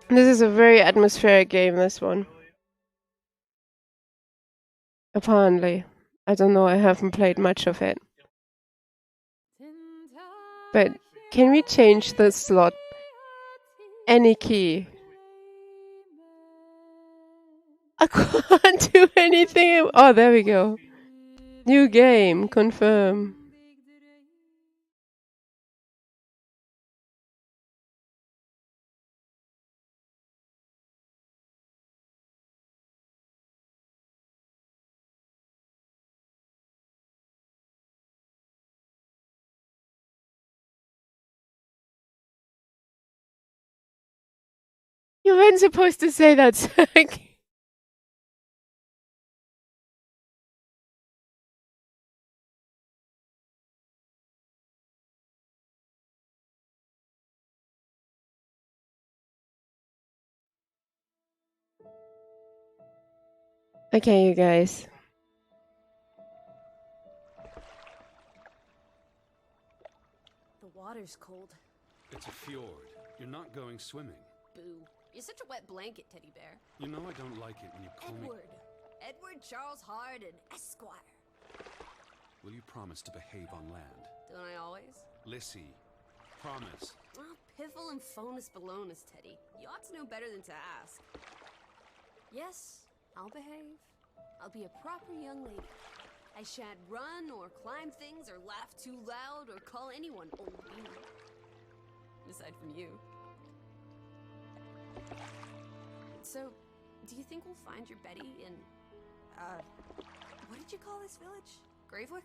This is a very atmospheric game, this one. Apparently. I don't know, I haven't played much of it. But can we change the slot? Any key. I can't do anything. Oh, there we go. New game, confirm. You weren't supposed to say that, Zach. Okay, you guys. The water's cold. It's a fjord. You're not going swimming. Boo. You're such a wet blanket, teddy bear. You know I don't like it when you call me... Edward Charles Hardin, Esquire. Will you promise to behave on land? Don't I always? Lissy, promise. Well, piffle and phonus balonus, Teddy. You ought to know better than to ask. Yes, I'll behave. I'll be a proper young lady. I shan't run or climb things or laugh too loud or call anyone old bean. Aside from you. So, do you think we'll find your Betty in, what did you call this village? Gravewick?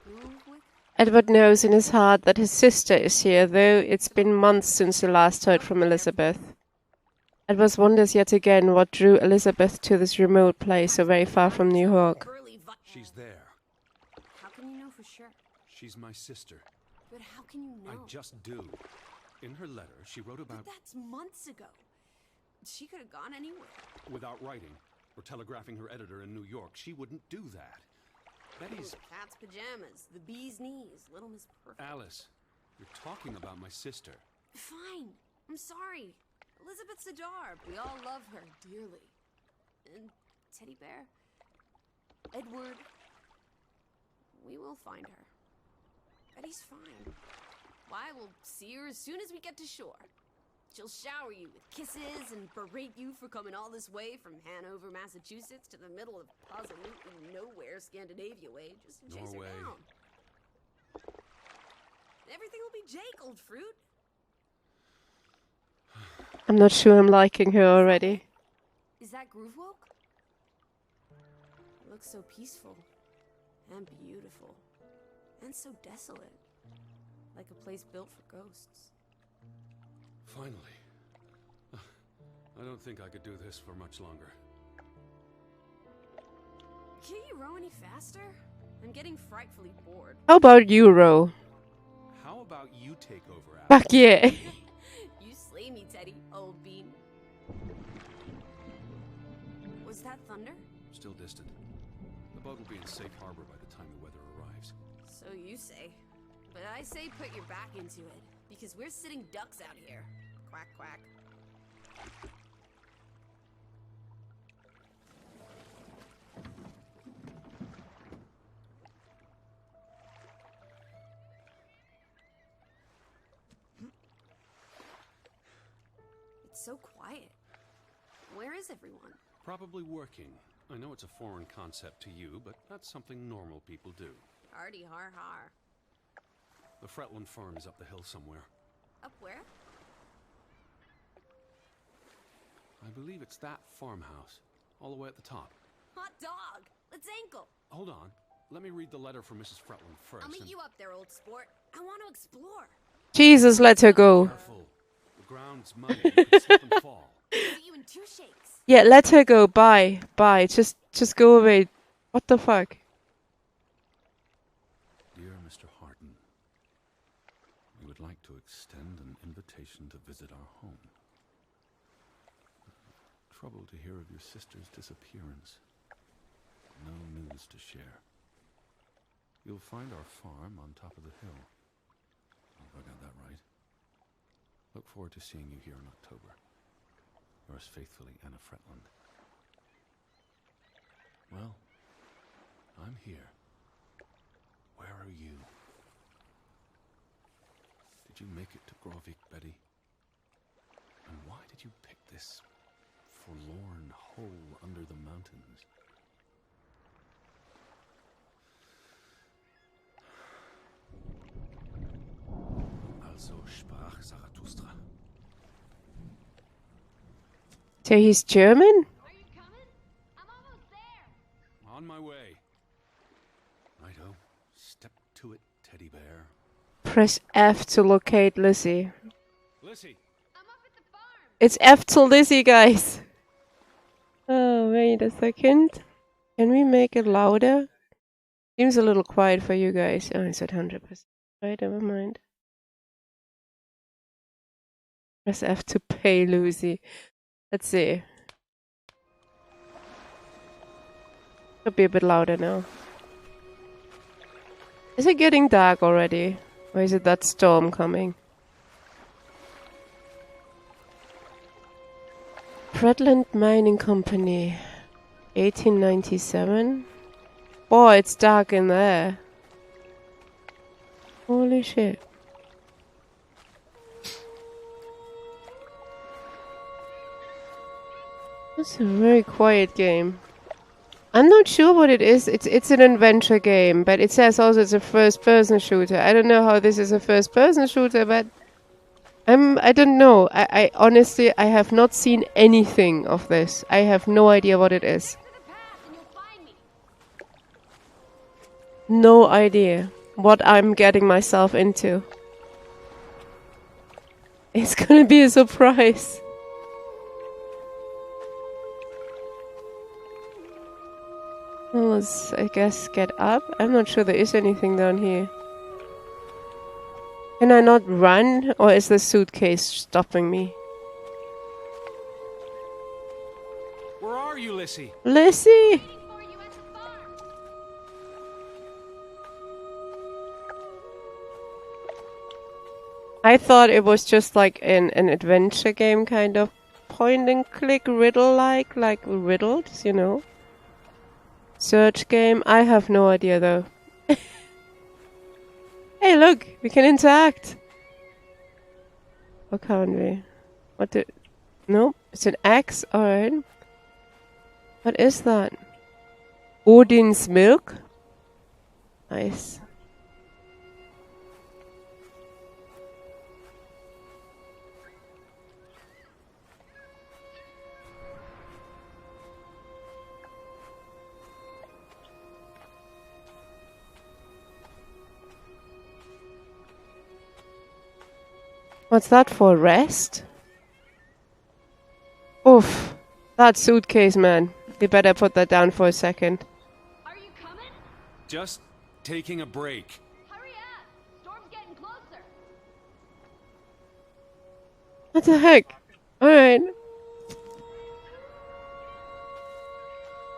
Gravewick? Edward knows in his heart that his sister is here, though it's been months since he last heard from Elizabeth. Edward wonders yet again what drew Elizabeth to this remote place so very far from New York. She's there. How can you know for sure? She's my sister. But how can you know? I just do. In her letter, she wrote about... But that's months ago. She could have gone anywhere. Without writing or telegraphing her editor in New York, she wouldn't do that. Betty's... Cat's pajamas, the bee's knees, Little Miss Perfect. Alice, you're talking about my sister. Fine. I'm sorry. Elizabeth Sadar. We all love her dearly. And Teddy Bear, Edward, we will find her. Betty's fine. Why, we'll see her as soon as we get to shore. She'll shower you with kisses and berate you for coming all this way from Hanover, Massachusetts to the middle of positively nowhere Scandinavia way just to chase her down. Everything will be Jake, old fruit. I'm not sure I'm liking her already. Is that Groovewoke? It looks so peaceful and beautiful and so desolate, like a place built for ghosts. Finally. I don't think I could do this for much longer. Can't you row any faster? I'm getting frightfully bored. How about you, Ro? How about you take over, Alice? Fuck yeah. You slay me, Teddy, old bean. Was that thunder? Still distant. The boat will be in safe harbor by the time the weather arrives. So you say. But I say put your back into it, because we're sitting ducks out here. Quack, quack. It's so quiet. Where is everyone? Probably working. I know it's a foreign concept to you, but that's something normal people do. Hardy har har. The Fretland farm is up the hill somewhere. Up where? I believe it's that farmhouse, all the way at the top. Hot dog! Let's ankle! Hold on. Let me read the letter from Mrs. Fretland first. I'll meet you up there, old sport. I want to explore. Jesus, let her go. Careful. The ground's muddy. You could slip and fall. See you in 2 shakes. Yeah, let her go. Bye. Bye. Just go away. What the fuck? Dear Mr. Hardin, we would like to extend an invitation to visit our home. Trouble to hear of your sister's disappearance. No news to share. You'll find our farm on top of the hill. Hope I got that right. Look forward to seeing you here in October. Yours faithfully, Anna Fretland. Well, I'm here. Where are you? Did you make it to Grovik, Betty? And why did you pick this forlorn hole under the mountains? Also sprach Zarathustra. So he's German? Are you coming? I'm almost there. On my way. Righto. Step to it, teddy bear. Press F to locate Lizzie. Lissy! I'm up at the farm. It's F to Lizzie, guys. Oh, wait a second. Can we make it louder? Seems a little quiet for you guys. Oh, it's at 100%. Right, never mind. Press F to pay Lucy. Let's see. Could be a bit louder now. Is it getting dark already? Or is it that storm coming? Fretland Mining Company. 1897. Boy, it's dark in there. Holy shit. It's a very quiet game. I'm not sure what it is. It's an adventure game, but it says also it's a first-person shooter. I don't know how this is a first-person shooter, but I don't know. I honestly I have not seen anything of this. I have no idea what it is. To the path and you'll find me. No idea what I'm getting myself into. It's gonna be a surprise. Well, let's, I guess, get up. I'm not sure there is anything down here. Can I not run? Or is the suitcase stopping me? Where are you, Lissy? Lizzie! Waiting for you at the farm. I thought it was just like an adventure game, kind of point and click riddle-like, like riddles, you know? Search game. I have no idea though. Hey, look, we can interact. Or can't we? What do? No, it's an X. All right. What is that? Odin's milk. Nice. What's that for? Rest? Oof. That suitcase, man. You better put that down for a second. Are you coming? Just taking a break. Hurry up. Storm's getting closer. What the heck? Alright.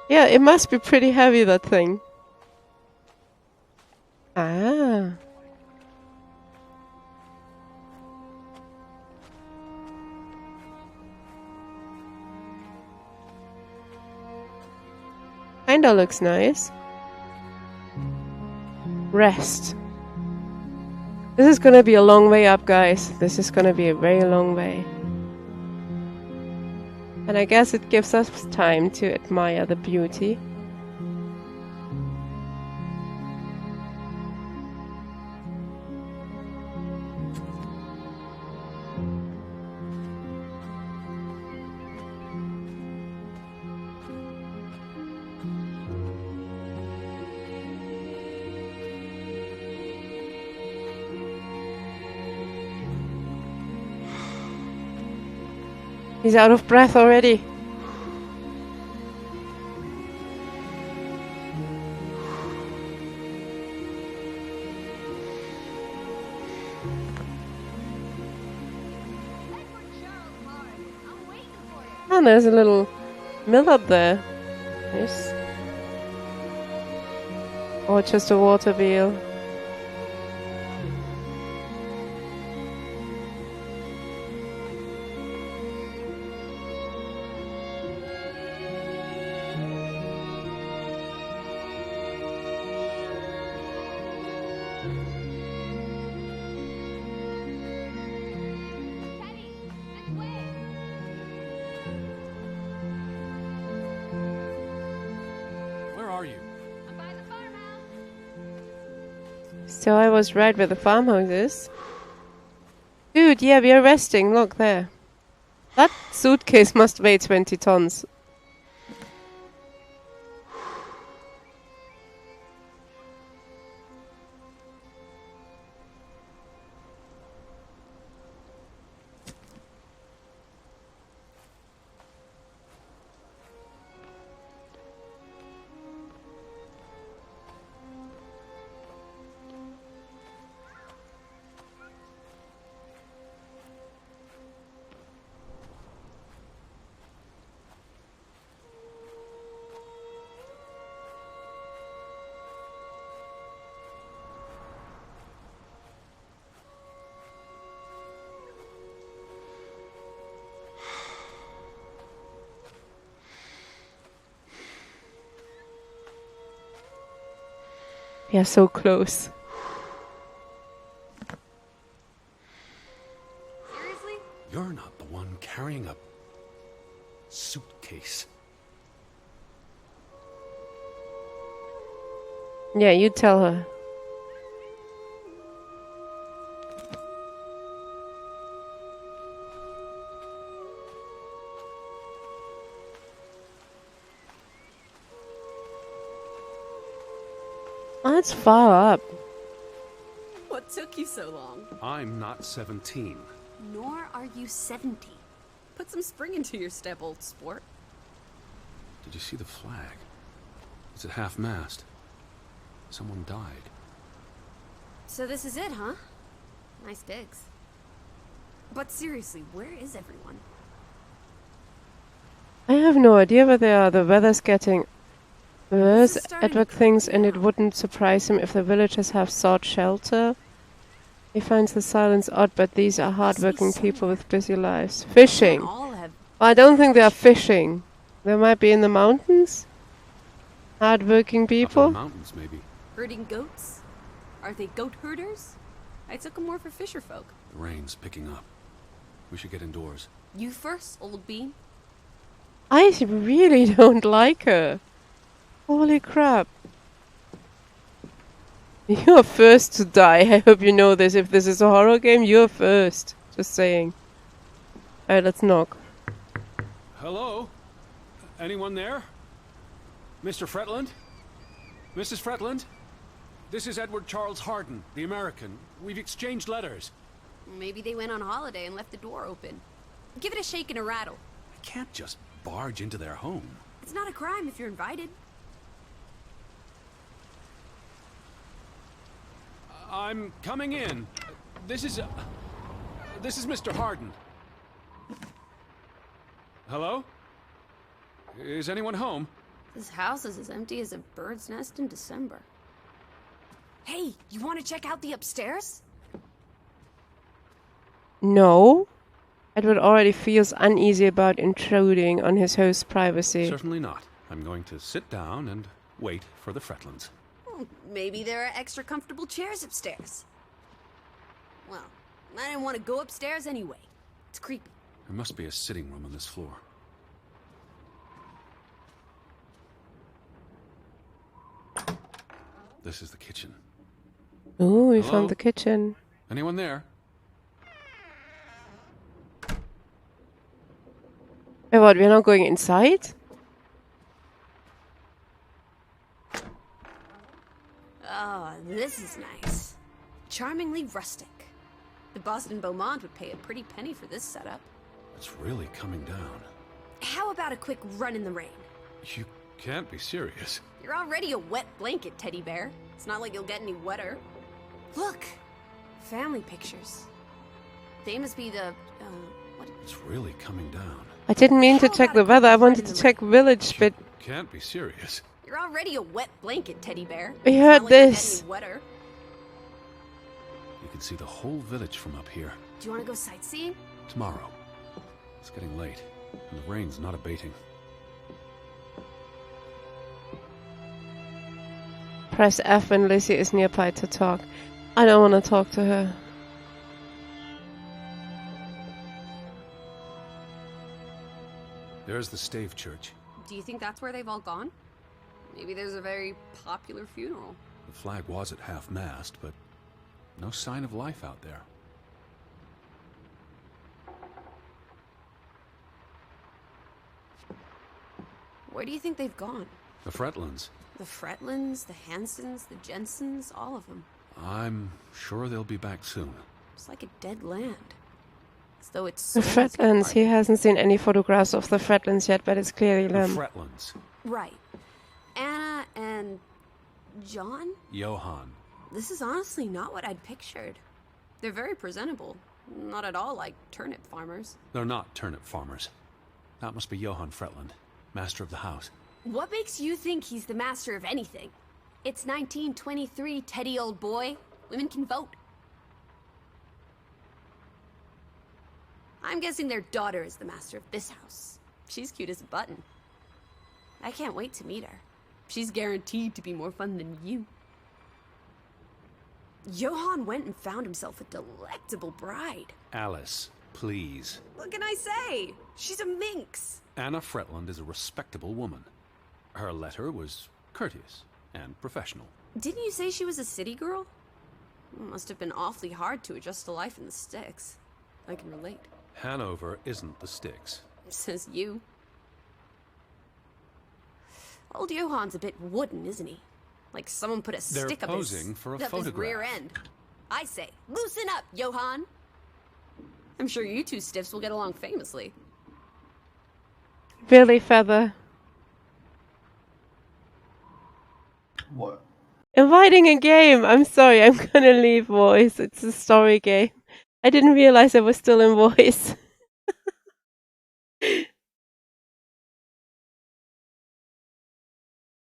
Yeah, it must be pretty heavy, that thing. Ah. Kinda looks nice. Rest. This is gonna be a long way up, guys. This is gonna be a very long way. And I guess it gives us time to admire the beauty. He's out of breath already. Edward Charles Hard. I'm waiting for you. Oh, there's a little mill up there. Nice. Or just a water wheel. – So I was right where the farmhouse is. Dude, yeah, we are resting. Look there. That suitcase must weigh 20 tons. We are so close. Seriously? You're not the one carrying a suitcase. Yeah, you tell her. Oh, it's far up. What took you so long? I'm not 17. Nor are you 70. Put some spring into your step, old sport. Did you see the flag? It's at half-mast. Someone died. So this is it, huh? Nice digs. But seriously, where is everyone? I have no idea where they are. The weather's getting worse. This is starting Edward to thinks, creep and me it out. wouldn't surprise him if the villagers have sought shelter. He finds the silence odd, but these are hard-working people with busy lives. Can't Fishing. all have I don't think they are fishing. They might be in the mountains. Hard-working Up in the people. mountains, maybe. herding goats? Are they goat herders? I took them more for fisher folk. The rain's picking up. We should get indoors. You first, old bean. I really don't like her. Holy crap. You're first to die. I hope you know this. If this is a horror game, you're first. Just saying. Alright, let's knock. Hello? Anyone there? Mr. Fretland? Mrs. Fretland? This is Edward Charles Harden, the American. We've exchanged letters. Maybe they went on holiday and left the door open. Give it a shake and a rattle. I can't just barge into their home. It's not a crime if you're invited. I'm coming in. This is Mr. Harden. Hello? Is anyone home? This house is as empty as a bird's nest in December. Hey, you want to check out the upstairs? No. Edward already feels uneasy about intruding on his host's privacy. Certainly not. I'm going to sit down and wait for the Fretlands. Maybe there are extra comfortable chairs upstairs. Well, I didn't want to go upstairs anyway. It's creepy. There must be a sitting room on this floor. This is the kitchen. Oh, we Hello? found the kitchen. Anyone there? Hey, what? We're not going inside? Oh, this is nice. Charmingly rustic. The Boston Beaumont would pay a pretty penny for this setup. It's really coming down. How about a quick run in the rain? You can't be serious. You're already a wet blanket, teddy bear. It's not like you'll get any wetter. Look! Family pictures. They must be the, what? It's really coming down. I didn't mean to How check about a the weather. I quick wanted run to in the check village, but Can't be serious. You're already a wet blanket, teddy bear. We It's heard not like you'll get this. any wetter. You can see the whole village from up here. Do you want to go sightseeing? Tomorrow. It's getting late, and the rain's not abating. press F when Lizzie is nearby to talk. I don't want to talk to her. There's the Stave Church. Do you think that's where they've all gone? Maybe there's a very popular funeral. The flag was at half-mast, but No sign of life out there. Where do you think they've gone? The Fretlands. The Fretlands, the Hansons, the Jensens, all of them. I'm sure they'll be back soon. It's like a dead land. As though it's The Fretlands. He hasn't seen any photographs of the Fretlands yet, but it's clearly The them. Fretlands. Right. Anna and John? Johann. This is honestly not what I'd pictured. They're very presentable. Not at all like turnip farmers. They're not turnip farmers. That must be Johann Fretland, master of the house. What makes you think he's the master of anything? It's 1923, Teddy, old boy. Women can vote. I'm guessing their daughter is the master of this house. She's cute as a button. I can't wait to meet her. She's guaranteed to be more fun than you. Johann went and found himself a delectable bride. Alice, please. What can I say? She's a minx. Anna Fretland is a respectable woman. Her letter was courteous and professional. Didn't you say she was a city girl? Must have been awfully hard to adjust to life in the sticks. I can relate. Hanover isn't the sticks. Says you. Old Johann's a bit wooden, isn't he? Like someone put a stick up posing for a his photograph. rear end. I say, loosen up, Johann. I'm sure you two stiffs will get along famously. Really, Feather? What? Inviting a game! I'm sorry, I'm gonna leave voice. It's a story game. I didn't realize I was still in voice.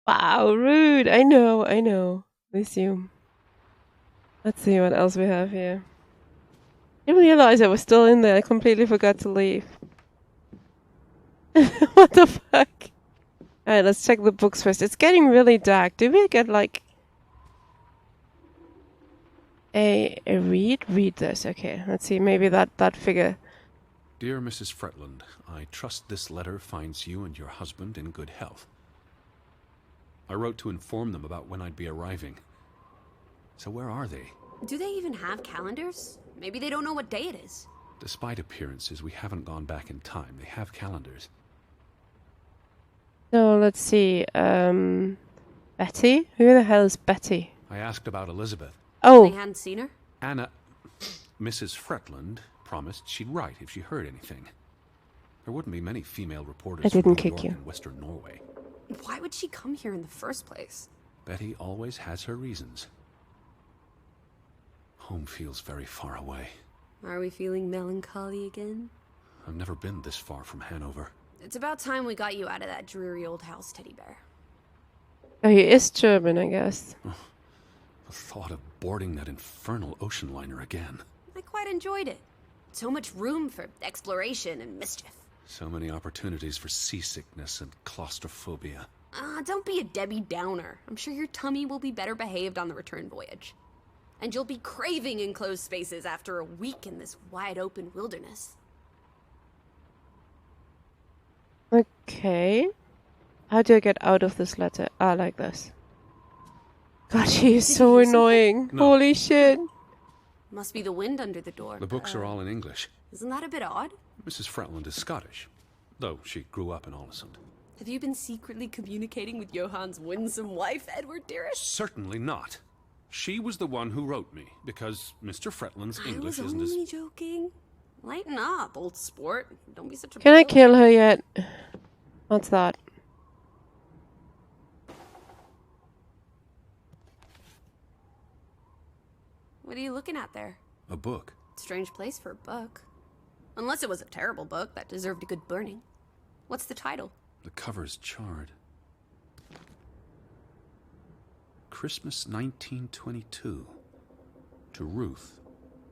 Wow, rude. I know. Resume. Let's see what else we have here. I didn't realize I was still in there. I completely forgot to leave. What the fuck? Alright, let's check the books first. It's getting really dark. Do we get like a read? Read this. Okay, let's see. Maybe that figure. Dear Mrs. Fretland, I trust this letter finds you and your husband in good health. I wrote to inform them about when I'd be arriving. So where are they? Do they even have calendars? Maybe they don't know what day it is. Despite appearances, we haven't gone back in time. They have calendars. So let's see. Betty? Who the hell is Betty? I asked about Elizabeth. They Oh, hadn't seen her? Anna... Mrs. Fretland promised she'd write if she heard anything. There wouldn't be many female reporters I didn't from New kick York you. and Western Norway. Why would she come here in the first place? Betty always has her reasons. Home feels very far away. Are we feeling melancholy again? I've never been this far from Hanover. It's about time we got you out of that dreary old house, Teddy Bear. oh, he is German, I guess. The thought of boarding that infernal ocean liner again. I quite enjoyed it. So much room for exploration and mischief. So many opportunities for seasickness and claustrophobia. Don't be a Debbie Downer. I'm sure your tummy will be better behaved on the return voyage. And you'll be craving enclosed spaces after a week in this wide-open wilderness. Okay. How do I get out of this letter? Ah, like this. God, she is Did so you hear something? annoying. No. Holy shit. Must be the wind under the door. The books are all in English. Isn't that a bit odd? Mrs. Fretland is Scottish, though she grew up in Aalesund. Have you been secretly communicating with Johann's winsome wife, Edward, dearest? Certainly not. She was the one who wrote me, because Mr. Fretland's I English was isn't as... only joking. Lighten up, old sport. Don't be such a Can I bull. kill her yet? What's that? What are you looking at there? A book. Strange place for a book. Unless it was a terrible book that deserved a good burning. What's the title? The cover's charred. Christmas 1922. To Ruth.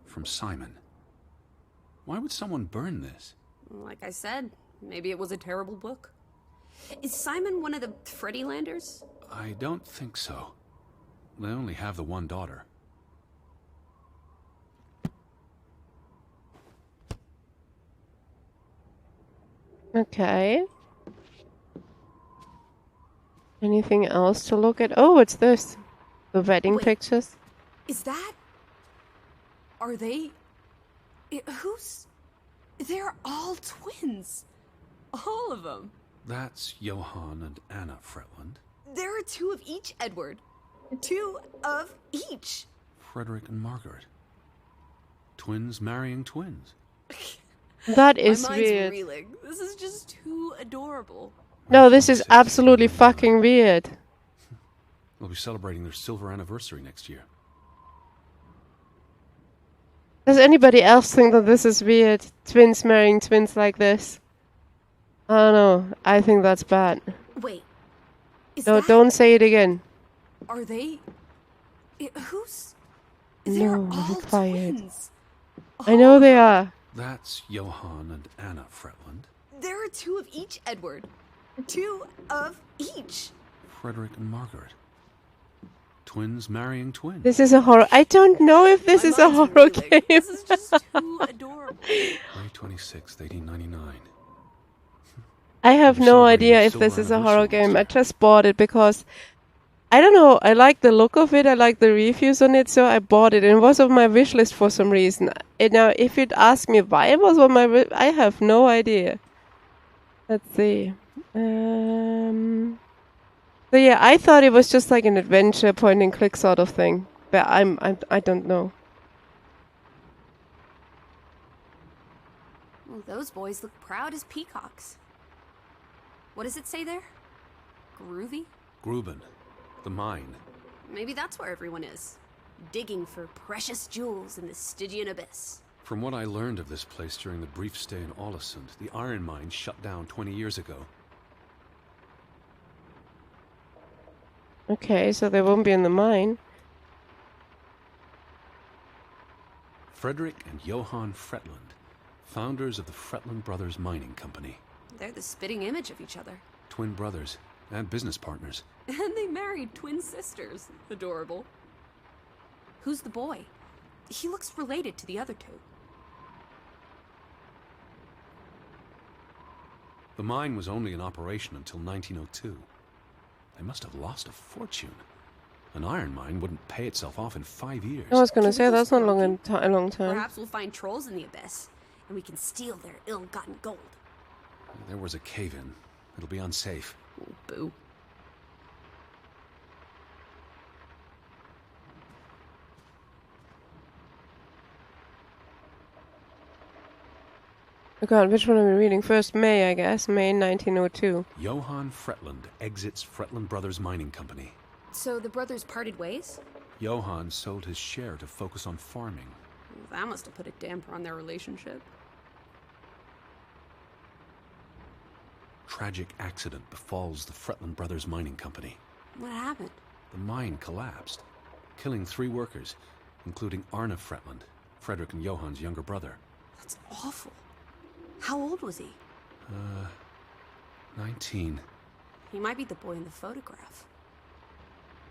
From Simon. Why would someone burn this? Like I said, maybe it was a terrible book. Is Simon one of the Freddy Landers? I don't think so. They only have the one daughter. Okay. Anything else to look at? Oh, what's this? The wedding Wait. pictures? Is that Are they... who's... They're all twins. All of them. That's Johann and Anna Fretland. There are 2 of each, Edward. 2 of each. Frederick and Margaret. Twins marrying twins. That is My mind's weird. reeling. This is just too adorable. No, this is absolutely fucking weird. They'll be celebrating their silver anniversary next year. Does anybody else think that this is weird? Twins marrying twins like this? I don't know. I think that's bad. Wait. Is No, that... don't say it again. Are they... who's... They're No, all be quiet. twins. I know they are. That's Johann and Anna Fretland. There are 2 of each, Edward. 2 of each. Frederick and Margaret. Twins marrying twins. This is a horror. I don't know if this My is a mind's horror reeling. game. This is just too adorable. May 26th, 1899. I have They're no celebrating idea their if this silver is a horror anniversary next game. I year. just bought it because I don't know. I like the look of it. I like the reviews on it, so I bought it. And it was on my wish list for some reason. And now, if you'd ask me why it was on my I have no idea. Let's see. So yeah, I thought it was just like an adventure point and click sort of thing, but I don't know. Well, those boys look proud as peacocks. What does it say there? Groovy? Gruben. The mine. Maybe that's where everyone is. Digging for precious jewels in the Stygian abyss. From what I learned of this place during the brief stay in Ålesund, the iron mine shut down 20 years ago. Okay, so they won't be in the mine. Frederick and Johann Fretland, founders of the Fretland Brothers Mining Company. They're the spitting image of each other. Twin brothers and business partners. And they married twin sisters. Adorable. Who's the boy? He looks related to the other 2. The mine was only in operation until 1902. They must have lost a fortune. An iron mine wouldn't pay itself off in 5 years. I was gonna Can say we that's just not look a long time. Perhaps we'll find trolls in the abyss, and we can steal their ill-gotten gold. There was a cave-in. It'll be unsafe. Oh, boo. Oh god, which one are we reading first? May, I guess. May 1902. Johann Fretland exits Fretland Brothers Mining Company. So the brothers parted ways? Johann sold his share to focus on farming. Well, that must have put a damper on their relationship. Tragic accident befalls the Fretland Brothers Mining Company. What happened? The mine collapsed, killing 3 workers, including Arne Fretland, Frederick and Johann's younger brother. That's awful. How old was he? 19. He might be the boy in the photograph.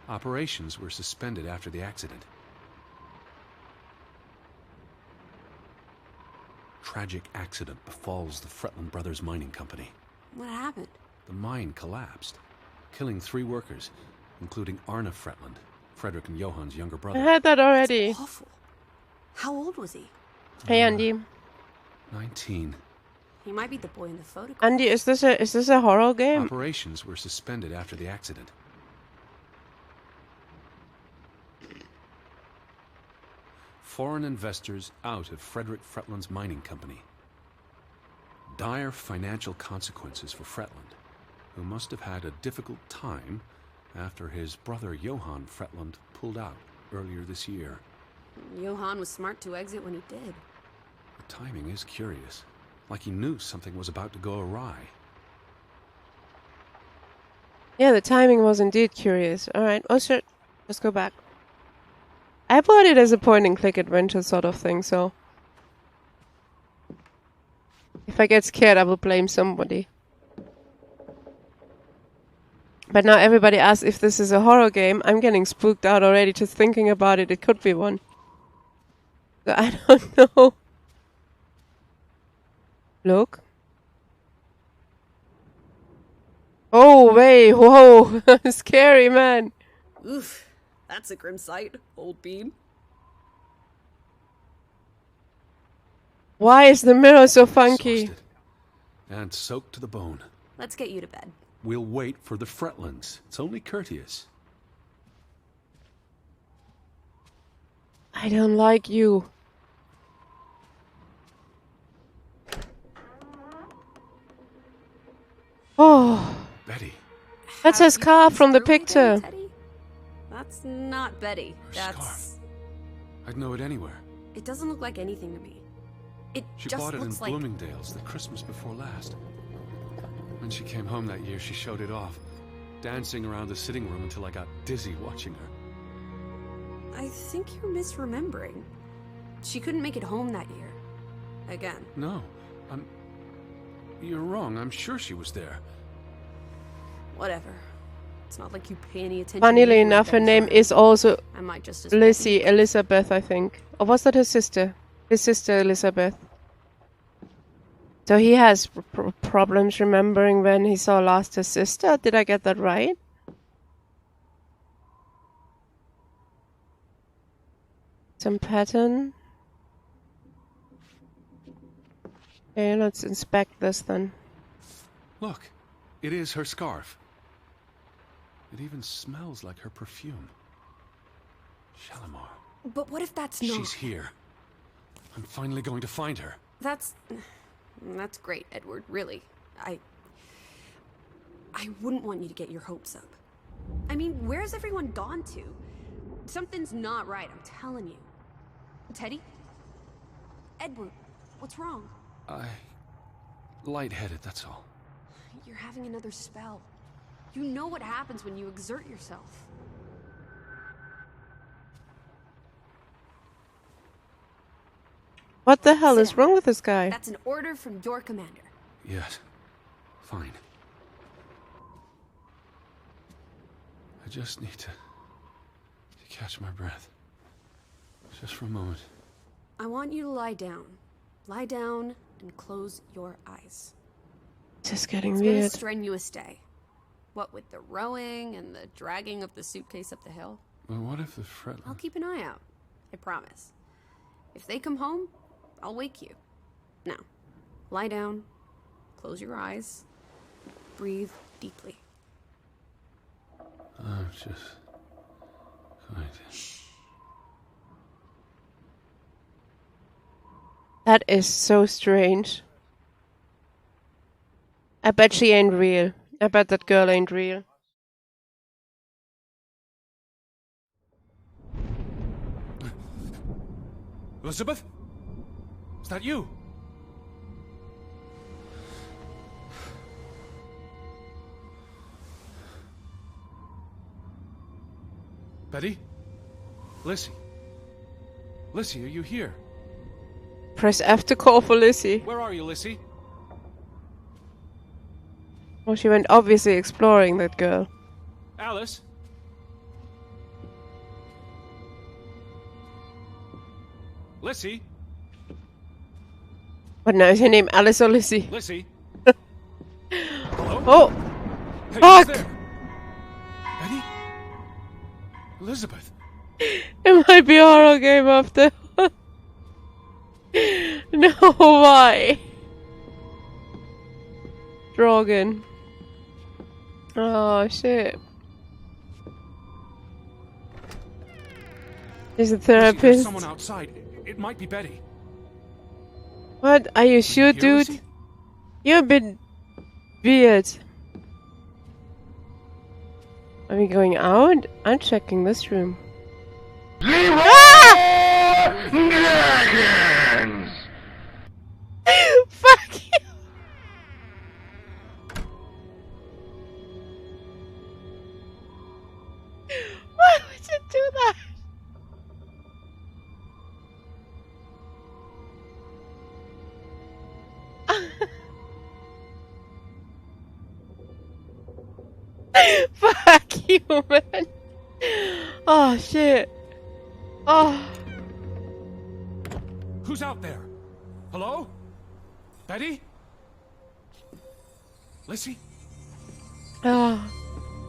Operations were suspended after the accident. Tragic accident befalls the Fretland Brothers Mining Company. What happened? The mine collapsed, killing 3 workers, including Arne Fretland, Frederick and Johann's younger I brother. had that already. That's awful. How old was he? Hey Andy. 19. He might be the boy in the photograph. Andy, is this a horror game? Operations were suspended after the accident. Foreign investors out of Frederick Fretland's mining company. Dire financial consequences for Fretland, who must have had a difficult time after his brother Johann Fretland pulled out earlier this year. Johann was smart to exit when he did. The timing is curious, like he knew something was about to go awry. Yeah, the timing was indeed curious. Alright, oh shit. Let's go back. I bought it as a point and click adventure sort of thing, so if I get scared I will blame somebody. But now everybody asks if this is a horror game. I'm getting spooked out already just thinking about it. It could be one. So I don't know. Look. Oh, wait, whoa. Scary, man. Oof, that's a grim sight, old bean. Why is the mirror so funky? Exhausted and soaked to the bone. Let's get you to bed. We'll wait for the Fretlands. It's only courteous. I don't like you. Oh, Betty, that's Have her scarf you from the been through picture. anything, Teddy? That's not Betty. Her That's... scarf. I'd know it anywhere. It doesn't look like anything to me. It She just bought it in looks like... Bloomingdale's the Christmas before last. When she came home that year, she showed it off, dancing around the sitting room until I got dizzy watching her. I think you're misremembering. She couldn't make it home that year. Again. No, you're wrong. I'm sure she was there. Whatever. It's not like you pay any attention. Funnily enough, her name is also I might just as well Lizzie be. Elizabeth, I think. Or was that her sister? His sister Elizabeth. So he has problems remembering when he saw last his sister. Did I get that right? Some pattern. Okay, let's inspect this then. Look, it is her scarf. It even smells like her perfume. Shalimar. But what if that's not? She's here. I'm finally going to find her. That's great, Edward, really. I wouldn't want you to get your hopes up. I mean, where's everyone gone to? Something's not right, I'm telling you. Teddy? Edward, what's wrong? Lightheaded, that's all. You're having another spell. You know what happens when you exert yourself. What the hell Sit is down. wrong with this guy? That's an order from your commander. Yes. Fine. I just need to catch my breath. Just for a moment. I want you to lie down. Lie down and close your eyes. This is getting It's been a weird. strenuous day. What with the rowing and the dragging of the suitcase up the hill. But what if the Fretland... I'll keep an eye out. I promise. If they come home, I'll wake you. Now, lie down, close your eyes, breathe deeply. I'm just going to... That is so strange. I bet she ain't real. I bet that girl ain't real. Elizabeth? Is that you? Betty? Lissy? Lissy, are you here? Press F to call for Lizzie. Where are you, Lissy? Oh, she went obviously exploring, that girl. Alice? Lissy? What now? Is her name Alice or Lizzie? Lissy? Hello? Oh! Hey, Fuck! who's there? Betty? Elizabeth? It might be a horror game after. No, why? Draugen. Oh, shit. He's a Lissy, there's therapist. someone outside. It might be Betty. What? Are you sure, Here, dude? Lissy? You're a bit weird. Are we going out? I'm checking this room. Ah! Dragons! Fuck you! Why would you do that? Fuck you, man. Oh, shit. Oh. Who's out there? Hello? Betty? Lissy? Oh.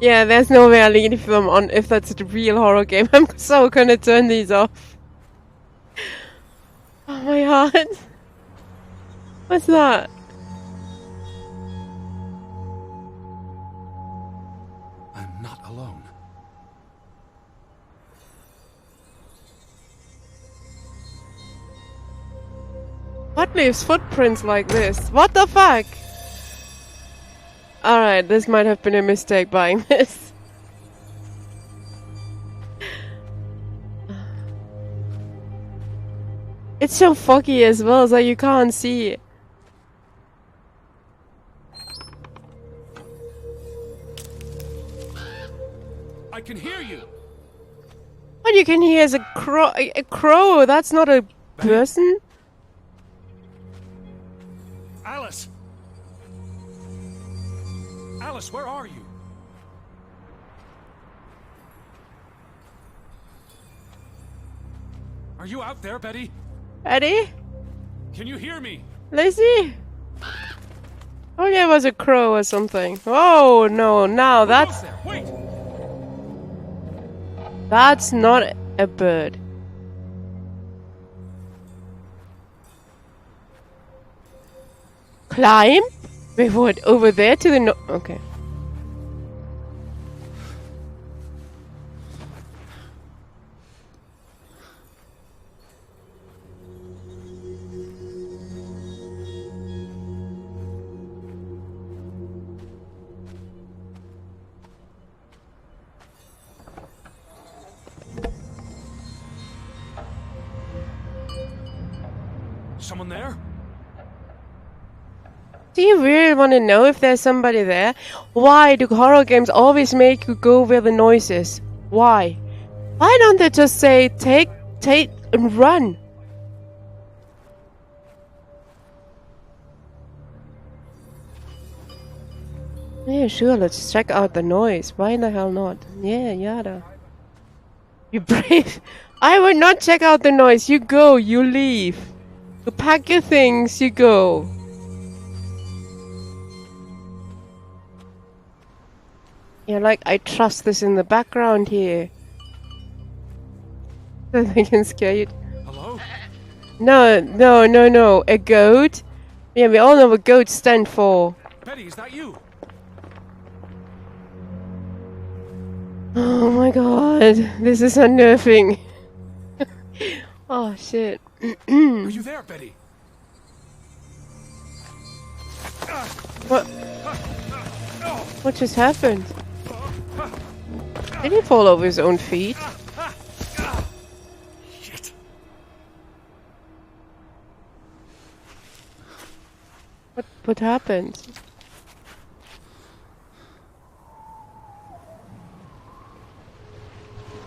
Yeah, there's no way I leave them on if that's a real horror game. I'm so gonna turn these off. Oh my heart. What's that? I'm not alone. What leaves footprints like this? What the fuck? Alright, this might have been a mistake buying this. It's so foggy as well, so you can't see it. I can hear you. What you can hear is a crow. A crow. That's not a person. Alice! Alice, where are you? Are you out there, Betty? Eddie? Can you hear me? Lacey? Oh yeah, it was a crow or something. Oh no, now Who goes that's... there? Wait! That's not a bird. Climb? Wait, what? Over there to the no... Okay. Someone there? Do you really want to know if there's somebody there? Why do horror games always make you go where the noise is? Why? Why don't they just say, take, and run? Yeah, sure, let's check out the noise. Why the hell not? Yeah, yada. You brave. I would not check out the noise. You go, you leave. You pack your things, you go. Yeah, like, I trust this in the background here. So they can scare you. Hello? No. A goat? Yeah, we all know what goats stand for. Betty, is that you? Oh my god, this is unnerving. Oh shit. Are you there, Betty? What? What just happened? Did he fall over his own feet? Shit. What happened?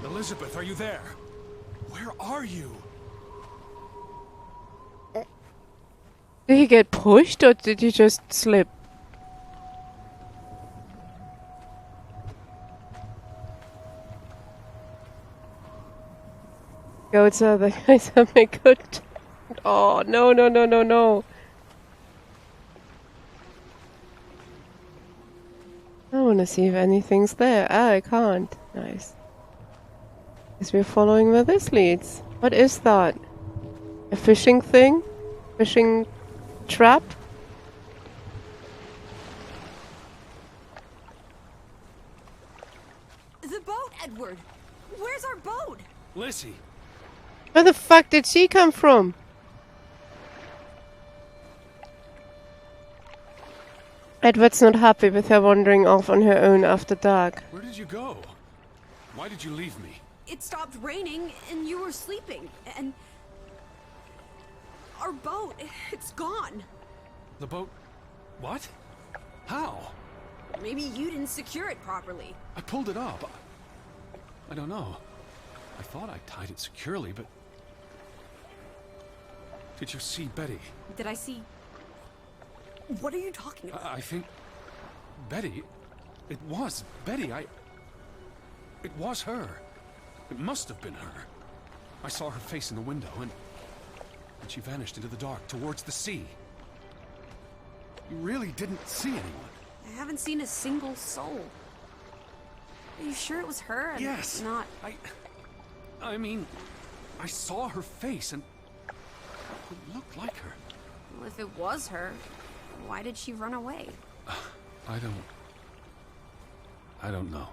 Elizabeth, are you there? Where are you? Did he get pushed or did he just slip? Goats are the guys that make good. Oh, no. I want to see if anything's there. Ah, I can't. Nice. Guess we're following where this leads. What is that? A fishing thing? Fishing trap? The boat, Edward! Where's our boat? Lissy. Where the fuck did she come from? Edward's not happy with her wandering off on her own after dark. Where did you go? Why did you leave me? It stopped raining and you were sleeping, and our boat, it's gone. The boat... What? How? Maybe you didn't secure it properly. I pulled it up. I don't know. I thought I tied it securely, but... Did you see Betty? Did I see... What are you talking about? I think... Betty? It was Betty. It was her. It must have been her. I saw her face in the window, and she vanished into the dark towards the sea. You really didn't see anyone? I haven't seen a single soul. Are you sure it was her and Yes. not... I mean, I saw her face, and it looked like her. Well, if If it was her, why did she run away? I don't know.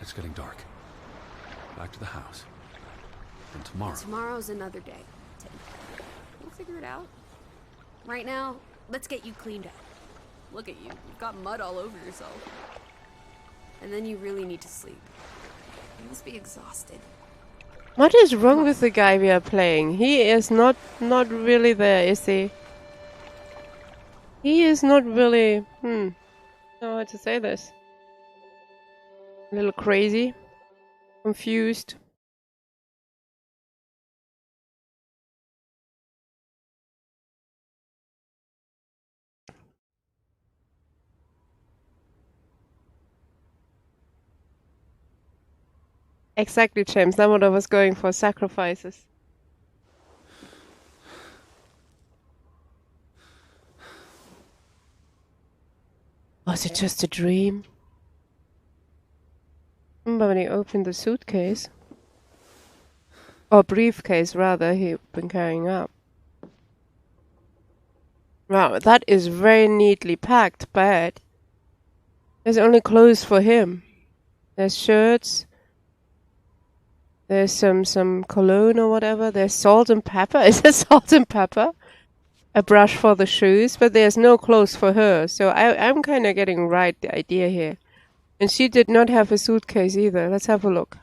It's getting dark. Back to the house. And tomorrow... Tomorrow's another day, Teddy. We'll figure it out. Right now, let's get you cleaned up. Look at you. You've got mud all over yourself. And then you really need to sleep. You must be exhausted. What is wrong with the guy we are playing? He is not really there, is he? He is not really... I don't know how to say this. A little crazy. Confused. Exactly, James. That's what I was going for. Sacrifices. Was it just a dream? Remember when he opened the suitcase? Or briefcase, rather, he'd been carrying up. Wow, that is very neatly packed, but there's only clothes for him. There's shirts. There's some cologne or whatever. There's salt and pepper. Is there salt and pepper? A brush for the shoes, but there's no clothes for her. So I'm kind of getting the idea here. And she did not have a suitcase either. Let's have a look.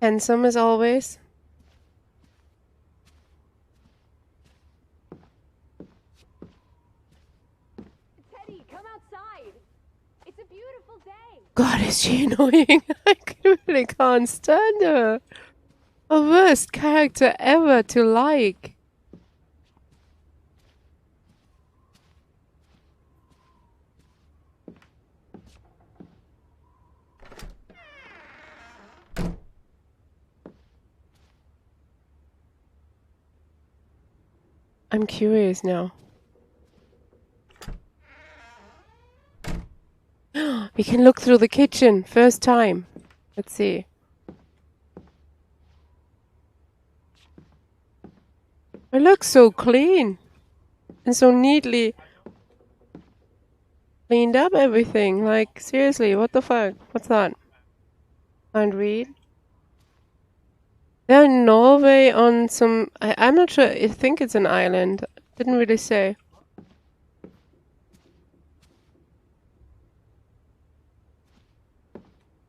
Handsome as always. Teddy, come outside. It's a beautiful day. God, is she annoying? I really can't stand her. A worst character ever to like. I'm curious now. We can look through the kitchen. First time. Let's see. It looks so clean. And so neatly cleaned up everything. Like, seriously, what the fuck? What's that? Can't read. They're in Norway on some... I'm not sure. I think it's an island. Didn't really say.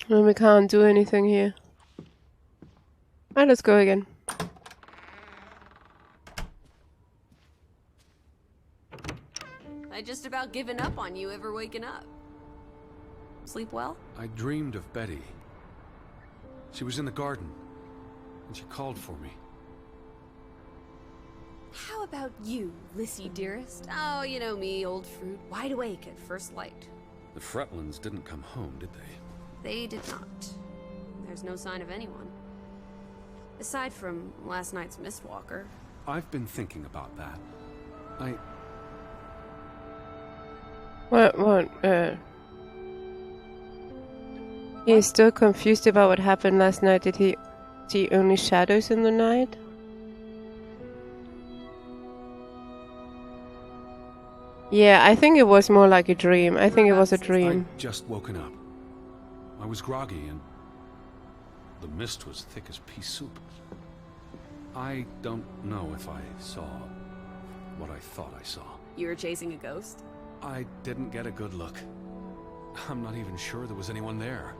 And we can't do anything here. Alright, let's go again. I just about given up on you ever waking up. Sleep well? I dreamed of Betty. She was in the garden, and she called for me. How about you, Lissy dearest? Oh, you know me, old fruit, wide awake at first light. The Fretlands didn't come home, did they? They did not. There's no sign of anyone. Aside from last night's Mistwalker. I've been thinking about that. What, He's still confused about what happened last night. Did he see only shadows in the night? Yeah, I think it was more like a dream. I think it was a dream. I'd just woken up. I was groggy and the mist was thick as pea soup. I don't know if I saw what I thought I saw. You were chasing a ghost? I didn't get a good look. I'm not even sure there was anyone there.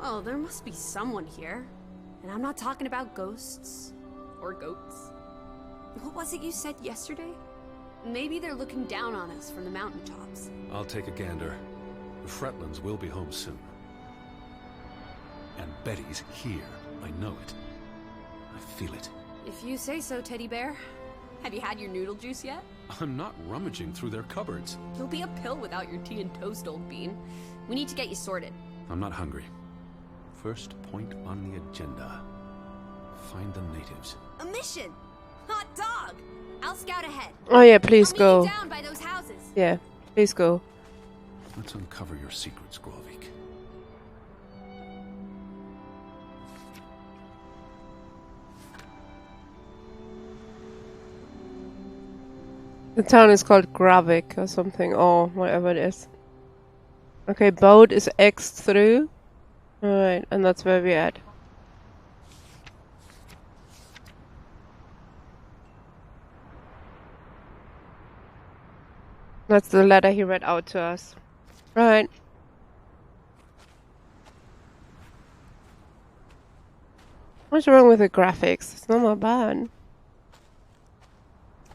Oh, there must be someone here. And I'm not talking about ghosts. Or goats. What was it you said yesterday? Maybe they're looking down on us from the mountaintops. I'll take a gander. The Fretlands will be home soon. And Betty's here. I know it. I feel it. If you say so, Teddy Bear. Have you had your noodle juice yet? I'm not rummaging through their cupboards. You'll be a pill without your tea and toast, old bean. We need to get you sorted. I'm not hungry. First point on the agenda. Find the natives. A mission! Hot dog! I'll scout ahead. Oh yeah, please I'll go. meet you down by those houses. Yeah. Please go. Let's uncover your secrets, Grovik. The town is called Gravik or something, or whatever it is. Okay, boat is X through. Alright, and that's where we're at. That's the letter he read out to us. Right. What's wrong with the graphics? It's not that bad.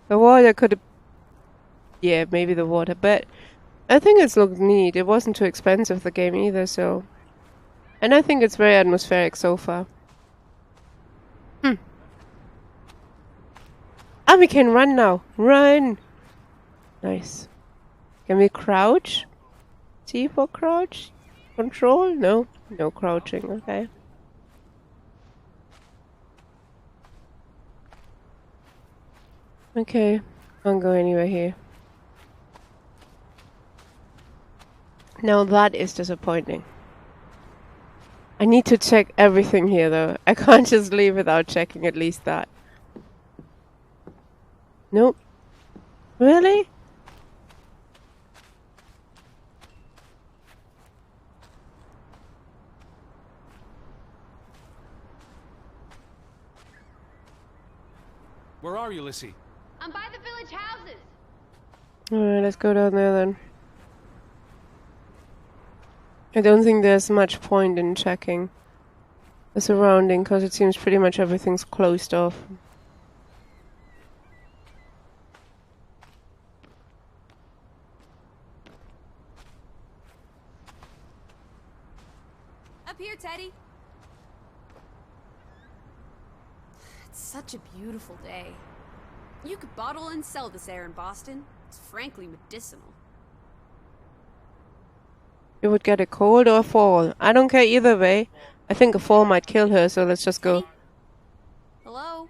The water could have... Yeah, maybe the water, but I think it's looked neat. It wasn't too expensive, the game, either, so... And I think it's very atmospheric so far. And we can run now. Run! Nice. Can we crouch? T for crouch? Control? No. No crouching, okay. Okay. Can't go anywhere here. Now that is disappointing. I need to check everything here though. I can't just leave without checking at least that. Nope. Really? Where are you, Lissy? I'm by the village houses. Alright, let's go down there then. I don't think there's much point in checking the surrounding, because it seems pretty much everything's closed off. Up here, Teddy. It's such a beautiful day. You could bottle and sell this air in Boston. It's frankly medicinal. You would get a cold or a fall. I don't care either way. I think a fall might kill her, so let's just go. Hello?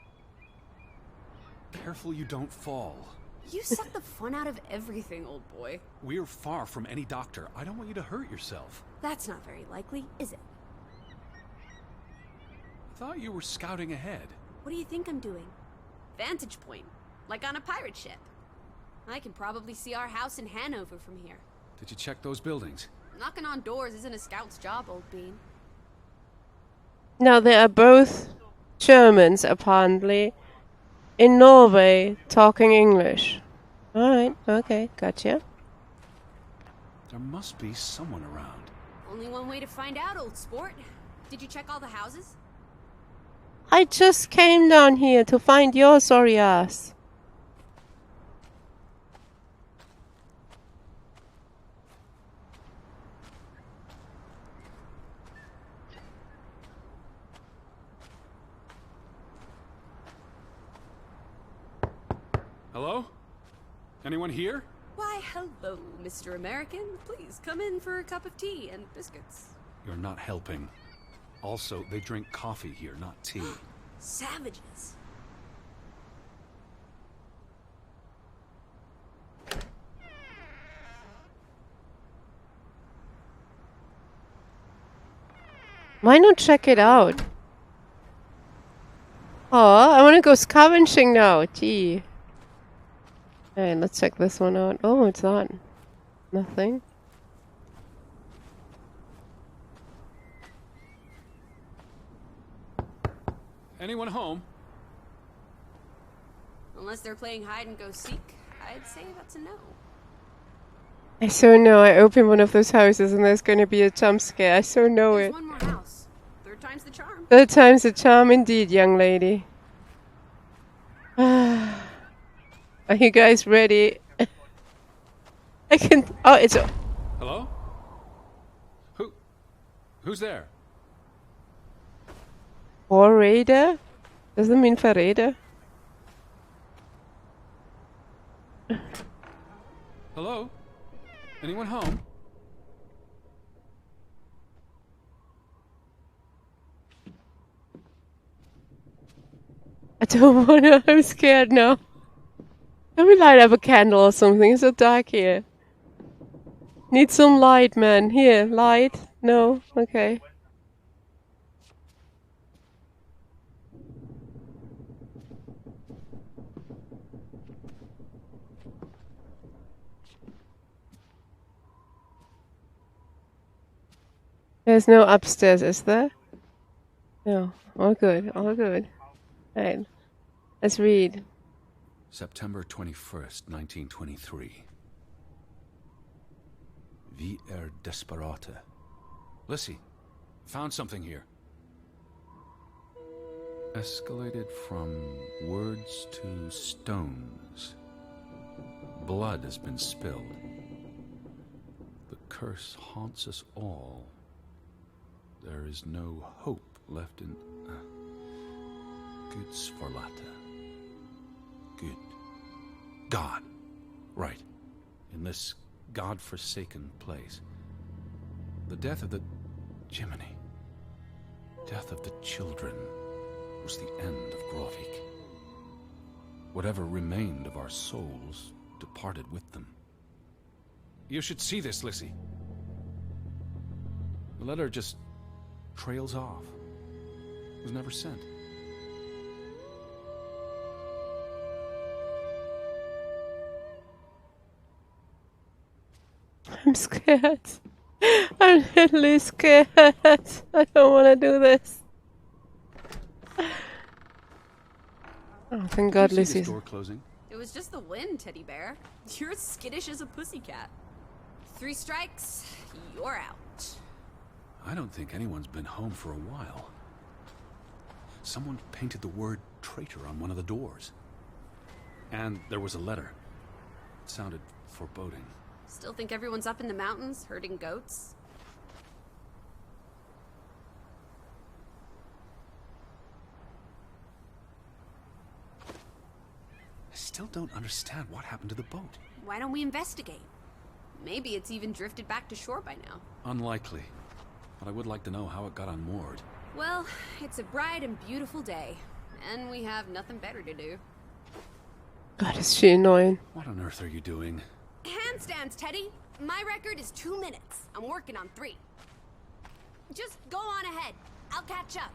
Careful you don't fall. You suck the fun out of everything, old boy. We're far from any doctor. I don't want you to hurt yourself. That's not very likely, is it? I thought you were scouting ahead. What do you think I'm doing? Vantage point, like on a pirate ship. I can probably see our house in Hanover from here. Did you check those buildings? Knocking on doors isn't a scout's job, old bean. Now, they are both Germans, apparently, in Norway, talking English. Alright, okay, gotcha. There must be someone around. Only one way to find out, old sport. Did you check all the houses? I just came down here to find your sorry ass. Hello? Anyone here? Why, hello, Mr. American. Please come in for a cup of tea and biscuits. You're not helping. Also, they drink coffee here, not tea. Savages. Why not check it out? Oh, I want to go scavenging now. Gee. Alright, let's check this one out. Oh, it's on. Nothing. Anyone home? Unless they're playing hide and go seek, I'd say that's a no. I so know. I open one of those houses and there's going to be a jump scare. I so know There's it. one more house. Third time's the charm. Third time's a charm indeed, young lady. Are you guys ready? I can... Oh, it's... Hello? Who's there? Verräter? Does it mean Verräter? Hello? Anyone home? I don't wanna... I'm scared now. Let me light up a candle or something. It's so dark here. Need some light, man. Here, light. No? Okay. There's no upstairs, is there? No. All good, all good. Right. Let's read. September 21st, 1923. Vi desperate. Lissy, found something here. Escalated from words to stones. Blood has been spilled. The curse haunts us all. There is no hope left in good Sforlata. Good. God. Right. In this God-forsaken place. The death of the Jiminy. Death of the children was the end of Grovik. Whatever remained of our souls departed with them. You should see this, Lissy. The letter just trails off. It was never sent. I'm scared. I'm really scared. I don't want to do this. Oh, thank God Did you see this Lucy's... door closing? It was just the wind, Teddy Bear. You're as skittish as a pussycat. 3 strikes, you're out. I don't think anyone's been home for a while. Someone painted the word traitor on one of the doors. And there was a letter. It sounded foreboding. Still think everyone's up in the mountains, herding goats? I still don't understand what happened to the boat. Why don't we investigate? Maybe it's even drifted back to shore by now. Unlikely. But I would like to know how it got unmoored. Well, it's a bright and beautiful day, and we have nothing better to do. God, is she annoying. What on earth are you doing? Handstands, Teddy! My record is 2 minutes. I'm working on 3. Just go on ahead. I'll catch up.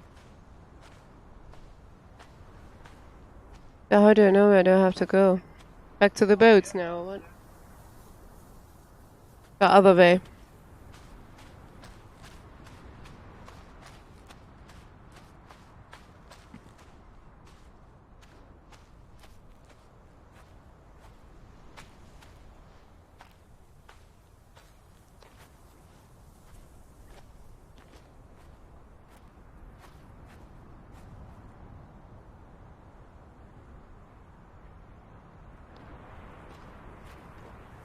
Oh, I don't know where do I have to go. Back to the boats now, or what? The other way.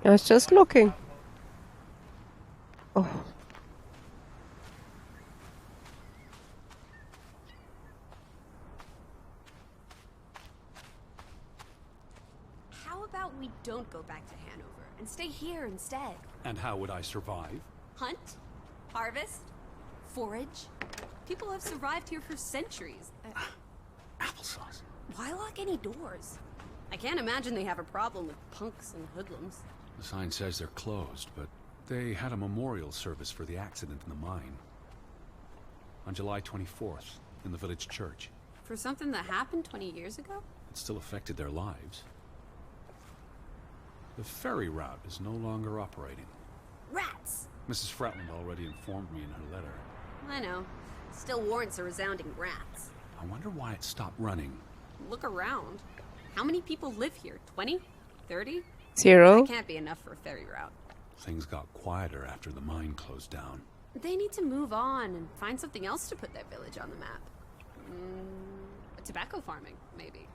I was just looking. Oh. How about we don't go back to Hanover and stay here instead? And how would I survive? Hunt? Harvest? Forage? People have survived here for centuries. Applesauce. Why lock any doors? I can't imagine they have a problem with punks and hoodlums. The sign says they're closed, but they had a memorial service for the accident in the mine. On July 24th, in the village church. For something that happened 20 years ago? It still affected their lives. The ferry route is no longer operating. Rats! Mrs. Fretland already informed me in her letter. I know. Still warrants a resounding rats. I wonder why it stopped running. Look around. How many people live here? 20? 30? 0. That can't be enough for a ferry route. Things got quieter after the mine closed down. They need to move on and find something else to put their village on the map. Tobacco farming, maybe.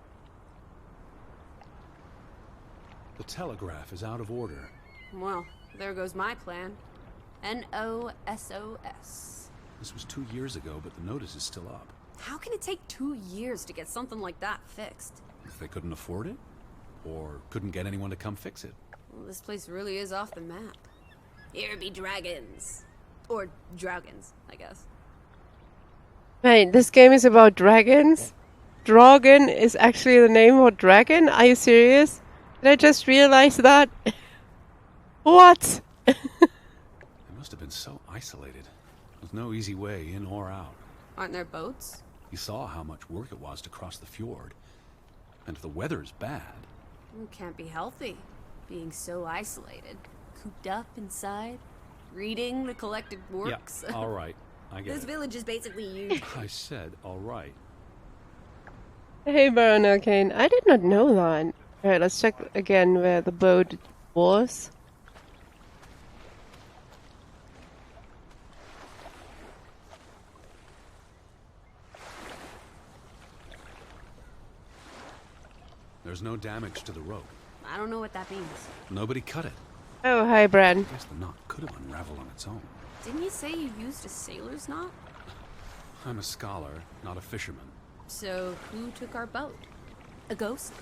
The telegraph is out of order. Well, there goes my plan. NOSOS. This was 2 years ago, but the notice is still up. How can it take 2 years to get something like that fixed? If they couldn't afford it? Or couldn't get anyone to come fix it? Well, this place really is off the map. Here be dragons. Or Draugans, I guess. Wait, this game is about dragons? Draugen is actually the name of a dragon? Are you serious? Did I just realize that? What? so isolated, with no easy way in or out. Aren't there boats? You saw how much work it was to cross the fjord. And if the weather's bad... It can't be healthy, being so isolated. Cooped up inside, reading the collected works. Yeah, all right. I get This it. village is basically you. I said, all right. Hey, Baron Arcane. I did not know that. Alright, let's check again where the boat was. There's no damage to the rope. I don't know what that means. Nobody cut it. Oh, hi, Bran. I guess the knot could have unraveled on its own. Didn't you say you used a sailor's knot? I'm a scholar, not a fisherman. So who took our boat? A ghost?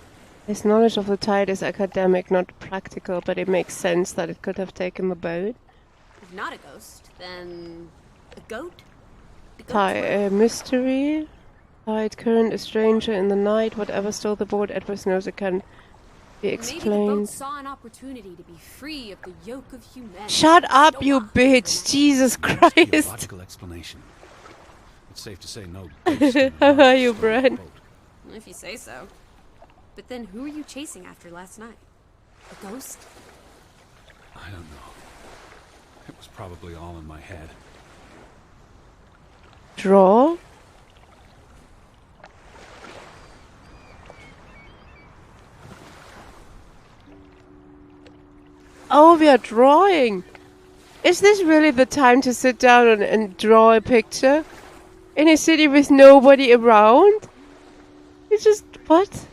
His knowledge of the tide is academic, not practical, but it makes sense that it could have taken the boat. If not a ghost, then a goat? The goat's Tide, mystery. Tide current, a stranger in the night, whatever stole the boat, Edward knows it can be Maybe the boat explained. saw an opportunity to be free of the yoke of humanity. Shut up, Stole you off bitch! the Jesus There must be a Christ! logical explanation. It's safe to say no ghost in the How night are you, stole the Bran? boat. net. If you say so. But then who were you chasing after last night? A ghost? I don't know. It was probably all in my head. Draw? Oh, we are drawing! Is this really the time to sit down and draw a picture? In a city with nobody around? You just... what?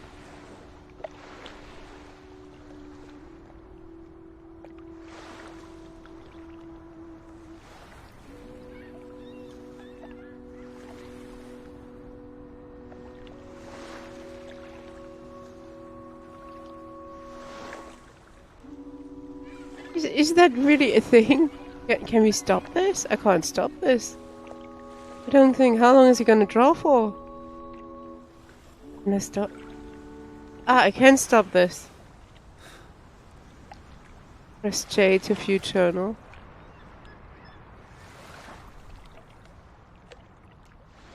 Is that really a thing? Can we stop this? I can't stop this. I don't think. How long is he gonna draw for? Can I stop? Ah, I can stop this. Press J to view journal.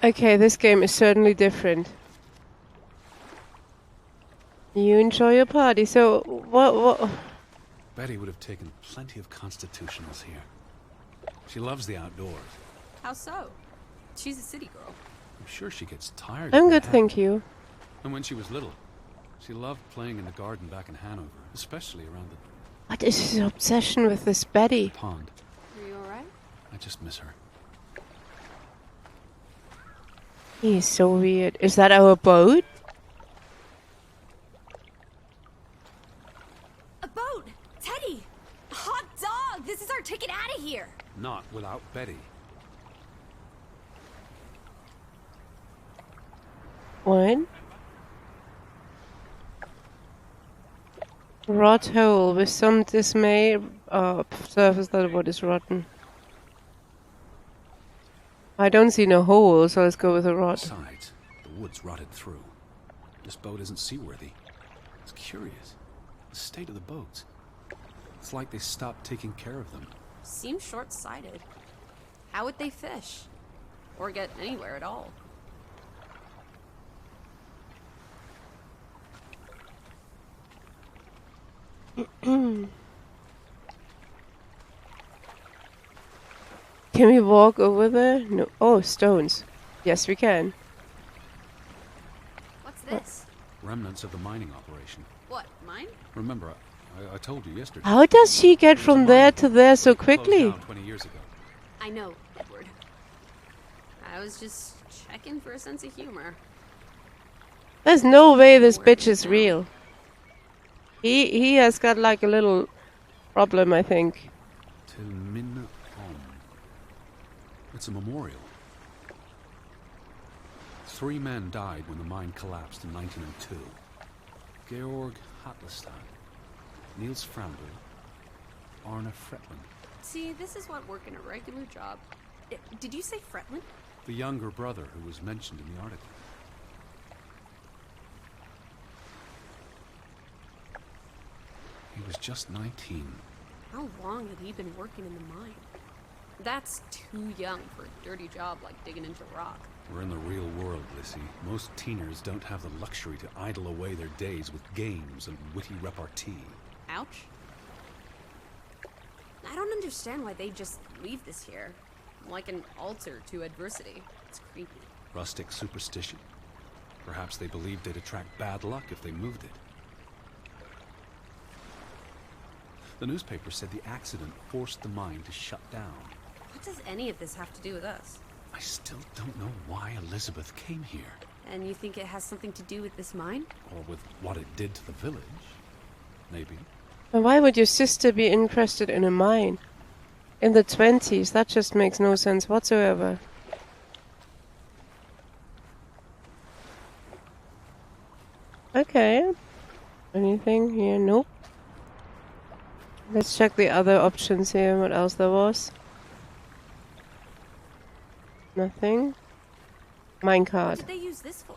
Okay, this game is certainly different. You enjoy your party, so what? Betty would have taken plenty of constitutionals here. She loves the outdoors. How so? She's a city girl. I'm sure she gets tired. I'm of good, the thank you. And when she was little, she loved playing in the garden back in Hanover, especially around the What is his obsession with this Betty? pond. Are you alright? I just miss her. He is so weird. Is that our boat? A boat! Teddy! Hot dog! This is our ticket out of here! Not without Betty. What? Rot hole. With some dismay, surface that wood is rotten. I don't see no hole, so let's go with a rot. Besides, the wood's rotted through. This boat isn't seaworthy. It's curious. The state of the boats. It's like they stopped taking care of them. Seems short-sighted. How would they fish? Or get anywhere at all? Can we walk over there? No. Oh, stones. Yes, we can. What's this? Remnants of the mining operation. What, mine? Remember, I told you yesterday. How does she get There's a from there mine to there so that closed quickly? down 20 years ago. I know, Edward. I was just checking for a sense of humor. There's no way this bitch is real. He has got like a little problem, I think. To Min Hom. It's a memorial. 3 men died when the mine collapsed in 1902. Georg Hatlestad, Niels Framber, Arne Fretland. See, this is what working a regular job. Did you say Fretland? The younger brother who was mentioned in the article. He was just 19. How long had he been working in the mine? That's too young for a dirty job like digging into rock. We're in the real world, Lissy. Most teeners don't have the luxury to idle away their days with games and witty repartee. Ouch. I don't understand why they just leave this here. Like an altar to adversity. It's creepy. Rustic superstition. Perhaps they believed they'd attract bad luck if they moved it. The newspaper said the accident forced the mine to shut down. What does any of this have to do with us? I still don't know why Elizabeth came here. And you think it has something to do with this mine? Or with what it did to the village. Maybe. But why would your sister be interested in a mine? In the 20s, that just makes no sense whatsoever. Okay. Anything here? Nope. Let's check the other options here, what else there was. Nothing. What Minecart. did they use this for?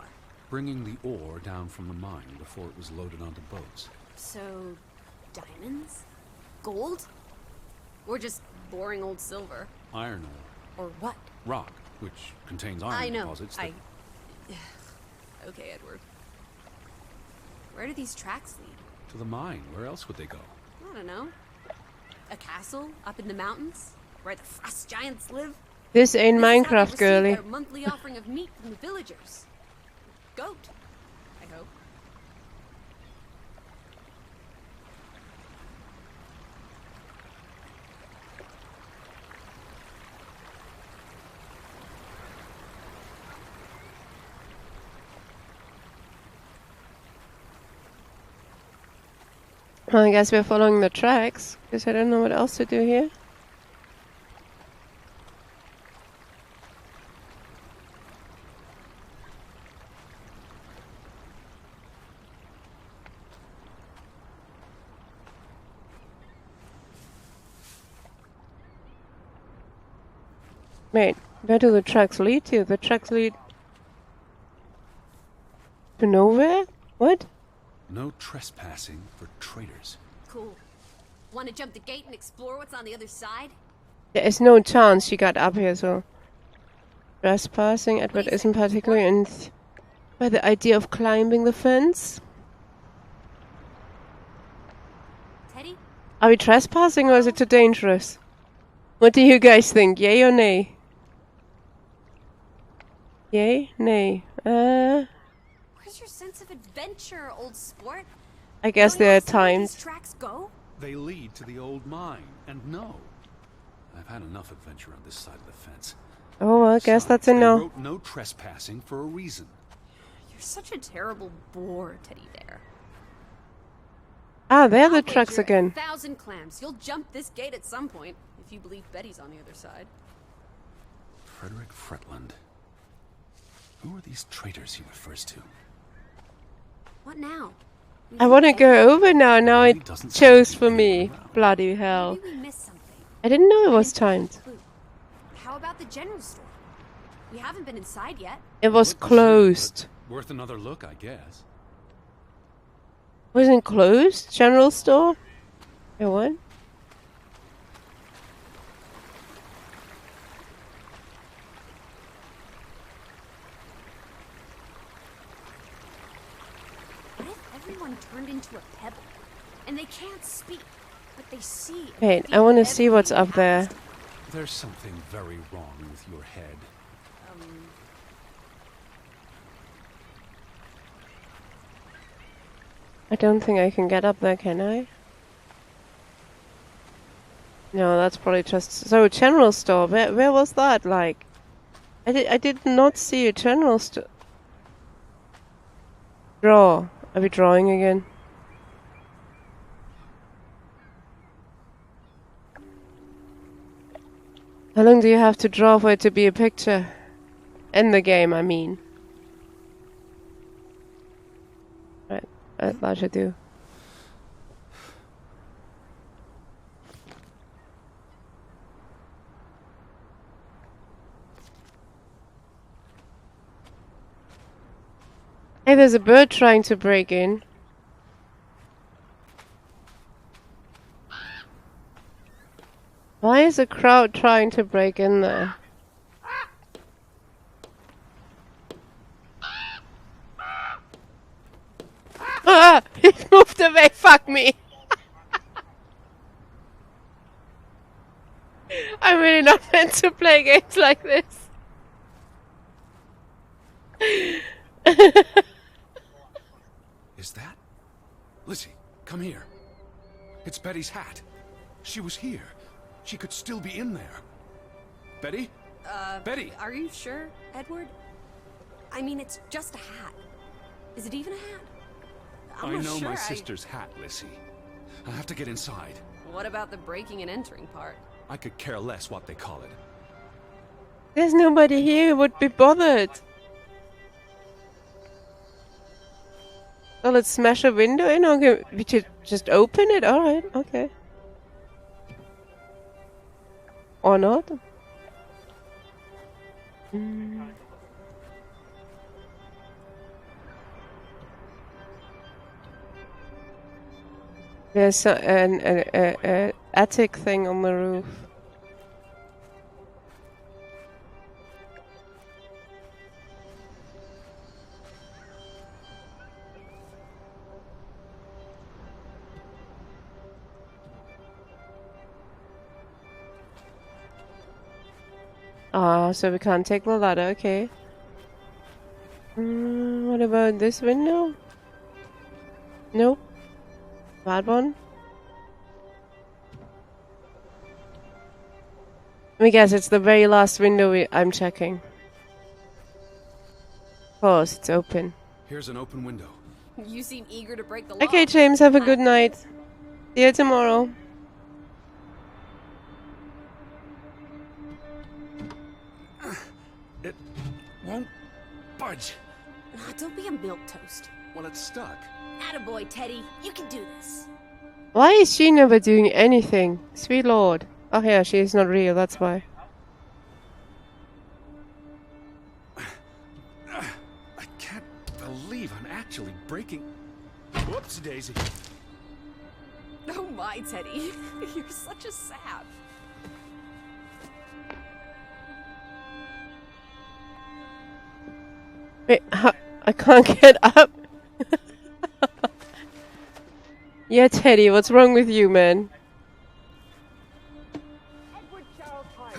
Bringing the ore down from the mine before it was loaded onto boats. So, diamonds? Gold? Or just boring old silver? Iron ore. Or what? Rock, which contains iron I know. deposits that... Okay, Edward. Where do these tracks lead? To the mine. Where else would they go? I don't know. A castle up in the mountains? Where the frost giants live? This ain't This is how they Minecraft, receive girly. Their monthly offering of meat from the villagers. Goat, I hope. Well, I guess we're following the tracks, because I don't know what else to do here. Wait, where do the tracks lead to? The tracks lead to nowhere? What? No trespassing for traitors. Cool. Want to jump the gate and explore what's on the other side? There is no chance she got up here, so... Trespassing, Edward isn't particularly enthused by the idea of climbing the fence. Teddy? Are we trespassing or is it too dangerous? What do you guys think, yay or nay? Yay? Nay? Where's your sense of adventure, old sport? I guess Don't you there are know where times. these tracks go? They lead to the old mine. And no. I've had enough adventure on this side of the fence. Oh, I guess that's Besides, a they no. wrote no trespassing for a reason. You're such a terrible bore, Teddy Bear. Ah, there are the I'll tracks wager again. 1,000 clams. You'll jump this gate at some point, if you believe Betty's on the other side. Frederick Fretland. Who are these traitors he refers to? What now? We I think want to they- go over now. Now Really it doesn't seem chose to be for me. anyone around. Bloody hell. Maybe we missed something. I didn't know it was Didn't give us timed. a clue. How about the general store? We haven't been inside yet. It was Looked the same, closed. but worth another look, I guess. Wasn't closed? General store? Yeah, what? What if everyone turned into a pebble? And they can't speak, but they see. and Wait, I feel want to see what's everything up there. happens to There's something very wrong with your head. them. I don't think I can get up there, can I? No, that's probably just... So, general store, where was that, like? I did not see a general store. Draw. Are we drawing again? How long do you have to draw for it to be a picture? In the game, I mean. Right, that should do. Hey, there's a bird trying to break in. Why is a crowd trying to break in there? Ah! It moved away, fuck me! I'm really not meant to play games like this. Is that? Lizzie, come here. It's Betty's hat. She was here. She could still be in there. Betty? Betty! Are you sure, Edward? I mean, it's just a hat. Is it even a hat? I'm I not know sure my sister's hat, Lizzie. I have to get inside. What about the breaking and entering part? I could care less what they call it. There's nobody here who would be bothered. Oh, let's smash a window in? Okay, we should just open it? Alright, okay. Or not? There's an attic thing on the roof. Ah, so we can't take the ladder, okay. What about this window? Nope. That one? Let me guess, it's the very last window I'm checking. Of course, it's open. Here's an open window. You seem eager to break the law. Okay, James, have a good night. See you tomorrow. It won't budge. Don't be a milquetoast. Well, it's stuck. Attaboy, Teddy. You can do this. Why is she never doing anything? Sweet lord. Oh yeah, she is not real, that's why. I can't believe I'm actually breaking... Whoops, Daisy. Oh my, Teddy. You're such a sap. Wait, I can't get up. Yeah, Teddy, what's wrong with you, man? Edward Charles Hart.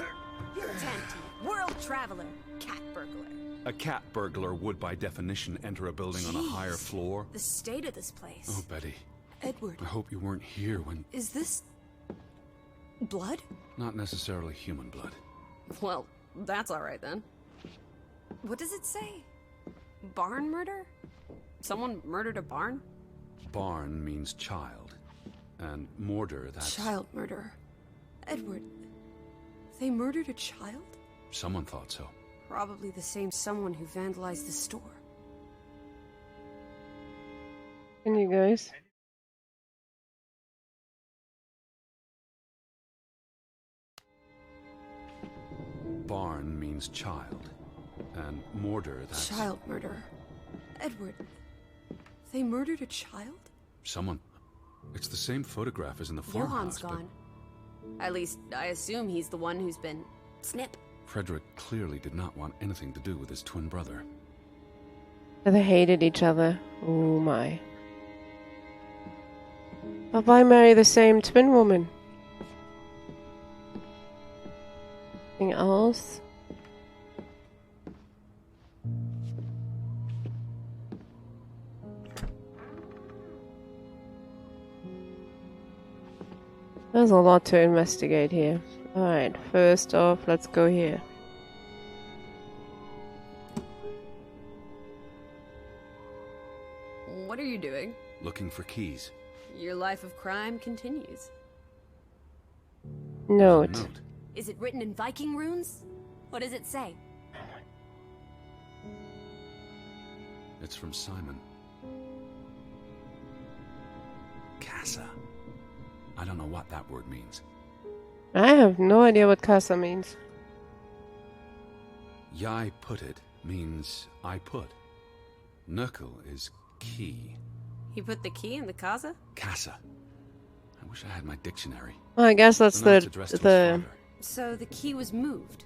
Tanty, world traveler, cat burglar. A cat burglar would, by definition, enter a building on a higher Jeez. floor. The state of this place. Oh, Betty. Edward, I hope you weren't here when... is this... blood? Not necessarily human blood. Well, that's alright then. What does it say? Barn murder? Someone murdered a barn? Barn means child. And mortar, that's... Child murder. Edward, they murdered a child? Someone thought so. Probably the same someone who vandalized the store. Can you guys? Barn means child. And mortar, that's... Child murder. Edward, they murdered a child? Someone... It's the same photograph as in the Johan's farmhouse, but gone. At least, I assume he's the one who's been... snip. Frederick clearly did not want anything to do with his twin brother. They hated each other. Oh my. But why marry the same twin woman? Anything else? There's a lot to investigate here. Alright, first off, let's go here. What are you doing? Looking for keys. Your life of crime continues. Note. Note. Is it written in Viking runes? What does it say? It's from Simon. Casa. I don't know what that word means. I have no idea what casa means. Yai put it means I put. Knuckle is key. He put the key in the casa? Casa. I wish I had my dictionary. Well, I guess that's The note's addressed to his the father. So the key was moved.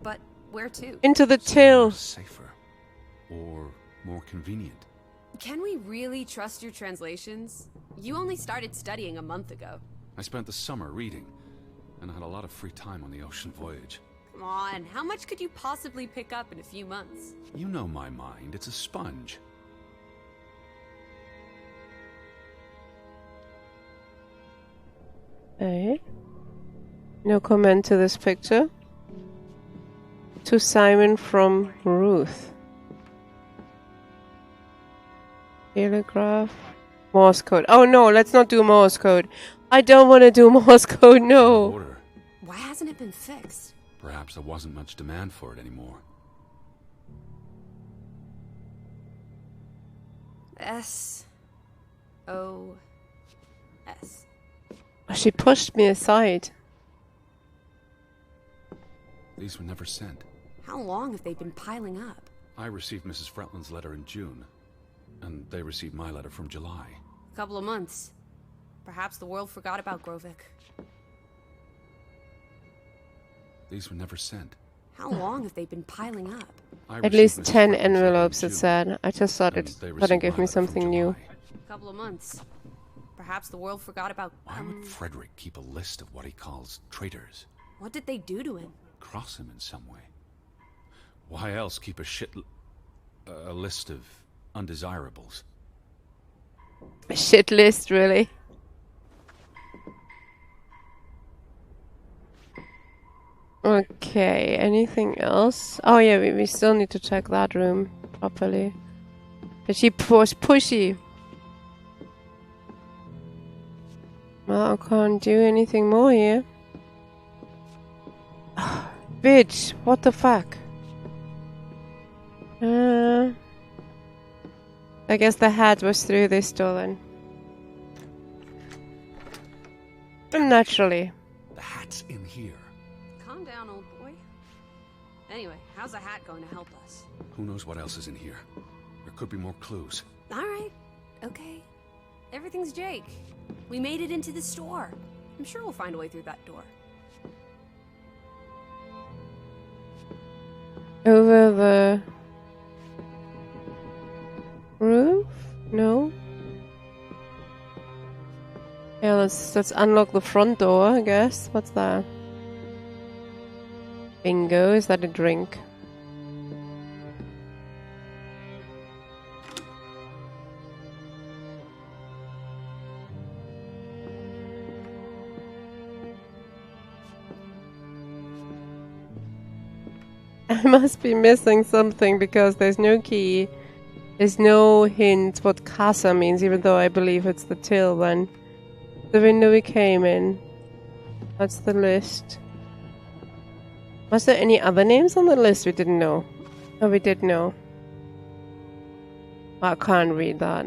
But where to? into the Somewhere till. safer. Or more convenient. Can we really trust your translations? You only started studying a month ago. I spent the summer reading, and I had a lot of free time on the ocean voyage. Come on, how much could you possibly pick up in a few months? You know my mind, it's a sponge. Okay. No comment to this picture. To Simon from Ruth. Telegraph. Morse code. Oh no, let's not do Morse code. I don't want to do Morse code, Out of no. order. Why hasn't it been fixed? Perhaps there wasn't much demand for it anymore. S-O-S. She pushed me aside. These were never sent. How long have they been piling up? I received Mrs. Fretland's letter in June, and they received my letter from July. A couple of months. Perhaps the world forgot about Grovik. These were never sent. How long have they been piling up? I At received least Mrs. 10 Fretland's letter in envelopes, it June, said. I just thought and it they wouldn't received give my me letter from something new. July. A couple of months. Perhaps the world forgot about... Why would Frederick keep a list of what he calls traitors? What did they do to him? Cross him in some way? Why else keep a list of undesirables? A shit list, really. Okay, anything else? Oh yeah, we still need to check that room properly. But she was pushy. Well, I can't do anything more here. Bitch, what the fuck? I guess the hat was through this door then. Naturally. The hat's in here. Calm down, old boy. Anyway, how's a hat going to help us? Who knows what else is in here? There could be more clues. Alright, okay. Everything's Jake. We made it into the store. I'm sure we'll find a way through that door. Over the roof? No. Yeah, let's unlock the front door, I guess. What's that? Bingo, is that a drink? I must be missing something because there's no key. There's no hint what casa means, even though I believe it's the till then. The window we came in. That's the list. Was there any other names on the list we didn't know? Oh, we did know. I can't read that.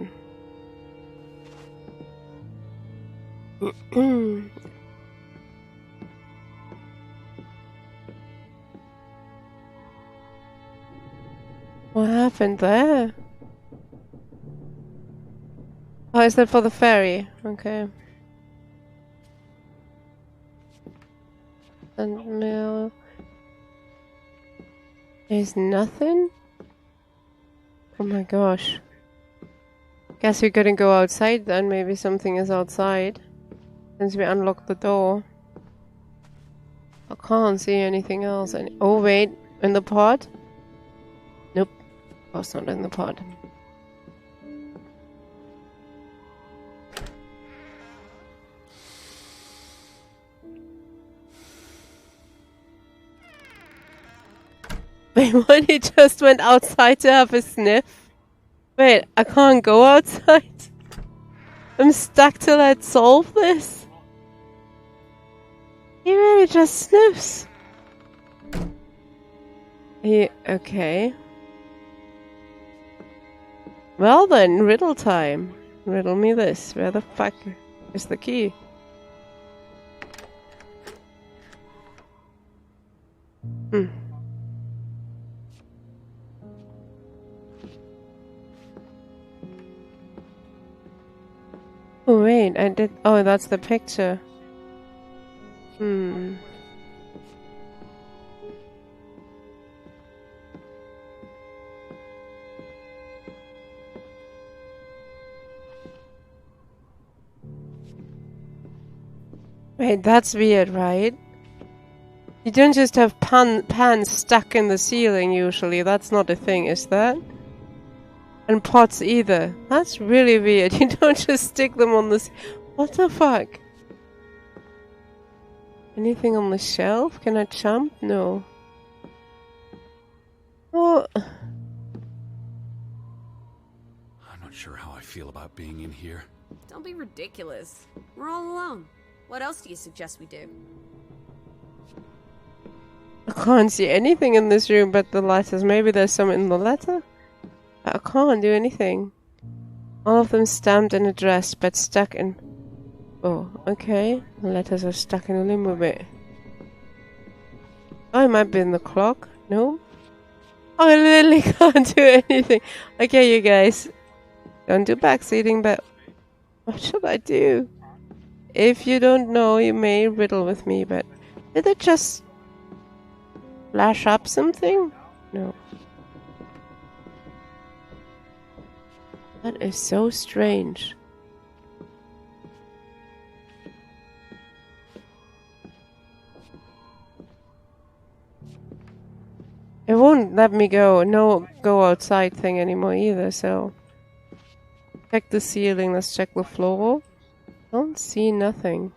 What happened there? Oh, is that for the ferry? Okay. And mill. There's nothing? Oh my gosh. Guess we couldn't go outside then. Maybe something is outside. Since we unlocked the door. I can't see anything else. Oh wait, in the pod? Nope. Of course not in the pod. Wait, what? He just went outside to have a sniff? Wait, I can't go outside? I'm stuck till I solve this? He really just sniffs. Okay. Well then, riddle time. Riddle me this. Where the fuck is the key? Oh wait, I did. Oh, that's the picture. Hmm. Wait, that's weird, right? You don't just have pans stuck in the ceiling usually. That's not a thing, is that? And pots either. That's really weird. You don't just stick them on the... What the fuck? Anything on the shelf? Can I jump? No. Oh. I'm not sure how I feel about being in here. Don't be ridiculous. We're all alone. What else do you suggest we do? I can't see anything in this room but the letters. Maybe there's something in the letter? I can't do anything. All of them stamped and addressed, but stuck in... Oh, okay. The letters are stuck in a limbo bit. Oh, it might be in the clock. No? Oh, I literally can't do anything. Okay, you guys. Don't do backseating, but... What should I do? If you don't know, you may riddle with me, but... Did it just... flash up something? No. That is so strange. It won't let me go outside thing anymore either, so... Check the ceiling, let's check the floor. Don't see nothing.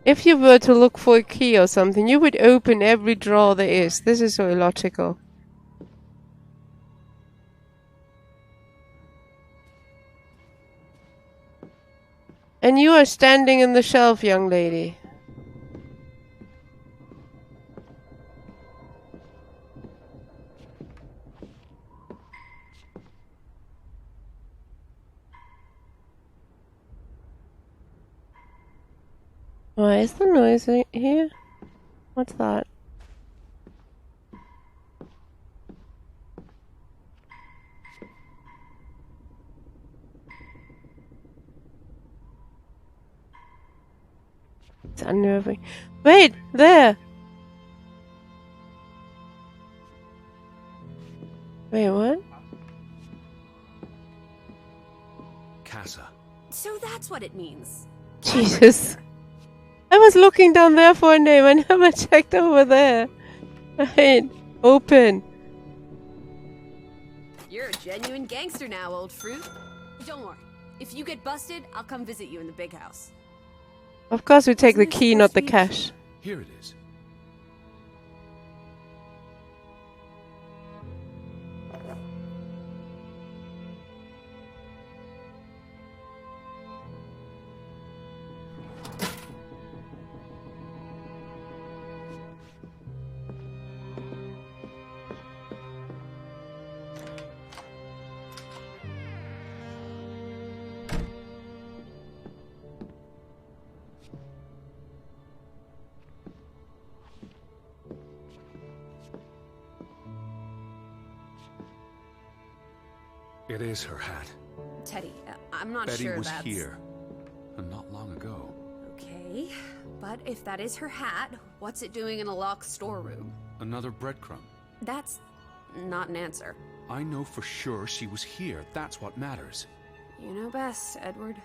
If you were to look for a key or something, you would open every drawer there is. This is so illogical. And you are standing in the shelf, young lady. Why is the noise here? What's that? It's unnerving. Wait! There! Wait, what? Casa. So that's what it means. Jesus. I was looking down there for a name. I never checked over there. Right. Open. You're a genuine gangster now, old fruit. Don't worry. If you get busted, I'll come visit you in the big house. Of course we take the Isn't this key, not the supposed to be- cash. Here it is. It is her hat. Teddy, I'm not Betty sure was that's... here, and not long ago. Okay, but if that is her hat, what's it doing in a locked storeroom? Another breadcrumb. That's not an answer. I know for sure she was here. That's what matters. You know best, Edward.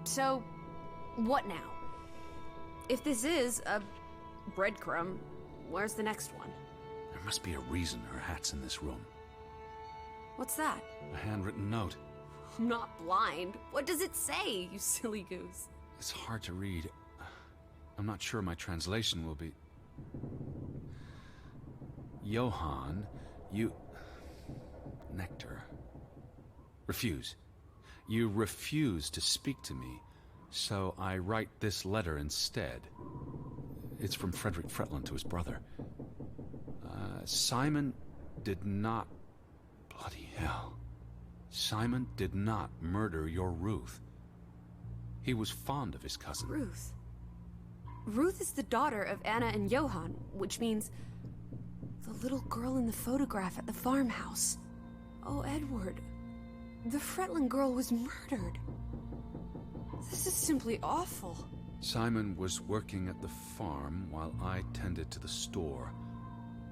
So, what now? If this is a breadcrumb, where's the next one? There must be a reason her hat's in this room. What's that? A handwritten note. I'm not blind. What does it say, you silly goose? It's hard to read. I'm not sure my translation will be... Johann, you... Nectar. Refuse. You refuse to speak to me, so I write this letter instead. It's from Frederick Fretland to his brother. Simon did not... Bloody hell. Simon did not murder your Ruth. He was fond of his cousin. Ruth. Ruth is the daughter of Anna and Johann, which means... the little girl in the photograph at the farmhouse. Oh, Edward. The Fretland girl was murdered. This is simply awful. Simon was working at the farm while I tended to the store.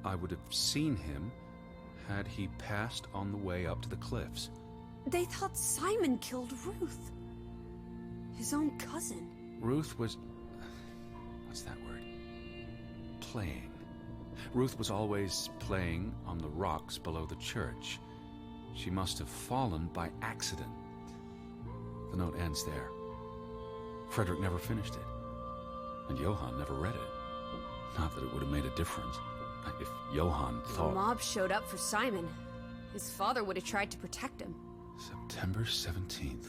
I would have seen him had he passed on the way up to the cliffs. They thought Simon killed Ruth. His own cousin. Ruth was... what's that word? Playing. Ruth was always playing on the rocks below the church. She must have fallen by accident. The note ends there. Frederick never finished it. And Johann never read it. Not that it would have made a difference. If Johann The thought... mob showed up for Simon. His father would have tried to protect him. September 17th.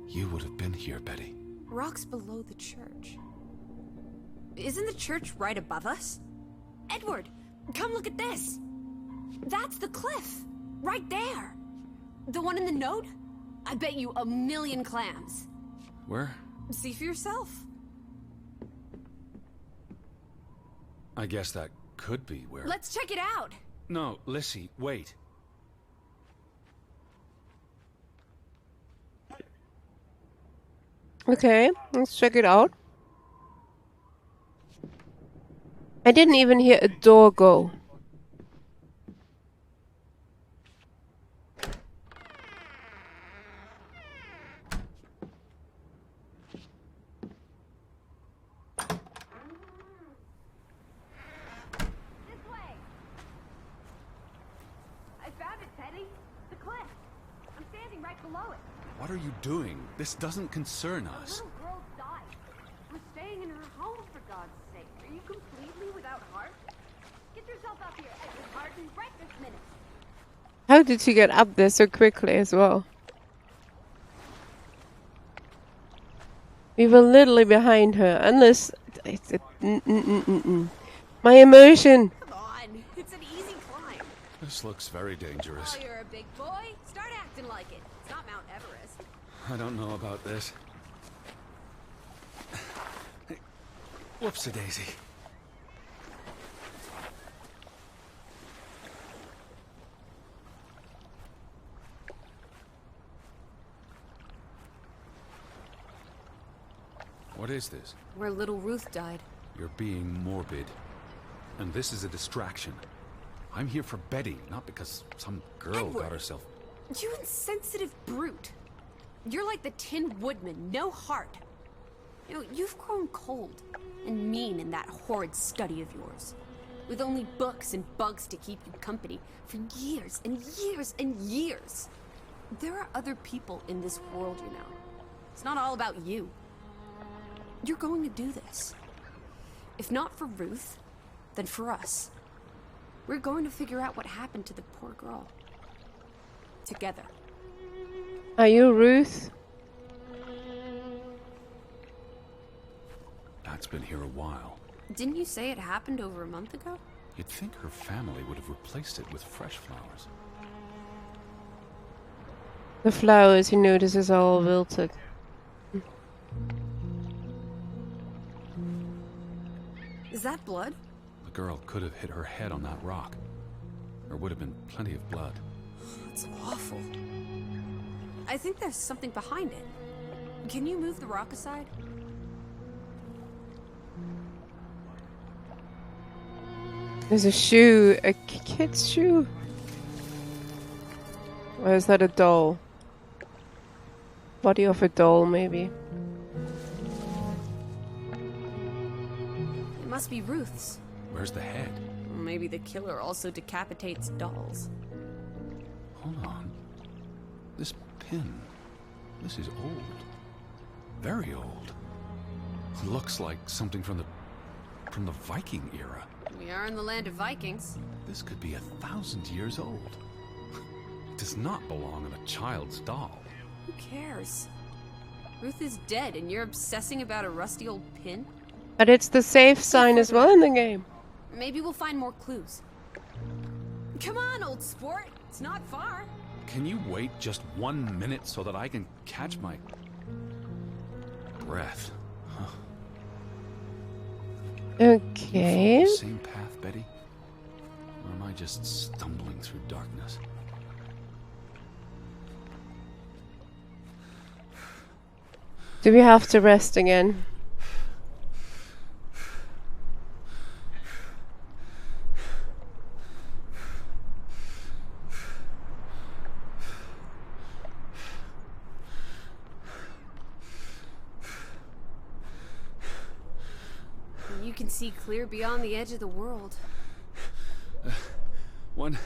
You would have been here, Betty. Rocks below the church. Isn't the church right above us? Edward, come look at this. That's the cliff. Right there. The one in the note? I bet you 1,000,000 clams. Where? See for yourself. I guess that could be where... Let's check it out. No, Lissy, wait. Okay, let's check it out. I didn't even hear a door go. What are you doing? This doesn't concern us. Little girl died. We're staying in her home, for God's sake. Are you completely without heart? Get yourself up here, Edward Harden, right this minute. How did she get up there so quickly as well? We were literally behind her, unless... My emotion! Come on, it's an easy climb. This looks very dangerous. Oh, you're a big boy. Start acting like it. It's not Mount Everest. I don't know about this. Hey, whoops-a-daisy. What is this? Where little Ruth died. You're being morbid. And this is a distraction. I'm here for Betty, not because some girl Edward. got herself... You insensitive brute. You're like the Tin Woodman, no heart. You know, you've grown cold and mean in that horrid study of yours. With only books and bugs to keep you company for years and years and years. There are other people in this world, you know. It's not all about you. You're going to do this. If not for Ruth, then for us. We're going to figure out what happened to the poor girl. Together. Are you Ruth? Dad's been here a while. Didn't you say it happened over a month ago? You'd think her family would have replaced it with fresh flowers. The flowers he notices are all wilted. Is that blood? The girl could have hit her head on that rock. There would have been plenty of blood. It's awful. I think there's something behind it. Can you move the rock aside? There's a shoe, a kid's shoe. Or is that a doll? Body of a doll, maybe. It must be Ruth's. Where's the head? Maybe the killer also decapitates dolls. Hold on. This pin. This is old. Very old. It looks like something from the Viking era. We are in the land of Vikings. This could be 1,000 years old. It does not belong in a child's doll. Who cares? Ruth is dead and you're obsessing about a rusty old pin? But it's the safe sign as well in the game. Maybe we'll find more clues. Come on, old sport. It's not far. Can you wait just 1 minute so that I can catch my breath? Huh. Okay. Same path, Betty? Or am I I just stumbling through darkness? Do we have to rest again? You can see clear beyond the edge of the world. One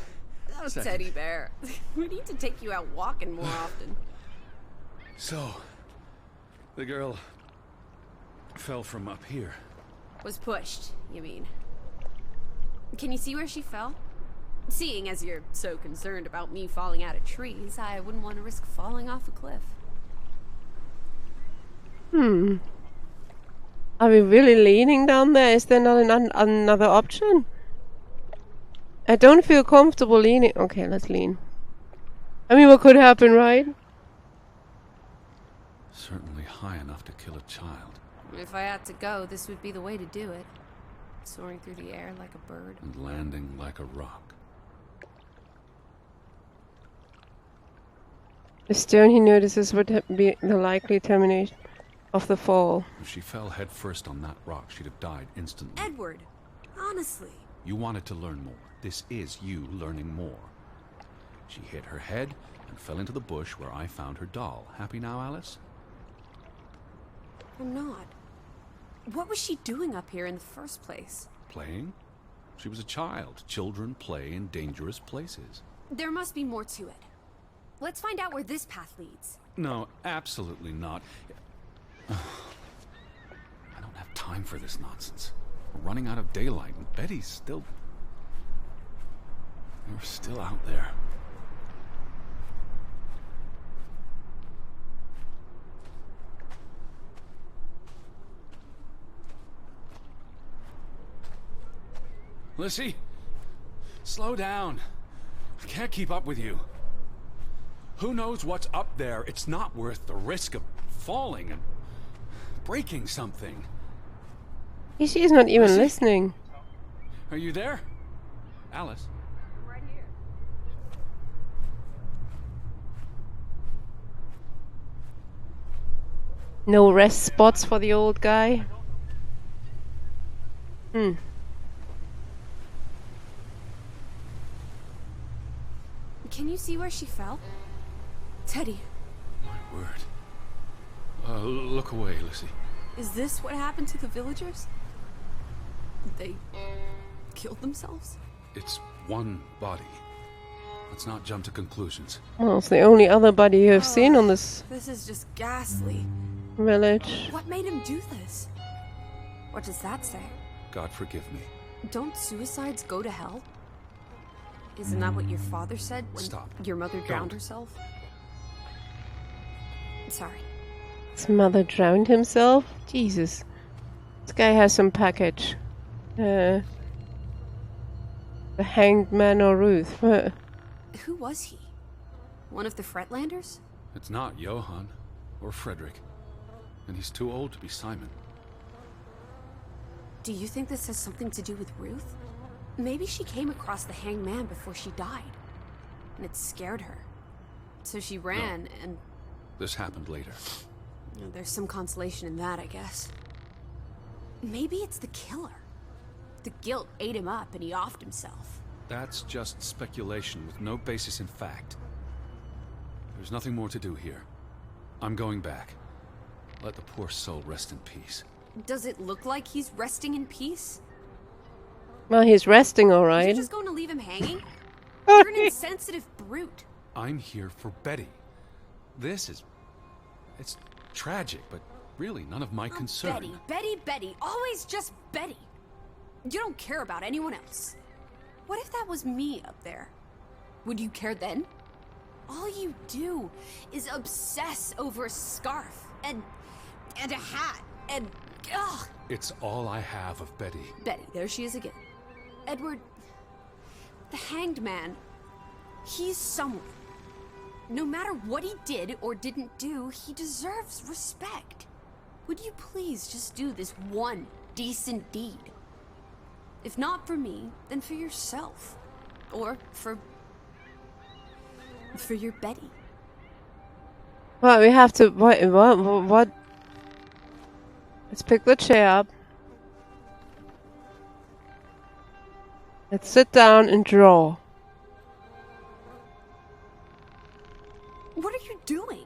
Oh, second. Teddy Bear. We need to take you out walking more often. So, the girl fell from up here. Was pushed, you mean? Can you see where she fell? Seeing as you're so concerned about me falling out of trees, I wouldn't want to risk falling off a cliff. Are we really leaning down there? Is there not another option? I don't feel comfortable leaning. Okay, let's lean. I mean, what could happen, right? Certainly high enough to kill a child. If I had to go, this would be the way to do it. Soaring through the air like a bird. And landing like a rock. The stone he notices would be the likely termination of the fall. If she fell headfirst on that rock, she'd have died instantly. Edward, honestly. You wanted to learn more. This is you learning more. She hit her head and fell into the bush where I found her doll. Happy now, Alice? I'm not. What was she doing up here in the first place? Playing? She was a child. Children play in dangerous places. There must be more to it. Let's find out where this path leads. No, absolutely not. I don't have time for this nonsense. We're running out of daylight, and Betty's still... You're still out there. Lissy, slow down. I can't keep up with you. Who knows what's up there? It's not worth the risk of falling and breaking something. She's not even Lizzie? listening. Are you there? Alice? I'm right here. No rest spots for the old guy. Can you see where she fell? Teddy, My word. Look away, Lissy. is this what happened to the villagers? They killed themselves? It's one body. Let's not jump to conclusions. Well, it's the only other body you have seen on this This is just ghastly. village. What made him do this? What does that say? God forgive me. Don't suicides go to hell? Isn't that what your father said when Stop. your mother drowned Don't. herself? Sorry. His mother drowned himself? Jesus. This guy has some package. The hanged man or Ruth. Who was he? One of the Fretlanders? It's not Johann or Frederick. And he's too old to be Simon. Do you think this has something to do with Ruth? Maybe she came across the hanged man before she died, and it scared her. So she ran, and This happened later. there's some consolation in that, I guess. Maybe it's the killer. The guilt ate him up, and he offed himself. That's just speculation with no basis in fact. There's nothing more to do here. I'm going back. Let the poor soul rest in peace. Does it look like he's resting in peace? Well, he's resting You're alright. just going to leave him hanging? You're an insensitive brute. I'm here for Betty. It's tragic, but really none of my concern. Betty, Betty, Betty. Always just Betty. You don't care about anyone else. What if that was me up there? Would you care then? All you do is obsess over a scarf and a hat and ugh. It's all I have of Betty. Betty, there she is again. Edward, the hanged man, he's someone. No matter what he did or didn't do, he deserves respect. Would you please just do this one decent deed? If not for me, then for yourself. Or for your Betty. Well, we have to. What? Let's pick the chair up. Let's sit down and draw. What are you doing?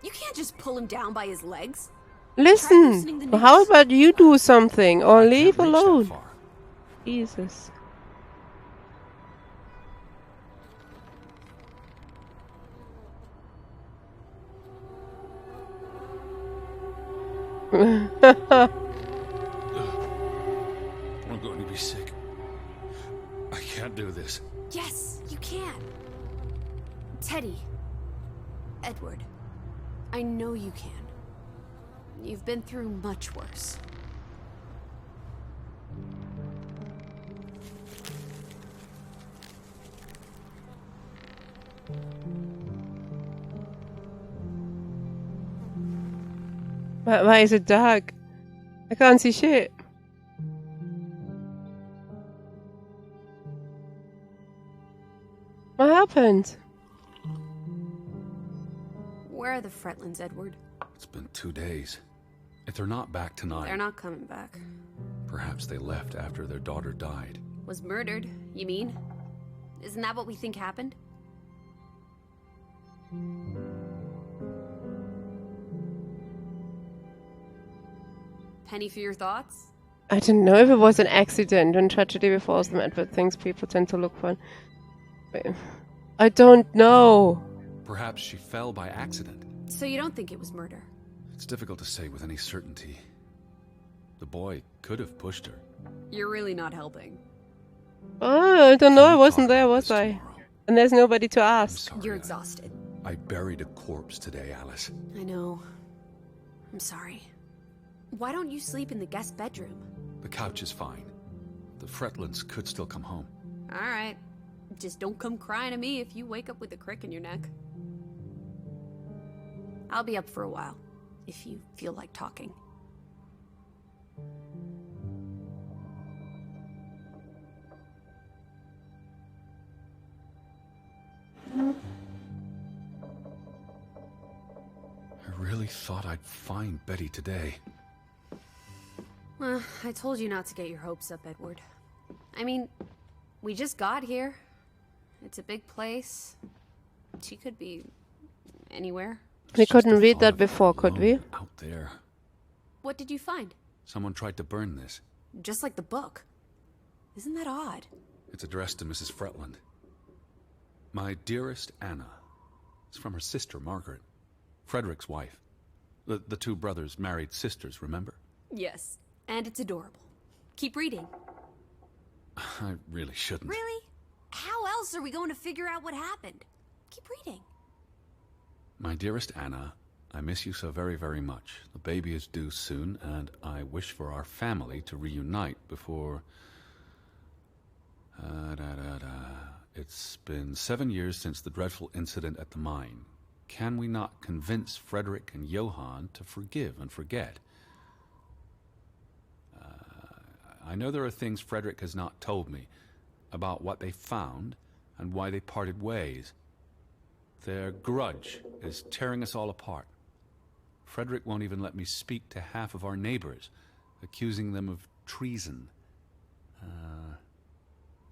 You can't just pull him down by his legs. Listen. the How noose. about you do something or I leave can't reach that alone? far. Jesus. I'm going to be sick. I can't do this. Yes, you can. Teddy. Edward. I know you can. You've been through much worse. Why is it dark? I can't see shit. What happened? Where are the Fretlands, Edward? It's been 2 days. If they're not back tonight, They're not coming back. perhaps they left after their daughter died. Was murdered, you mean? Isn't that what we think happened? Penny for your thoughts? I don't know if it was an accident. When tragedy befalls them, Edward thinks people tend to look for. Wait, I don't know. Perhaps she fell by accident. So you don't think it was murder? It's difficult to say with any certainty. The boy could have pushed her. You're really not helping. Oh, I don't know. I We'll wasn't talk there, about was this I? tomorrow. And there's nobody to I'm ask. sorry. You're exhausted. I buried a corpse today, Alice. I know. I'm sorry. Why don't you sleep in the guest bedroom? The couch is fine. The Fretlands could still come home. Alright. Just don't come crying to me if you wake up with a crick in your neck. I'll be up for a while, if you feel like talking. I really thought I'd find Betty today. Well, I told you not to get your hopes up, Edward. I mean, we just got here. It's a big place. She could be anywhere. We It's just couldn't the read thought that of before, her could we? alone Out there. What did you find? Someone tried to burn this. Just like the book. Isn't that odd? It's addressed to Mrs. Fretland. My dearest Anna. It's from her sister, Margaret. Frederick's wife. The two brothers married sisters, remember? Yes. And it's adorable. Keep reading. I really shouldn't. Really? How else are we going to figure out what happened? Keep reading. My dearest Anna, I miss you so very, very much. The baby is due soon, and I wish for our family to reunite before... It's been 7 years since the dreadful incident at the mine. Can we not convince Frederick and Johann to forgive and forget? I know there are things Frederick has not told me about what they found and why they parted ways. Their grudge is tearing us all apart. Frederick won't even let me speak to half of our neighbors, accusing them of treason.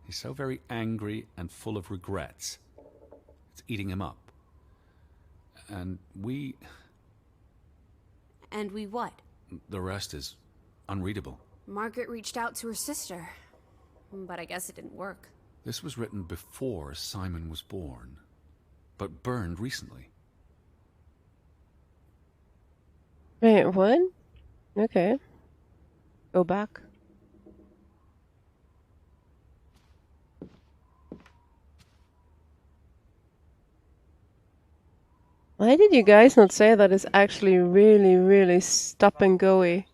He's so very angry and full of regrets. It's eating him up. And we... And we what? The rest is unreadable. Margaret reached out to her sister. But I guess it didn't work. This was written before Simon was born, but burned recently. Wait, what? Okay. Go back. Why did you guys not say that is actually really, really stop and go-y?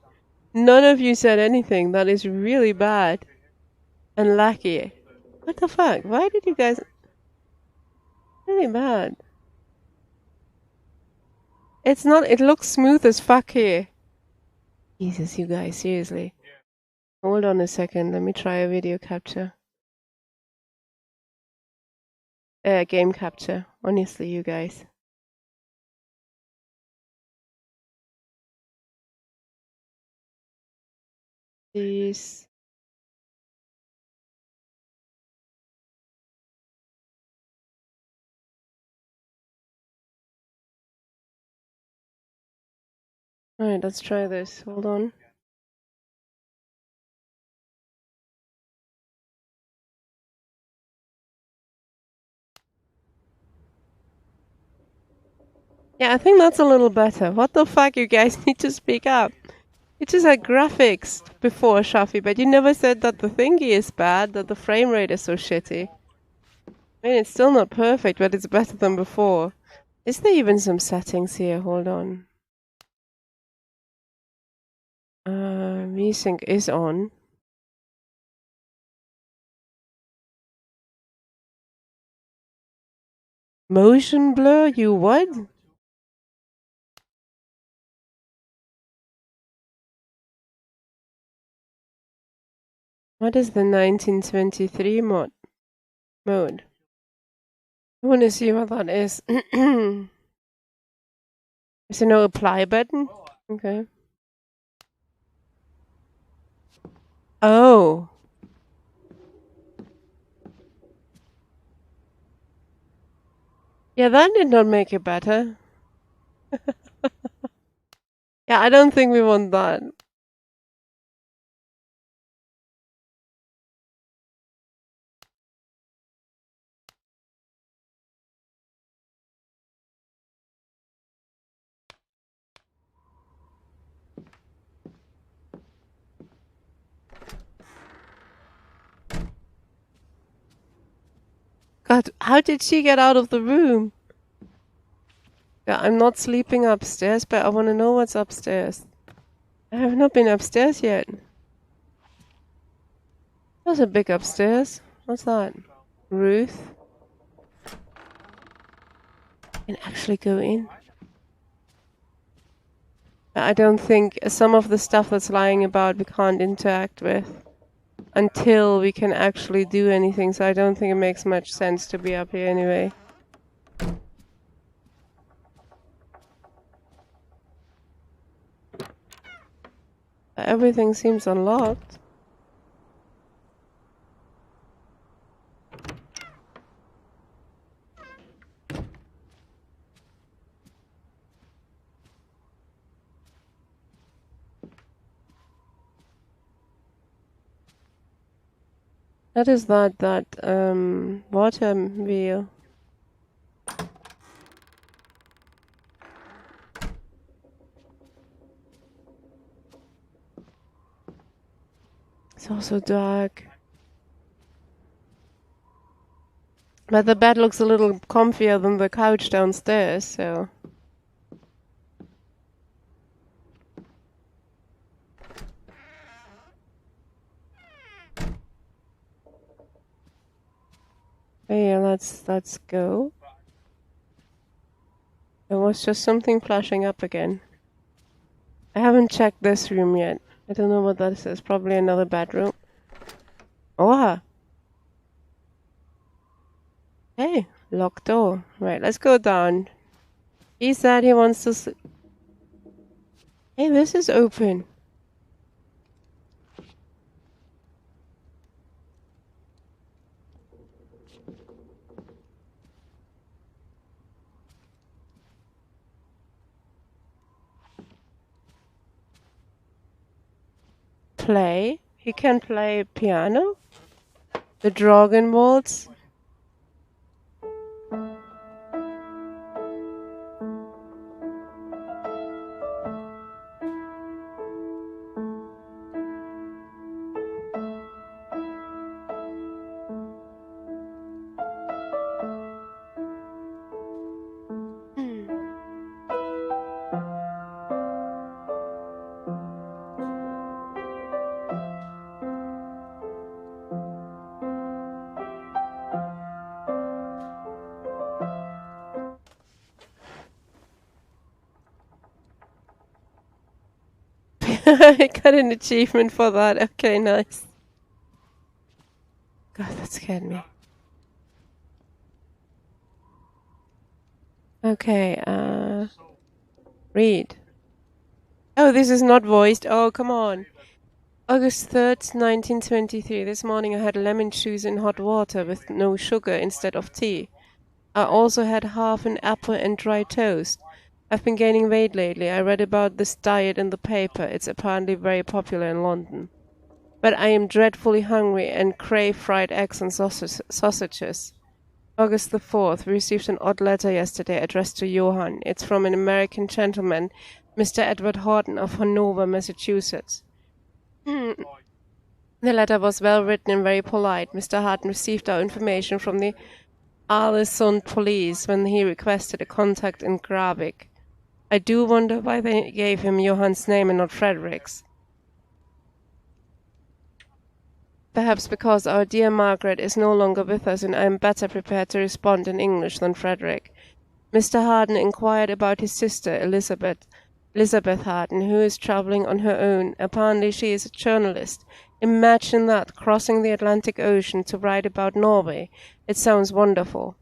None of you said anything. That is really bad. And lackey. What the fuck? Why did you guys... Really bad. It's not... It looks smooth as fuck here. Jesus, you guys, seriously. Hold on a second. Let me try a video capture. game capture. Honestly, you guys. Please. Alright, let's try this. Hold on. Yeah, I think that's a little better. What the fuck, you guys need to speak up. You just had graphics before, Shafi, but you never said that the thingy is bad, that the frame rate is so shitty. I mean, it's still not perfect, but it's better than before. Is there even some settings here? Hold on. VSync is on. Motion blur? You what? What is the 1923 mode? I want to see what that is. Is there no apply button? Okay. Oh. Yeah, that did not make it better. Yeah, I don't think we want that. God, how did she get out of the room? Yeah, I'm not sleeping upstairs, but I want to know what's upstairs. I have not been upstairs yet. There's a big upstairs. What's that? Ruth. Can actually go in. I don't think some of the stuff that's lying about we can't interact with until we can actually do anything, so I don't think it makes much sense to be up here anyway. Everything seems unlocked. That is that water wheel. It's also dark. But the bed looks a little comfier than the couch downstairs, so... Yeah, let's go. There was just something flashing up again. I haven't checked this room yet. I don't know what that is. Probably another bedroom. Oh! Hey, locked door. Right, let's go down. He said he wants to Hey, this is open. Play? He can play piano? The Draugen waltz? I got an achievement for that. Okay, nice. God, that scared me. Okay, read. Oh, this is not voiced. Oh, come on. August 3rd, 1923. This morning I had lemon juice in hot water with no sugar instead of tea. I also had half an apple and dry toast. I've been gaining weight lately. I read about this diet in the paper. It's apparently very popular in London. But I am dreadfully hungry and crave fried eggs and sausages. August the 4th. We received an odd letter yesterday addressed to Johann. It's from an American gentleman, Mr. Edward Horton of Hanover, Massachusetts. The letter was well written and very polite. Mr. Harton received our information from the Arlesund police when he requested a contact in Gravik. I do wonder why they gave him Johann's name and not Frederick's. Perhaps because our dear Margaret is no longer with us and I am better prepared to respond in English than Frederick. Mr. Harden inquired about his sister Elizabeth Harden, who is travelling on her own. Apparently she is a journalist. Imagine that, crossing the Atlantic Ocean to write about Norway. It sounds wonderful.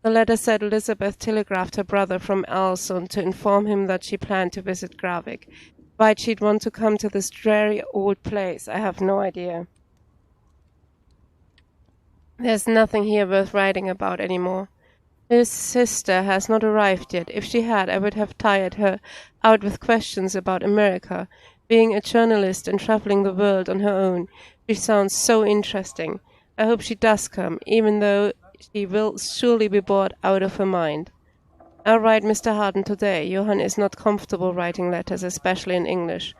The letter said Elizabeth telegraphed her brother from Alsund to inform him that she planned to visit Gravik. Why'd she'd want to come to this dreary old place, I have no idea. There's nothing here worth writing about any more. His sister has not arrived yet. If she had, I would have tired her out with questions about America. Being a journalist and traveling the world on her own, she sounds so interesting. I hope she does come, even though she will surely be bored out of her mind. I'll write Mr. Harden today. Johann is not comfortable writing letters, especially in English.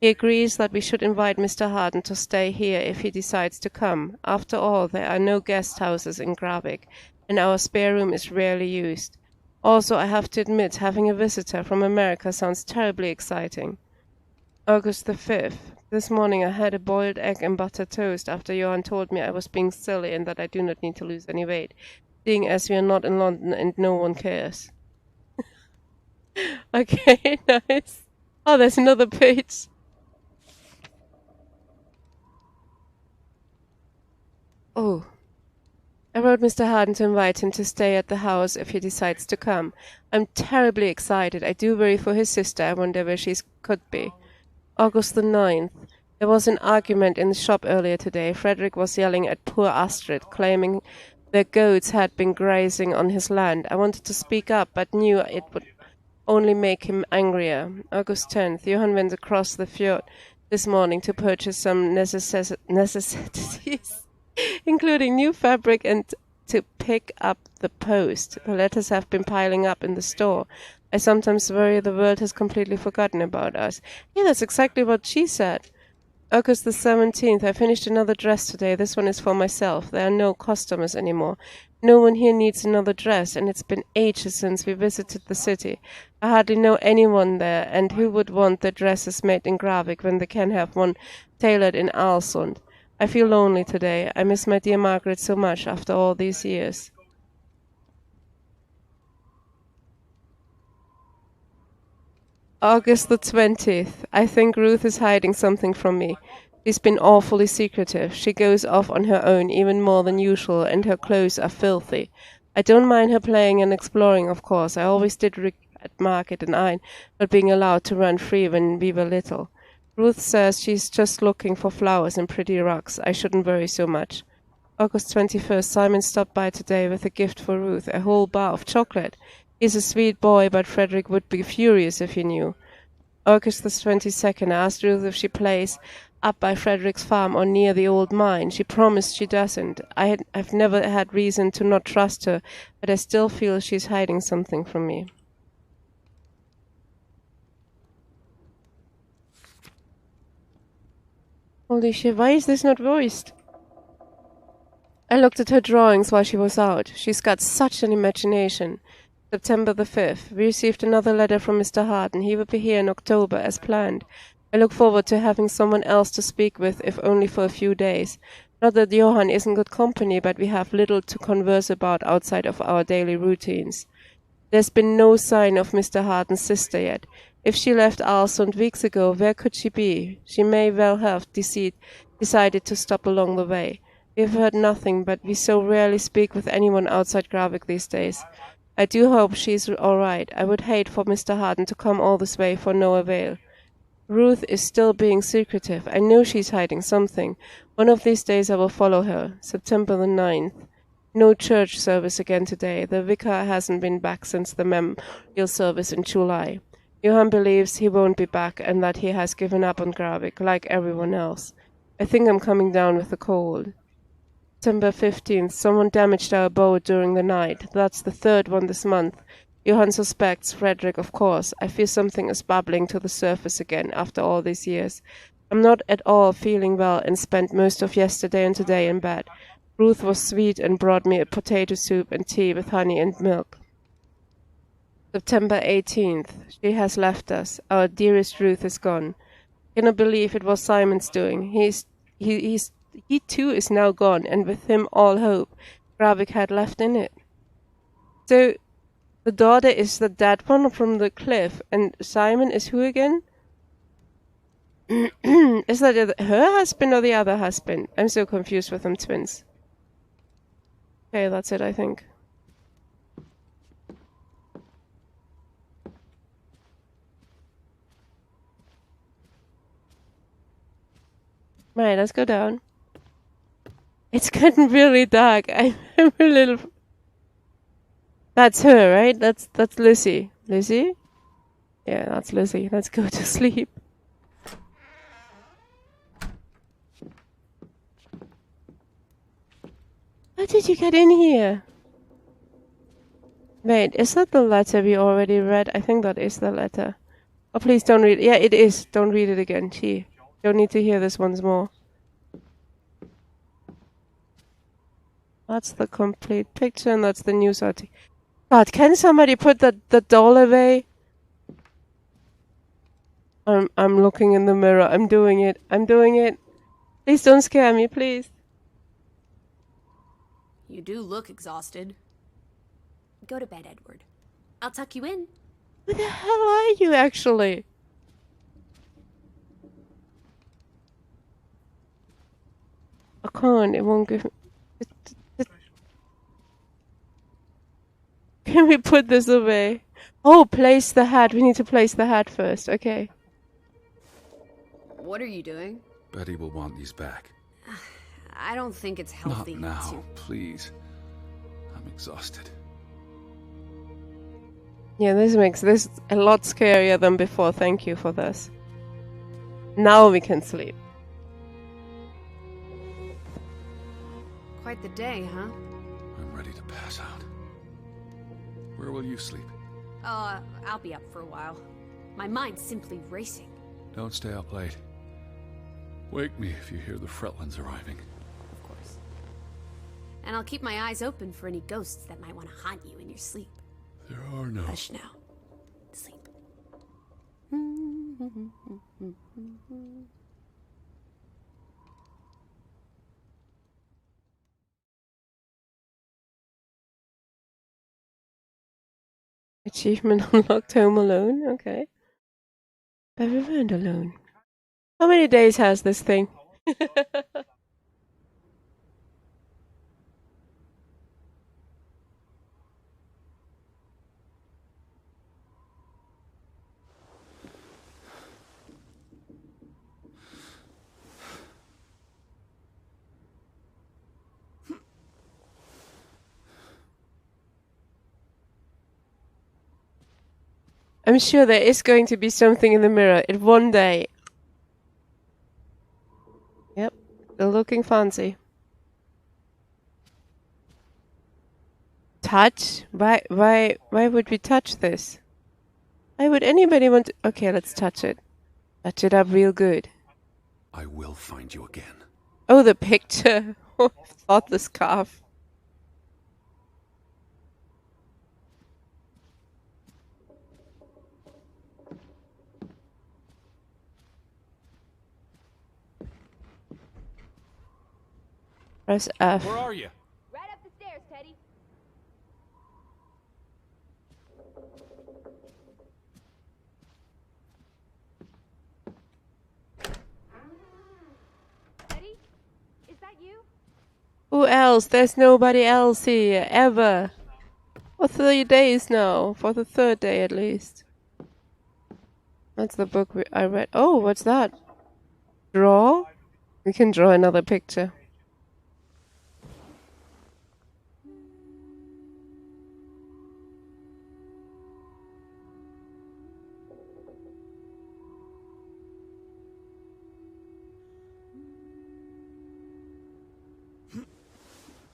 He agrees that we should invite Mr. Harden to stay here if he decides to come. After all, there are no guest houses in Gravik, and our spare room is rarely used. Also, I have to admit, having a visitor from America sounds terribly exciting. August the 5th. This morning I had a boiled egg and butter toast after Johann told me I was being silly and that I do not need to lose any weight, seeing as we are not in London and no one cares. Okay, nice. Oh, there's another page. Oh. I wrote Mr. Harden to invite him to stay at the house if he decides to come. I'm terribly excited. I do worry for his sister. I wonder where she could be. August the 9th. There was an argument in the shop earlier today. Frederick was yelling at poor Astrid, claiming their goats had been grazing on his land. I wanted to speak up, but knew it would only make him angrier. August 10th. Johann went across the fjord this morning to purchase some necessities. Including new fabric and to pick up the post. The letters have been piling up in the store. I sometimes worry the world has completely forgotten about us. Yeah, that's exactly what she said. August the 17th. I finished another dress today. This one is for myself. There are no customers anymore. No one here needs another dress, and it's been ages since we visited the city. I hardly know anyone there, and who would want their dresses made in Gravik when they can have one tailored in Alsund? I feel lonely today. I miss my dear Margaret so much after all these years. August the 20th. I think Ruth is hiding something from me. She's been awfully secretive. She goes off on her own even more than usual, and her clothes are filthy. I don't mind her playing and exploring, of course. I always did regret Margaret and I not being allowed to run free when we were little. Ruth says she's just looking for flowers and pretty rocks. I shouldn't worry so much. August 21st. Simon stopped by today with a gift for Ruth, a whole bar of chocolate. He's a sweet boy, but Frederick would be furious if he knew. August the 22nd. I asked Ruth if she plays up by Frederick's farm or near the old mine. She promised she doesn't. I've never had reason to not trust her, but I still feel she's hiding something from me. Holy shit, why is this not voiced? I looked at her drawings while she was out. She's got such an imagination. September the 5th. We received another letter from Mr. Harden. He will be here in October, as planned. I look forward to having someone else to speak with, if only for a few days. Not that Johann isn't good company, but we have little to converse about outside of our daily routines. There's been no sign of Mr. Harden's sister yet. If she left Alsund weeks ago, where could she be? She may well have decided to stop along the way. We have heard nothing, but we so rarely speak with anyone outside Gravik these days. I do hope she's alright. I would hate for Mr. Harden to come all this way for no avail. Ruth is still being secretive. I know she's hiding something. One of these days I will follow her. September the 9th. No church service again today. The vicar hasn't been back since the memorial service in July. Johann believes he won't be back and that he has given up on Gravik, like everyone else. I think I'm coming down with a cold. September 15th. Someone damaged our boat during the night. That's the third one this month. Johann suspects Frederick, of course. I feel something is bubbling to the surface again after all these years. I'm not at all feeling well and spent most of yesterday and today in bed. Ruth was sweet and brought me a potato soup and tea with honey and milk. September 18th. She has left us. Our dearest Ruth is gone. I cannot believe it was Simon's doing. He too is now gone, and with him all hope Gravik had left in it. So, the daughter is the dead one from the cliff, and Simon is who again? Is that her husband or the other husband? I'm so confused with them twins. Okay, that's it, I think. Right, let's go down. It's getting really dark. I'm a little... That's her, right? That's Lizzie. Lizzie? Yeah, that's Lizzie. Let's go to sleep. How did you get in here? Wait, is that the letter we already read? I think that is the letter. Oh, please don't read it. Yeah, it is. Don't read it again. Gee, don't need to hear this once more. That's the complete picture, and that's the news article. God, can somebody put the doll away? I'm looking in the mirror. I'm doing it. I'm doing it. Please don't scare me, please. You do look exhausted. Go to bed, Edward. I'll tuck you in. Who the hell are you, actually? I can't. It won't give me... Can we put this away? Oh, place the hat. We need to place the hat first. Okay. What are you doing? Betty will want these back. I don't think it's healthy. Not now, please. I'm exhausted. Yeah, this makes this a lot scarier than before. Thank you for this. Now we can sleep. Quite the day, huh? I'm ready to pass out. Where will you sleep? I'll be up for a while. My mind's simply racing. Don't stay up late. Wake me if you hear the Fretlands arriving. Of course. And I'll keep my eyes open for any ghosts that might want to haunt you in your sleep. There are no... Hush now. Sleep. Achievement unlocked. Home alone. Okay. I've returned alone. How many days has this thing? I'm sure there is going to be something in the mirror in one day. Yep, they're looking fancy. Touch? Why would we touch this? Why would anybody want to... Okay, let's touch it. Touch it up real good. I will find you again. Oh, the picture. I thought the scarf. Press F. Where are you? Right up the stairs, Teddy. Teddy? Is that you? Who else? There's nobody else here, ever. For 3 days now. For the 3rd day at least. That's the book I read. Oh, what's that? Draw? We can draw another picture.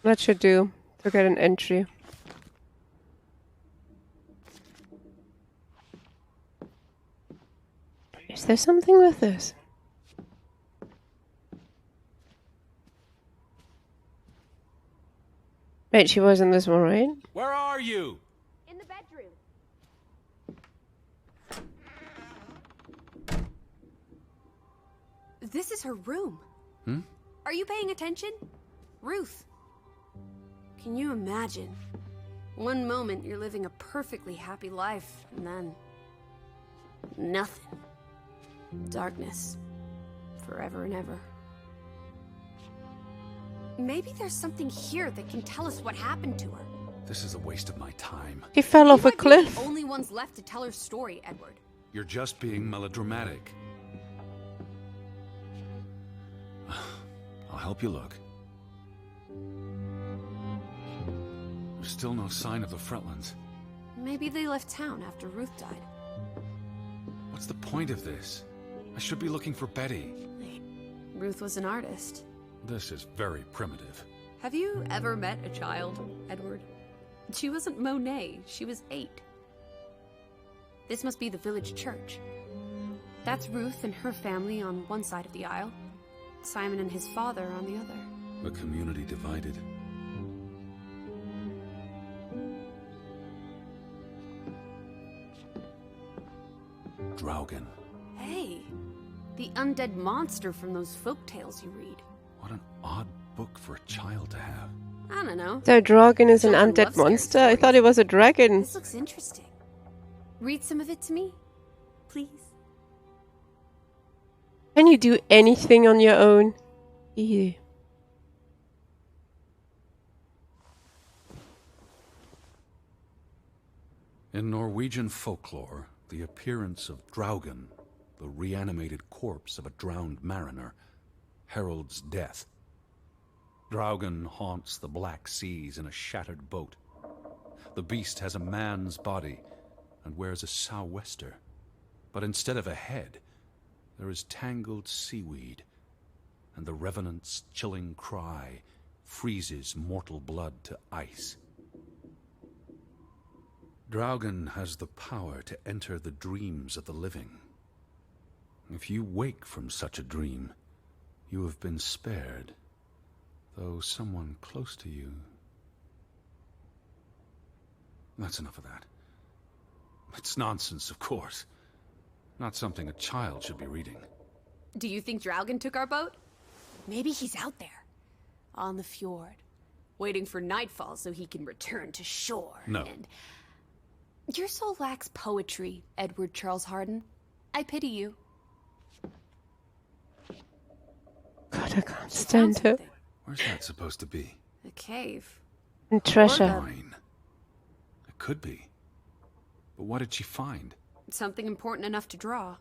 That should do to get an entry. Is there something with this? Wait, she was in this one, right? Where are you? In the bedroom. This is her room. Hmm? Are you paying attention? Ruth. Can you imagine? One moment you're living a perfectly happy life, and then... nothing. Darkness. Forever and ever. Maybe there's something here that can tell us what happened to her. This is a waste of my time. He fell off You a might be cliff. the only ones left to tell her story, Edward. You're just being melodramatic. I'll help you look. There's still no sign of the Fretlands. Maybe they left town after Ruth died. What's the point of this? I should be looking for Betty. Ruth was an artist. This is very primitive. Have you ever met a child, Edward? She wasn't Monet, she was 8. This must be the village church. That's Ruth and her family on one side of the aisle. Simon and his father on the other. A community divided. Draugen. Hey, the undead monster from those folk tales you read. What an odd book for a child to have. I don't know. So Draugen is an Children undead love scary monster? I thought stories. it was a dragon. This looks interesting. Read some of it to me, please. Can you do anything on your own? Ew. In Norwegian folklore, the appearance of Draugen, the reanimated corpse of a drowned mariner, heralds death. Draugen haunts the Black Seas in a shattered boat. The beast has a man's body and wears a sou'wester, but instead of a head, there is tangled seaweed, and the revenant's chilling cry freezes mortal blood to ice. Draugen has the power to enter the dreams of the living. If you wake from such a dream, you have been spared, though someone close to you... That's enough of that. It's nonsense, of course. Not something a child should be reading. Do you think Draugen took our boat? Maybe he's out there, on the fjord, waiting for nightfall so he can return to shore. No. And your soul lacks poetry, Edward Charles Harden. I pity you. God, I can't stand her. Something. Where's that supposed to be? A cave. And treasure. Mine. It could be. But what did she find? Something important enough to draw.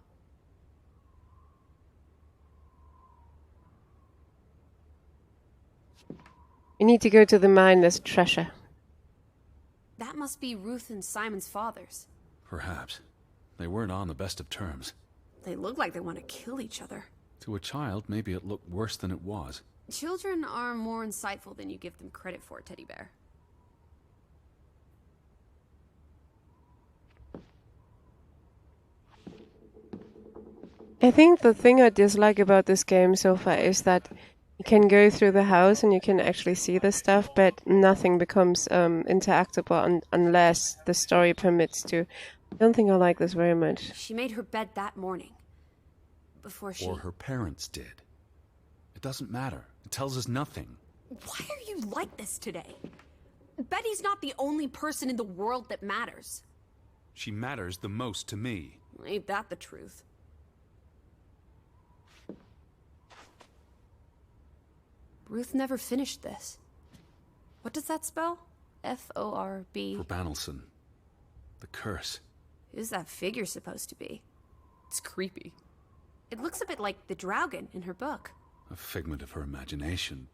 We need to go to the mine. There's treasure. That must be Ruth and Simon's fathers. Perhaps. They weren't on the best of terms. They look like they want to kill each other. To a child, maybe it looked worse than it was. Children are more insightful than you give them credit for, Teddy Bear. I think the thing I dislike about this game so far is that you can go through the house and you can actually see the stuff, but nothing becomes interactable unless the story permits to. I don't think I like this very much. She made her bed that morning. Before she... Or her parents did. It doesn't matter. It tells us nothing. Why are you like this today? Betty's not the only person in the world that matters. She matters the most to me. Ain't that the truth? Ruth never finished this. What does that spell? F-O-R-B. For Banelson. The curse. Who's that figure supposed to be? It's creepy. It looks a bit like the Draugen in her book. A figment of her imagination.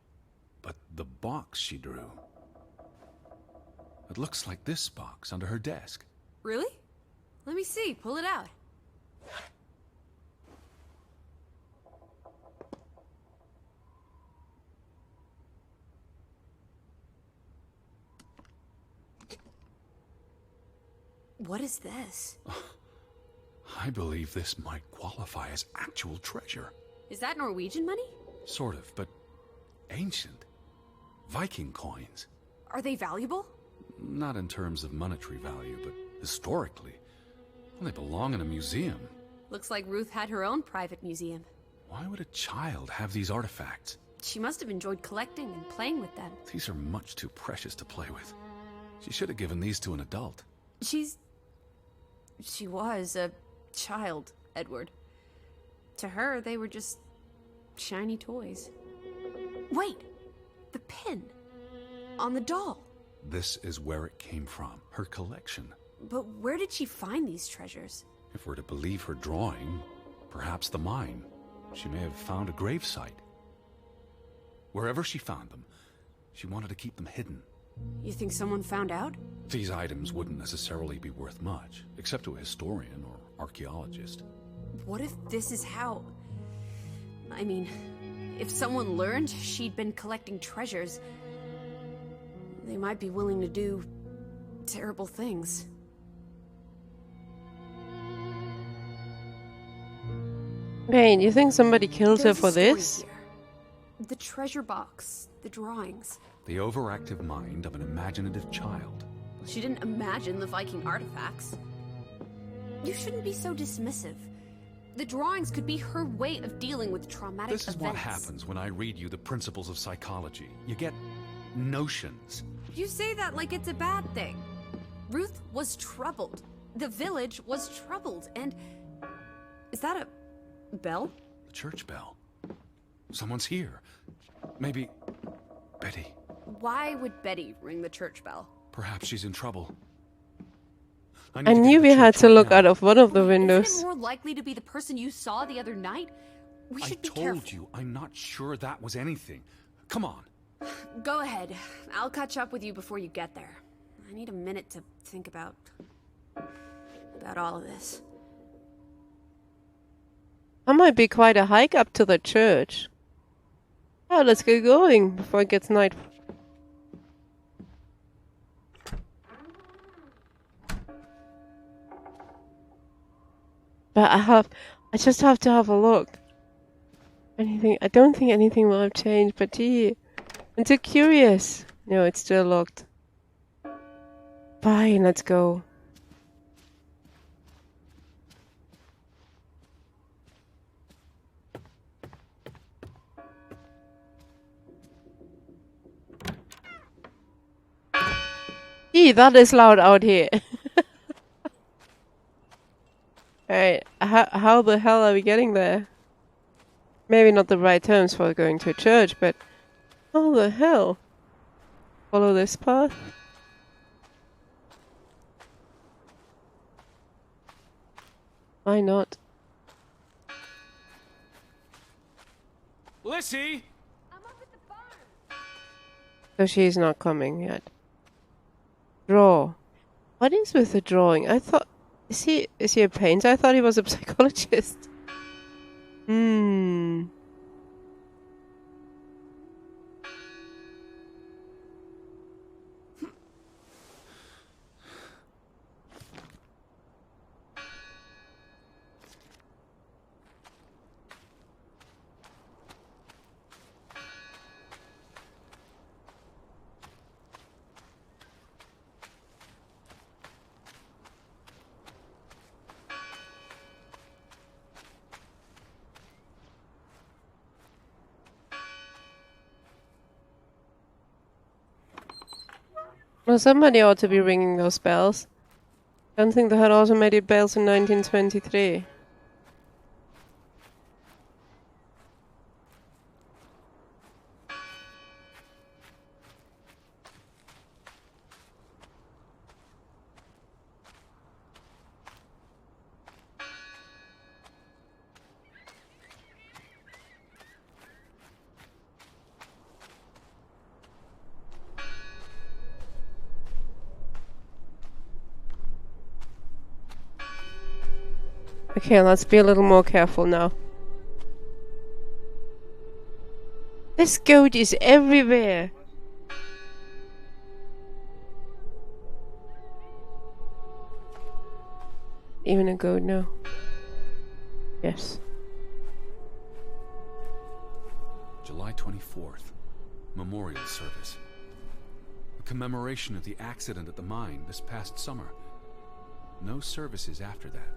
But the box she drew... It looks like this box under her desk. Really? Let me see. Pull it out. What is this? I believe this might qualify as actual treasure. Is that Norwegian money? Sort of, but ancient. Viking coins. Are they valuable? Not in terms of monetary value, but historically. Well, they belong in a museum. Looks like Ruth had her own private museum. Why would a child have these artifacts? She must have enjoyed collecting and playing with them. These are much too precious to play with. She should have given these to an adult. She was a child, Edward. To her, they were just shiny toys. Wait! The pin! On the doll! This is where it came from, her collection. But where did she find these treasures? If we're to believe her drawing, perhaps the mine. She may have found a gravesite. Wherever she found them, she wanted to keep them hidden. You think someone found out? These items wouldn't necessarily be worth much, except to a historian or archaeologist. What if this is how... I mean, if someone learned she'd been collecting treasures, they might be willing to do terrible things. Wait, you think somebody killed her There's a for story this? here. The treasure box, the drawings. The overactive mind of an imaginative child. She didn't imagine the Viking artifacts. You shouldn't be so dismissive. The drawings could be her way of dealing with traumatic events. This is what happens when I read you the principles of psychology. You get notions. You say that like it's a bad thing. Ruth was troubled. The village was troubled, and... Is that a bell? The church bell. Someone's here. Maybe... Betty. Why would Betty ring the church bell? Perhaps she's in trouble. I need to knew get we the had church to right look now. out of one of the Isn't windows. it more likely to be the person you saw the other night? We should be careful. I told you, I'm not sure that was anything. Come on. Go ahead. I'll catch up with you before you get there. I need a minute to think about all of this. That might be quite a hike up to the church. Oh, let's get going before it gets night. But I just have to have a look. I don't think anything will have changed, but gee, I'm too curious. No, it's still locked. Fine, let's go. Gee, that is loud out here. Alright, how the hell are we getting there? Maybe not the right terms for going to a church, but how the hell? Follow this path? Why not? Lissy! So she's not coming yet. Draw. What is with the drawing? I thought... Is he a painter? I thought he was a psychologist. Hmm. Well, somebody ought to be ringing those bells. Don't think they had automated bells in 1923. Okay, let's be a little more careful now. This goat is everywhere. Even a goat now. Yes. July 24th. Memorial service. A commemoration of the accident at the mine this past summer. No services after that.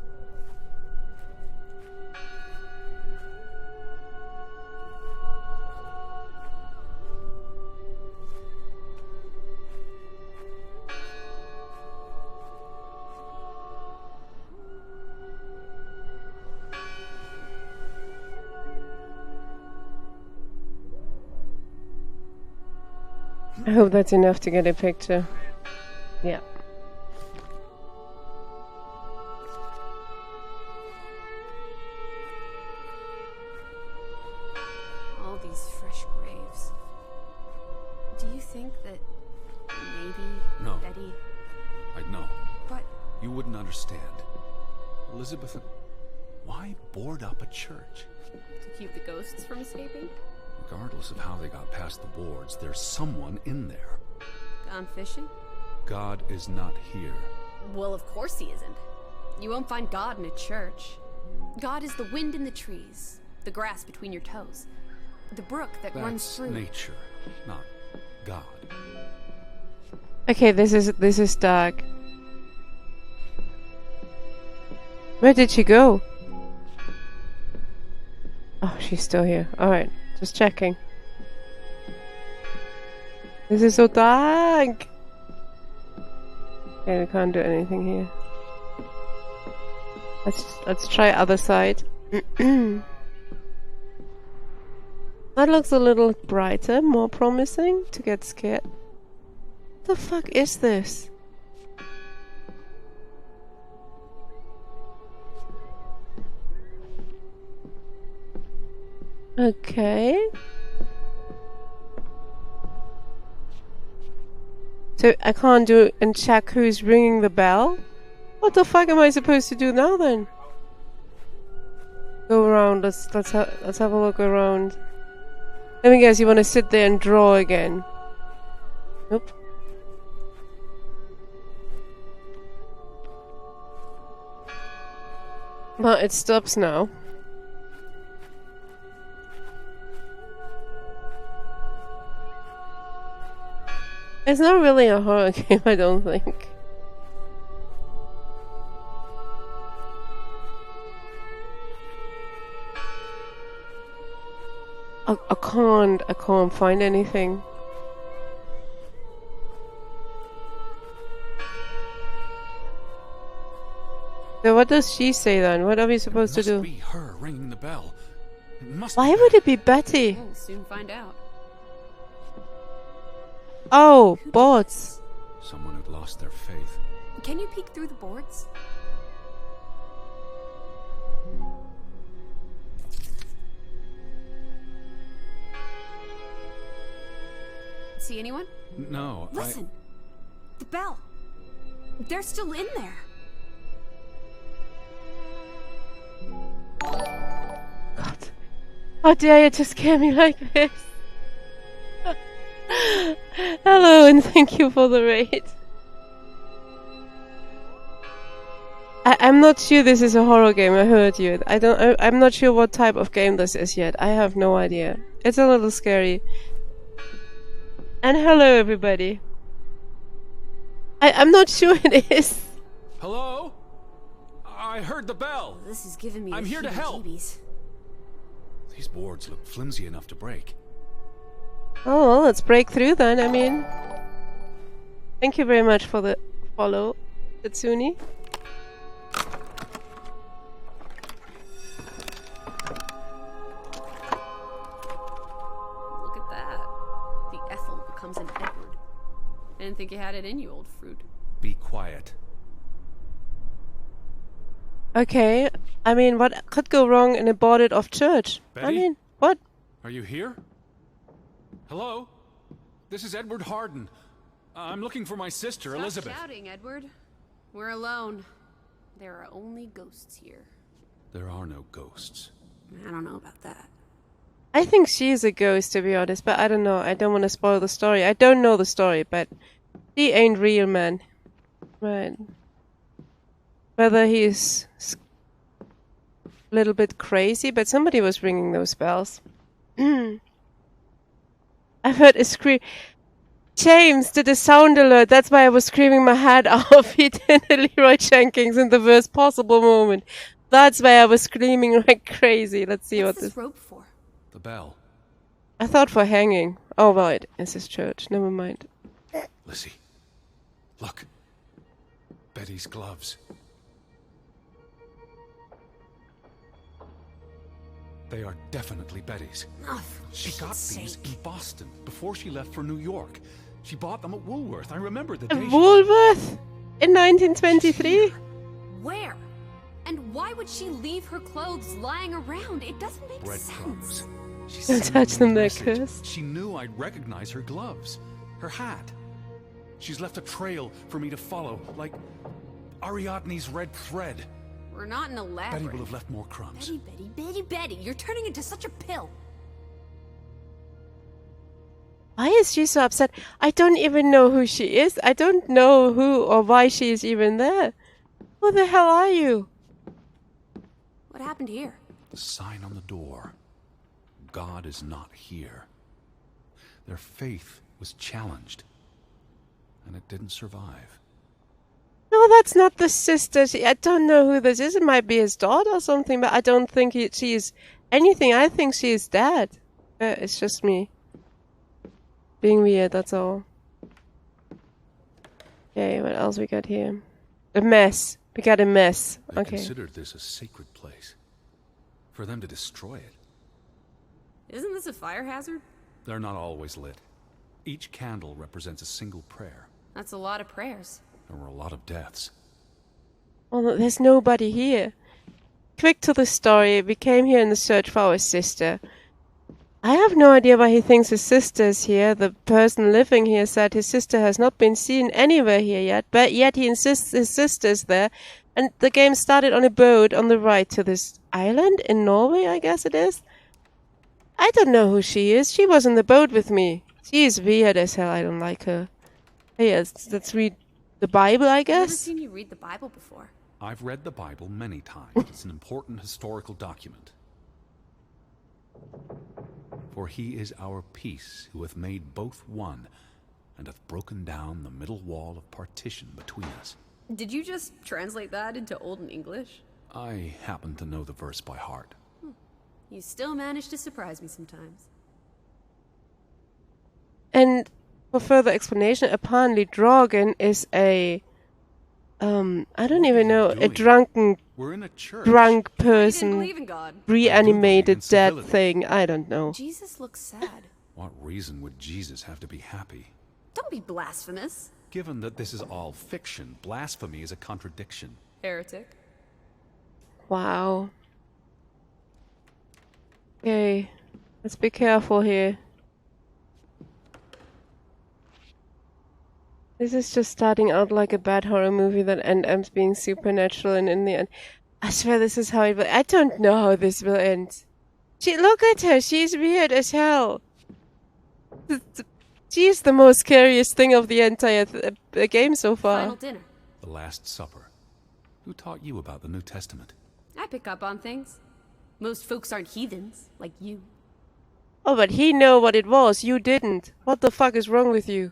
I hope that's enough to get a picture. Yeah. All these fresh graves. Do you think that maybe No. Betty... I'd know. But You wouldn't understand. Elizabeth, why board up a church? to keep the ghosts from escaping? Regardless of how they got past the boards, there's someone in there. Gone fishing? God is not here. Well, of course he isn't. You won't find God in a church. God is the wind in the trees, the grass between your toes, the brook that runs That's through. nature, not God. Okay, this is dark. Where did she go? Oh, she's still here. Alright, just checking. This is so dark! Okay, we can't do anything here. Let's try other side. That looks a little brighter, more promising to get scared. What the fuck is this? Okay. So I can't do and check who's ringing the bell? What the fuck am I supposed to do now then? Go around, let's have a look around. Let me guess, you want to sit there and draw again? Nope. Well, it stops now. It's not really a horror game, I don't think. I can't find anything. So what does she say then? What are we supposed to Must do? be her ringing the bell. It must Why be would her. it be Betty? We'll soon find out. Oh, bots. Someone who'd lost their faith. Can you peek through the boards? See anyone? No, Listen! The bell! They're still in there! God. How dare you to scare me like this? Hello and thank you for the raid. I'm not sure this is a horror game, I heard you. I'm not sure what type of game this is yet. I have no idea. It's a little scary. And hello everybody. I'm not sure it is. Hello? I heard the bell. This is giving me I'm the here to help. heebie-jeebies. These boards look flimsy enough to break. Oh, well, let's break through then, I mean. Thank you very much for the follow, Tatsuni. Look at that. The Ethel becomes an Edward. I didn't think you had it in you, old fruit. Be quiet. Okay, I mean, what could go wrong in a boarded off church? I Betty? mean, what? Are you here? Hello? This is Edward Harden. I'm looking for my sister, Elizabeth. Stop shouting, Edward. We're alone. There are only ghosts here. There are no ghosts. I don't know about that. I think she's a ghost, to be honest, but I don't know. I don't want to spoil the story. I don't know the story, but she ain't real, man. Right. Whether he's a little bit crazy, but somebody was ringing those bells. I've heard a scream. James did a sound alert. That's why I was screaming my head off. He did a Leroy Jenkins in the worst possible moment. That's why I was screaming like crazy. Let's see What's what this rope for? The bell. I thought for hanging. Oh, right. It's his church. Never mind. Lizzie. Look. Betty's gloves. They are definitely Betty's. Oh, for She got shit's these sake. in Boston before she left for New York. She bought them at Woolworth. I remember the day. Woolworth in 1923? Where? And why would she leave her clothes lying around? It doesn't make Breadcrumbs. sense. She Don't sent me touch a them, they're message. cursed. She knew I'd recognize her gloves, her hat. She's left a trail for me to follow, like Ariadne's red thread. We're not in a Betty labyrinth. will have left more crumbs. Betty, you're turning into such a pill. Why is she so upset? I don't even know who she is. I don't know who or why she is even there. Who the hell are you? What happened here? The sign on the door. God is not here. Their faith was challenged, and it didn't survive. No, that's not the sister. I don't know who this is. It might be his daughter or something, but I don't think she is anything. I think she is dead. It's just me being weird, that's all. Okay, what else we got here? A mess. We got a mess. They Okay. considered this a sacred place. For them to destroy it, Isn't this a fire hazard? they're not always lit. Each candle represents a single prayer. That's a lot of prayers. There were a lot of deaths. Well, no, there's nobody here. Quick to the story. We came here in the search for our sister. I have no idea why he thinks his sister is here. The person living here said his sister has not been seen anywhere here yet, but yet he insists his sister is there. And the game started on a boat on the right to this island in Norway, I guess it is. I don't know who she is. She was in the boat with me. She is weird as hell. I don't like her. Yes, let's read the Bible, I I've never guess. seen you read the Bible before. I've read the Bible many times. It's an important historical document. For he is our peace, who hath made both one, and hath broken down the middle wall of partition between us. Did you just translate that into Olden English? I happen to know the verse by heart. You still manage to surprise me sometimes. And for further explanation, apparently Draugen is a I don't even know, a doing? We're in a church. drunk You didn't person, believe in God. reanimated in dead civility. thing. I don't know. Jesus looks sad. What reason would Jesus have to be happy? Don't be blasphemous. Given that this is all fiction, blasphemy is a contradiction. Heretic. Wow. Okay, let's be careful here. This is just starting out like a bad horror movie that ends being supernatural, and in the end, I swear this is how it will. I don't know how this will end. Look at her. She's weird as hell. She's the most scariest thing of the entire game so far. Final dinner. The Last Supper. Who taught you about the New Testament? I pick up on things. Most folks aren't heathens, like you. Oh, but he know what it was. You didn't. What the fuck is wrong with you?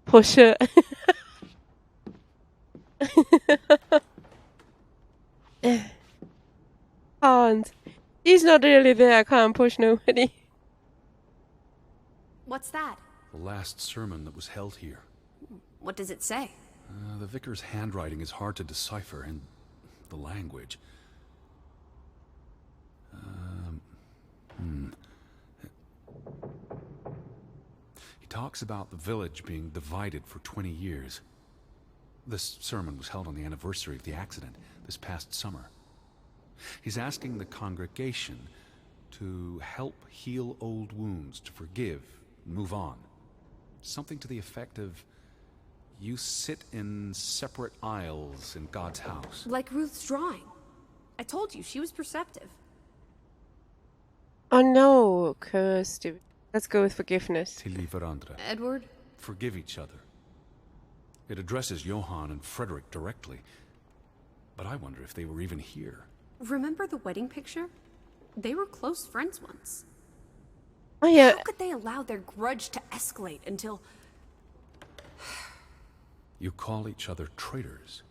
Pusher. Can't. He's not really there. I can't push nobody. What's that? The last sermon that was held here. What does it say? The vicar's handwriting is hard to decipher, and the language. He talks about the village being divided for 20 years. This sermon was held on the anniversary of the accident this past summer. He's asking the congregation to help heal old wounds, to forgive, move on. Something to the effect of, You sit in separate aisles in God's house. Like Ruth's drawing. I told you, she was perceptive. Oh no, cursed. Let's go with forgiveness. Tilly Verandre. Edward? Forgive each other. It addresses Johann and Frederick directly. But I wonder if they were even here. Remember the wedding picture? They were close friends once. Oh yeah. How could they allow their grudge to escalate until... You call each other traitors,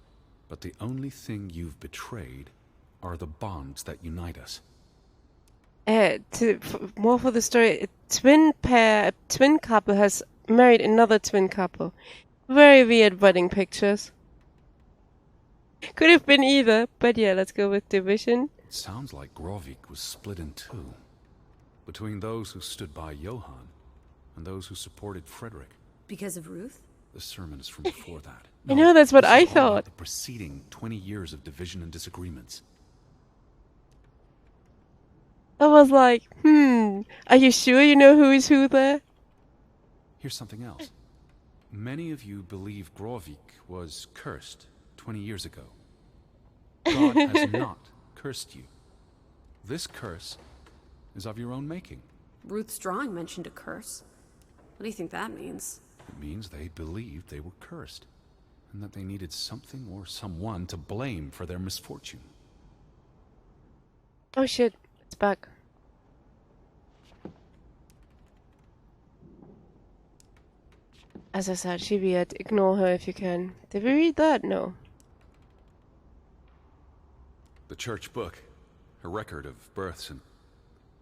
but the only thing you've betrayed are the bonds that unite us. More for the story, a twin couple has married another twin couple. Very weird wedding pictures. Could have been either, but yeah, let's go with division. It sounds like Grovik was split in two. Between those who stood by Johann and those who supported Frederick. Because of Ruth? The sermon is from before that. I know, that's what this I is all about thought. The preceding 20 years of division and disagreements. I was like, are you sure you know who is who there? Here's something else. Many of you believe Grovik was cursed 20 years ago. God has not cursed you. This curse is of your own making. Ruth's drawing mentioned a curse. What do you think that means? It means they believed they were cursed, and that they needed something or someone to blame for their misfortune. Oh shit, it's back. As I said, she weird. Ignore her if you can. Did we read that? No. The church book, a record of births and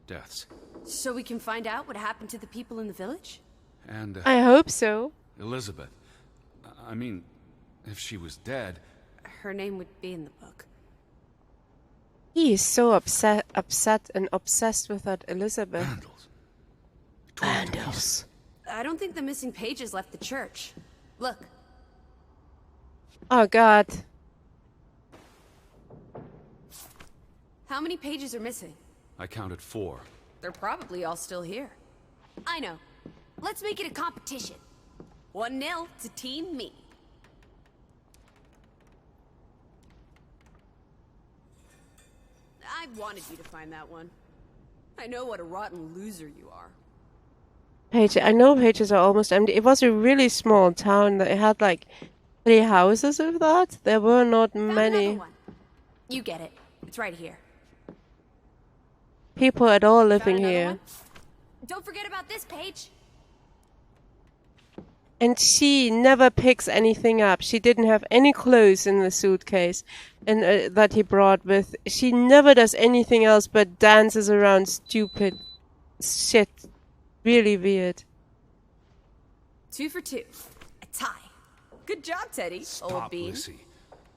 deaths. So we can find out what happened to the people in the village? And I hope so. Elizabeth. I mean, if she was dead... Her name would be in the book. He is so upset and obsessed with that Elizabeth. Vandals. Tore it to pieces. Vandals. I don't think the missing pages left the church. Look. Oh god. How many pages are missing? I counted 4. They're probably all still here. I know. Let's make it a competition. 1-0 to Team Me. I wanted you to find that one. I know what a rotten loser you are. I know pages are almost empty. It was a really small town that had like 3 houses of that. There were not Found many another one. You get it. It's right here. people at all Found living another here. one? Don't forget about this page. And she never picks anything up. She didn't have any clothes in the suitcase and that he brought with. She never does anything else but dances around stupid shit. Really weird. 2 for 2. A tie. Good job, Teddy. Old Stop, bean. Lissy.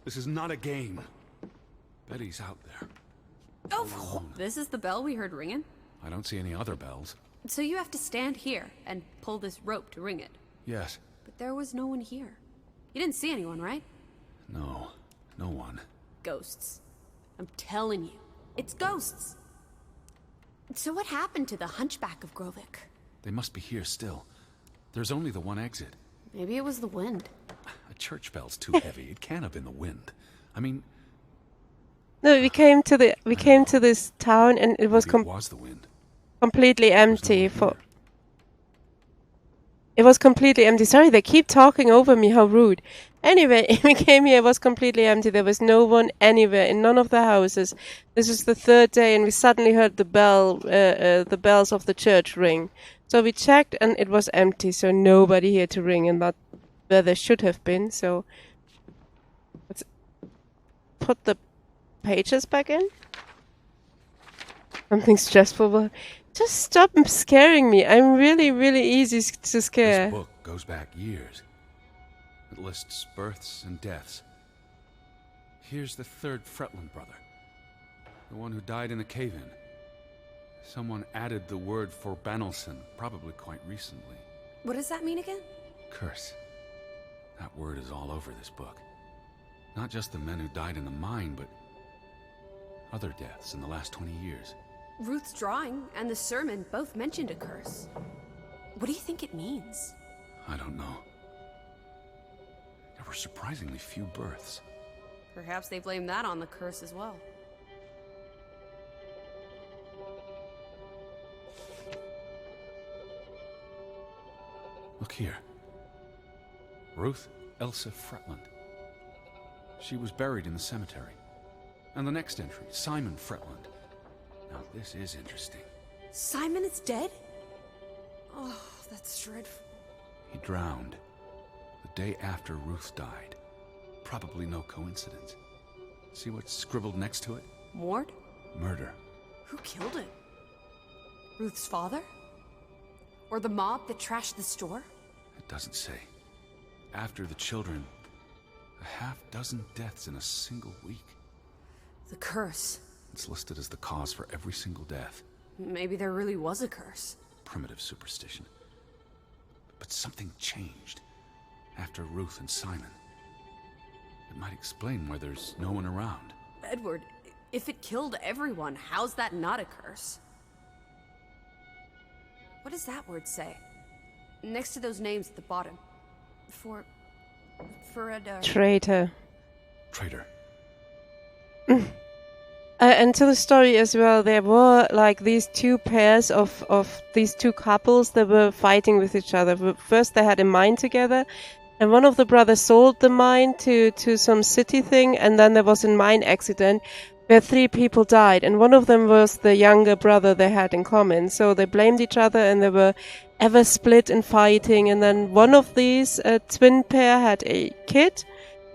This is not a game. Betty's out there. Oh, this is the bell we heard ringing? I don't see any other bells. So you have to stand here and pull this rope to ring it. Yes. But there was no one here. You didn't see anyone, right? No. No one. Ghosts. I'm telling you. It's ghosts. So what happened to the hunchback of Grovik? They must be here still. There's only the one exit. Maybe it was the wind. A church bell's too heavy. It can't have been the wind. I mean, No, we came to this town and it was maybe it was the wind. completely There's no empty. one here. It was completely empty. Sorry, they keep talking over me. How rude. Anyway, we came here. It was completely empty. There was no one anywhere in none of the houses. This is the 3rd day, and we suddenly heard the bells of the church ring. So we checked, and it was empty. So nobody here to ring, and that where there should have been. So let's put the pages back in. Something stressful. But just stop scaring me. I'm really, really easy to scare. This book goes back years. It lists births and deaths. Here's the 3rd Fretland brother. The one who died in the cave-in. Someone added the word for Banelson, probably quite recently. What does that mean again? Curse. That word is all over this book. Not just the men who died in the mine, but other deaths in the last 20 years. Ruth's drawing and the sermon both mentioned a curse. What do you think it means? I don't know. were surprisingly few births. Perhaps they blame that on the curse as well. Look here. Ruth Elsa Fretland. She was buried in the cemetery. And the next entry, Simon Fretland. Now this is interesting. Simon is dead? Oh, that's dreadful. He drowned the day after Ruth died. Probably no coincidence. See what's scribbled next to it? Mord? Murder. Who killed him? Ruth's father? Or the mob that trashed the store? It doesn't say. After the children, a half-dozen deaths in a single week. The curse. It's listed as the cause for every single death. Maybe there really was a curse. Primitive superstition. But something changed after Ruth and Simon. It might explain why there's no one around. Edward, if it killed everyone, how's that not a curse? What does that word say? Next to those names at the bottom. Traitor. Traitor. And to the story as well, there were like these two pairs of these two couples that were fighting with each other. First they had a mine together, and one of the brothers sold the mine to some city thing, and then there was a mine accident where 3 people died, and one of them was the younger brother they had in common. So they blamed each other, and they were ever split and fighting. And then one of these twin pair had a kid,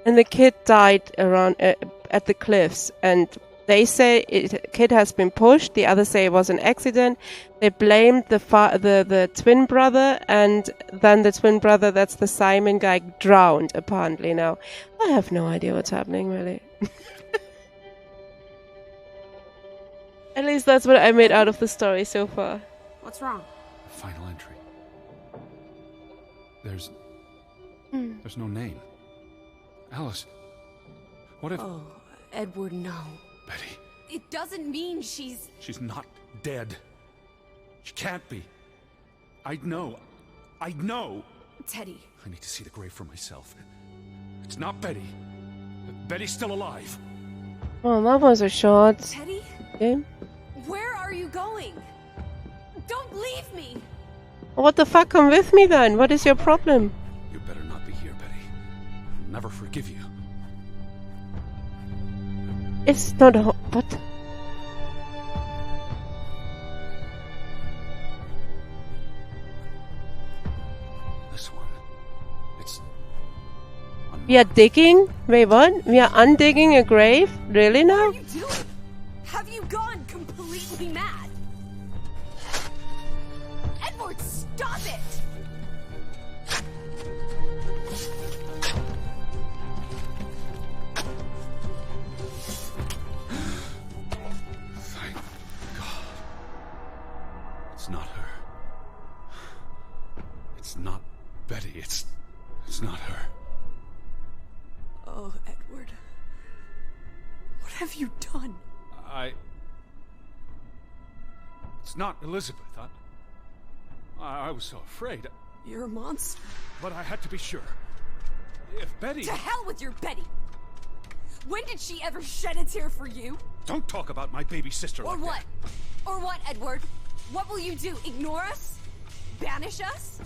and the kid died around at the cliffs. And they say kid has been pushed. The others say it was an accident. They blamed the twin brother, and then the twin brother, that's the Simon guy, drowned apparently. Now I have no idea what's happening really. At least that's what I made out of the story so far. What's wrong? Final entry. There's no name. Alice, what if... Oh, Edward, no. Betty. It doesn't mean she's... She's not dead. She can't be. I know. Teddy. I need to see the grave for myself. It's not Betty. Betty's still alive. Oh, that was a short Teddy? game. Where are you going? Don't leave me! What the fuck? Come with me then. What is your problem? You better not be here, Betty. I'll never forgive you. It's not a... What? This one. It's... We are digging? Wait, what? We are undigging a grave? Really What now? are you doing? Have you gone completely mad? Edward, stop it! Thank God. It's not her. It's not Betty. It's not her. Oh, Edward. What have you done? It's not Elizabeth. I was so afraid. You're a monster. But I had to be sure. If Betty... To hell with your Betty! When did she ever shed a tear for you? Don't talk about my baby sister Or like what? that. Or what, Edward? What will you do? Ignore us? Banish us?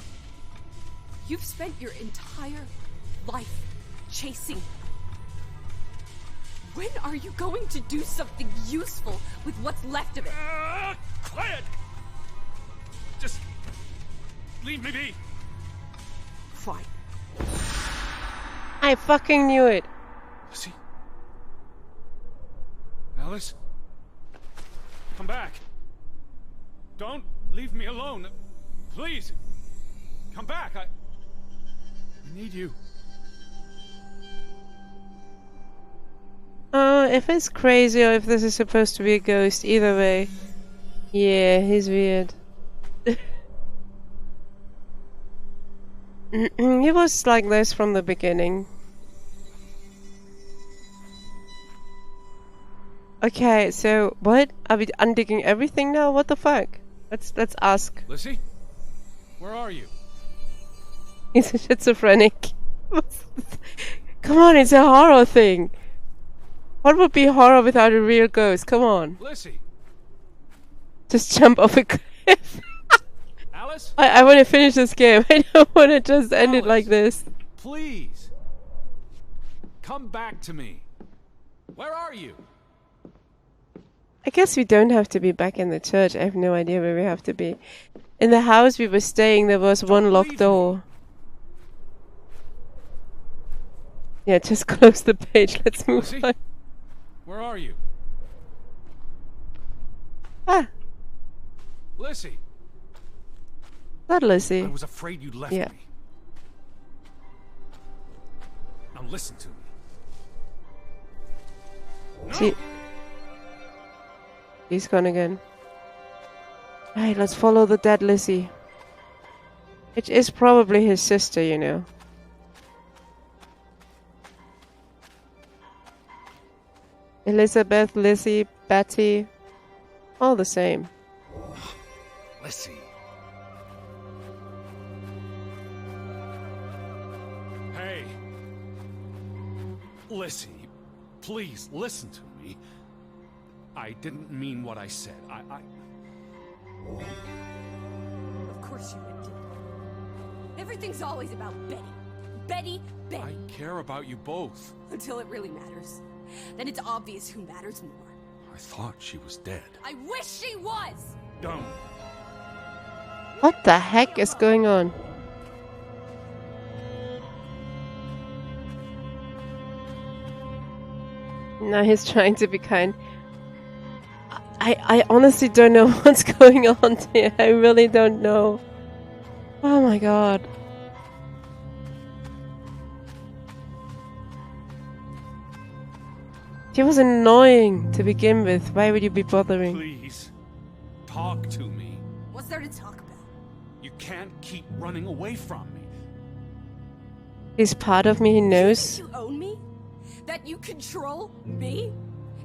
You've spent your entire life chasing. When are you going to do something useful with what's left of it? Quiet! Just... leave me be. Fine. I fucking knew it. Lizzie? Alice? Come back. Don't leave me alone. Please. Come back. I need you. If it's crazy or if this is supposed to be a ghost, either way. Yeah, he's weird. He was like this from the beginning. Okay, so what? Are we undigging everything now? What the fuck? Let's ask. Lizzie? Where are you? He's a schizophrenic. Come on, it's a horror thing. What would be horror without a real ghost? Come on. Lissy. Just jump off a cliff. Alice? I want to finish this game. I don't want to just end it like this. Please. Come back to me. Where are you? I guess we don't have to be back in the church. I have no idea where we have to be. In the house we were staying, there was one locked door. Yeah, just close the page. Let's move Lissy? on. Where are you? Ah, Lissy. that Lizzie. I was afraid you'd left Yeah. me. Now listen to me. No! She's gone again. Right, let's follow the dead Lizzie. It is probably his sister, you know. Elizabeth, Lizzie, Betty, all the same. Lissy. Hey. Lissy, please listen to me. I didn't mean what I said. Of course you would do. Everything's always about Betty. Betty, Betty. I care about you both. Until it really matters. Then it's obvious who matters more. I thought she was dead. I wish she was! Don't. What the heck is going on? Now he's trying to be kind. I honestly don't know what's going on here. I really don't know. Oh my god. She was annoying to begin with. Why would you be bothering? Please. Talk to me. What's there to talk about? You can't keep running away from me. He's part of me, he knows. You own me? That you control me?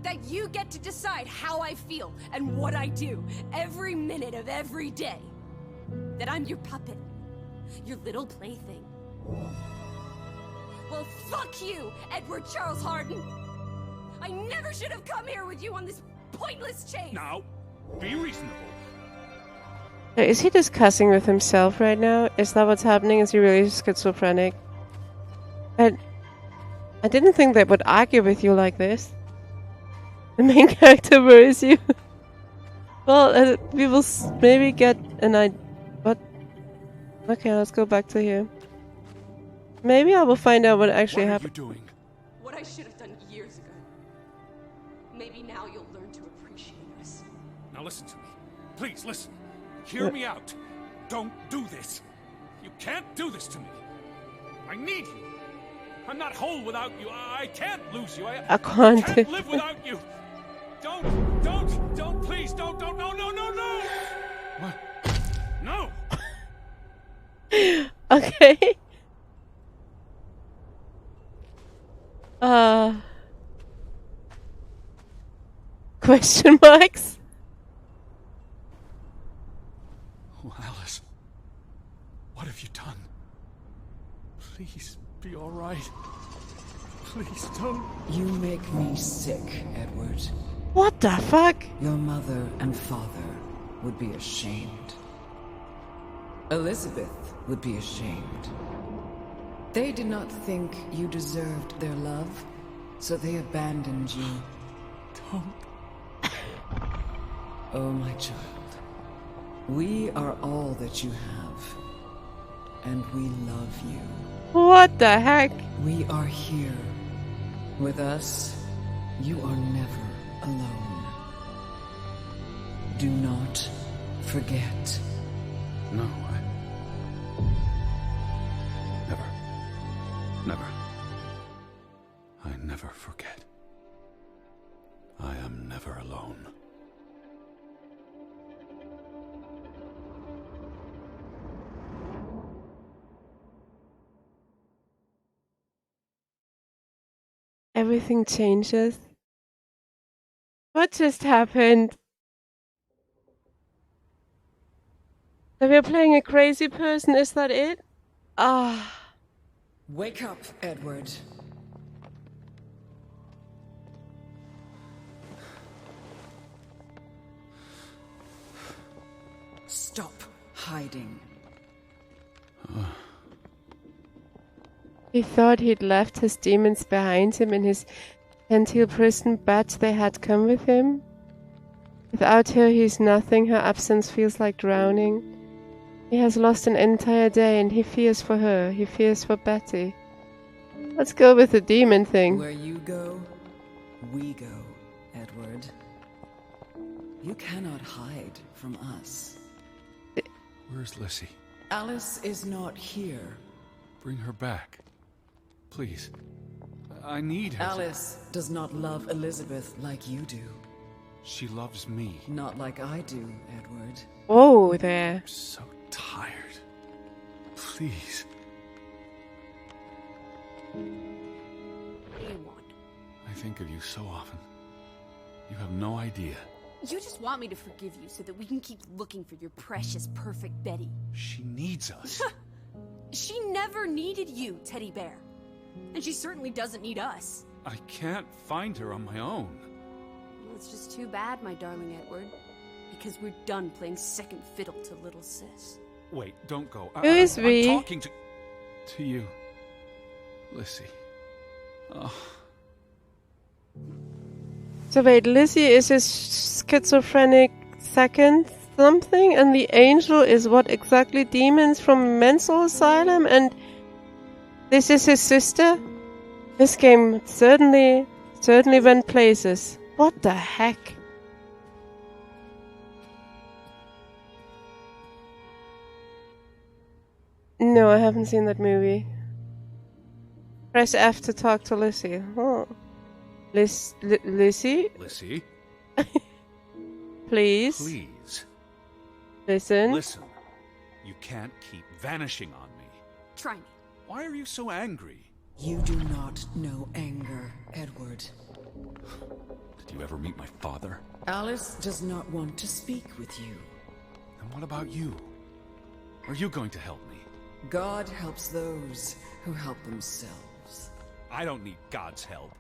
That you get to decide how I feel and what I do every minute of every day? That I'm your puppet? Your little plaything? Well, fuck you, Edward Charles Harden! I never should have come here with you on this pointless chase! Now, be reasonable. So is he discussing with himself right now? Is that what's happening? Is he really schizophrenic? I didn't think they would argue with you like this. The main character worries you. Well, we will maybe get an idea. What? Okay, let's go back to here. Maybe I will find out what actually happened. What are you doing? What I should have done years ago. Maybe now you'll learn to appreciate us. Now listen to me. Please, listen. Hear me out. Don't do this. You can't do this to me. I need you. I'm not whole without you. I can't lose you. I can't live without you. Don't, please, don't, no. What? No. Okay. Question marks? Oh, Alice. What have you done? Please, be all right. Please don't. You make me sick, Edward. What the fuck? Your mother and father would be ashamed. Elizabeth would be ashamed. They did not think you deserved their love, so they abandoned you. Don't. Oh, my child. We are all that you have, and we love you. What the heck? We are here. With us, you are never alone. Do not forget. No, Never. I never forget. I am never alone. Everything changes. What just happened? So we're playing a crazy person, is that it? Ah. Wake up, Edward. Stop hiding. He thought he'd left his demons behind him in his genteel prison, but they had come with him. Without her, he's nothing. Her absence feels like drowning. He has lost an entire day, and he fears for her. He fears for Betty. Let's go with the demon thing. Where you go, we go, Edward. You cannot hide from us. Where's Lissy? Alice is not here. Bring her back. Please. I need her. Alice does not love Elizabeth like you do. She loves me. Not like I do, Edward. Whoa there. I'm so tired. Please. What do you want? I think of you so often. You have no idea. You just want me to forgive you so that we can keep looking for your precious, perfect Betty. She needs us. She never needed you, Teddy Bear. And she certainly doesn't need us. I can't find her on my own. Well, it's just too bad, my darling Edward. Because we're done playing second fiddle to little sis. Wait, don't go. Who is I'm we? talking to you. Lissy. Oh. So wait, Lizzie is his schizophrenic second something, and the angel is what exactly? Demons from mental asylum, and this is his sister? This game certainly went places. What the heck? No, I haven't seen that movie. Press F to talk to Lizzie. Oh. Lizzie? Lissy, Please. please. Listen. Listen. You can't keep vanishing on me. Try me. Why are you so angry? You do not know anger, Edward. Did you ever meet my father? Alice does not want to speak with you. And what about you? Are you going to help me? God helps those who help themselves. I don't need God's help.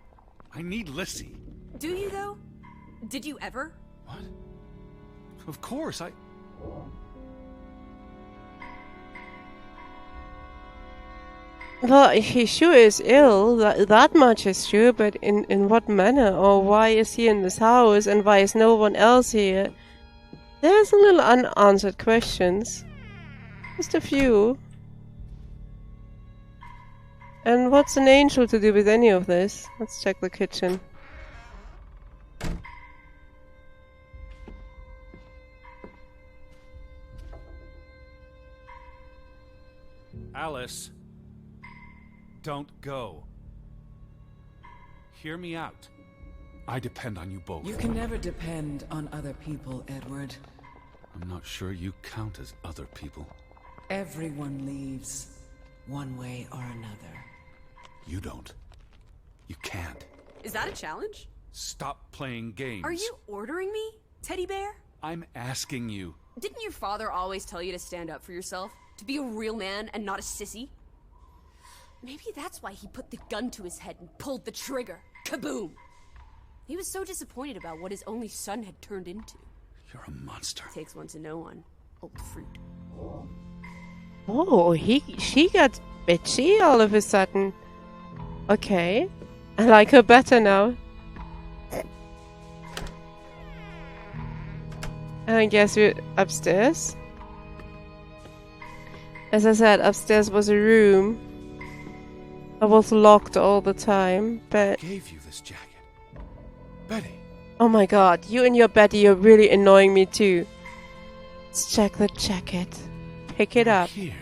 I need Lissy. Do you, though? Did you ever? What? Of course, Well, he sure is ill, that much is true, but in what manner? Or why is he in this house, and why is no one else here? There's a little unanswered questions. Just a few. And what's an angel to do with any of this? Let's check the kitchen. Alice, don't go. Hear me out. I depend on you both. You can never depend on other people, Edward. I'm not sure you count as other people. Everyone leaves, one way or another. You don't. You can't. Is that a challenge? Stop playing games. Are you ordering me, Teddy Bear? I'm asking you. Didn't your father always tell you to stand up for yourself? To be a real man and not a sissy? Maybe that's why he put the gun to his head and pulled the trigger. Kaboom! He was so disappointed about what his only son had turned into. You're a monster. Takes one to know one. Old fruit. Oh, she got bitchy all of a sudden. Okay. I like her better now. And I guess we're upstairs. As I said, upstairs was a room. I was locked all the time, but... I gave you this jacket. Betty. Oh my god, you and your Betty are really annoying me too. Let's check the jacket. Pick it up. Here.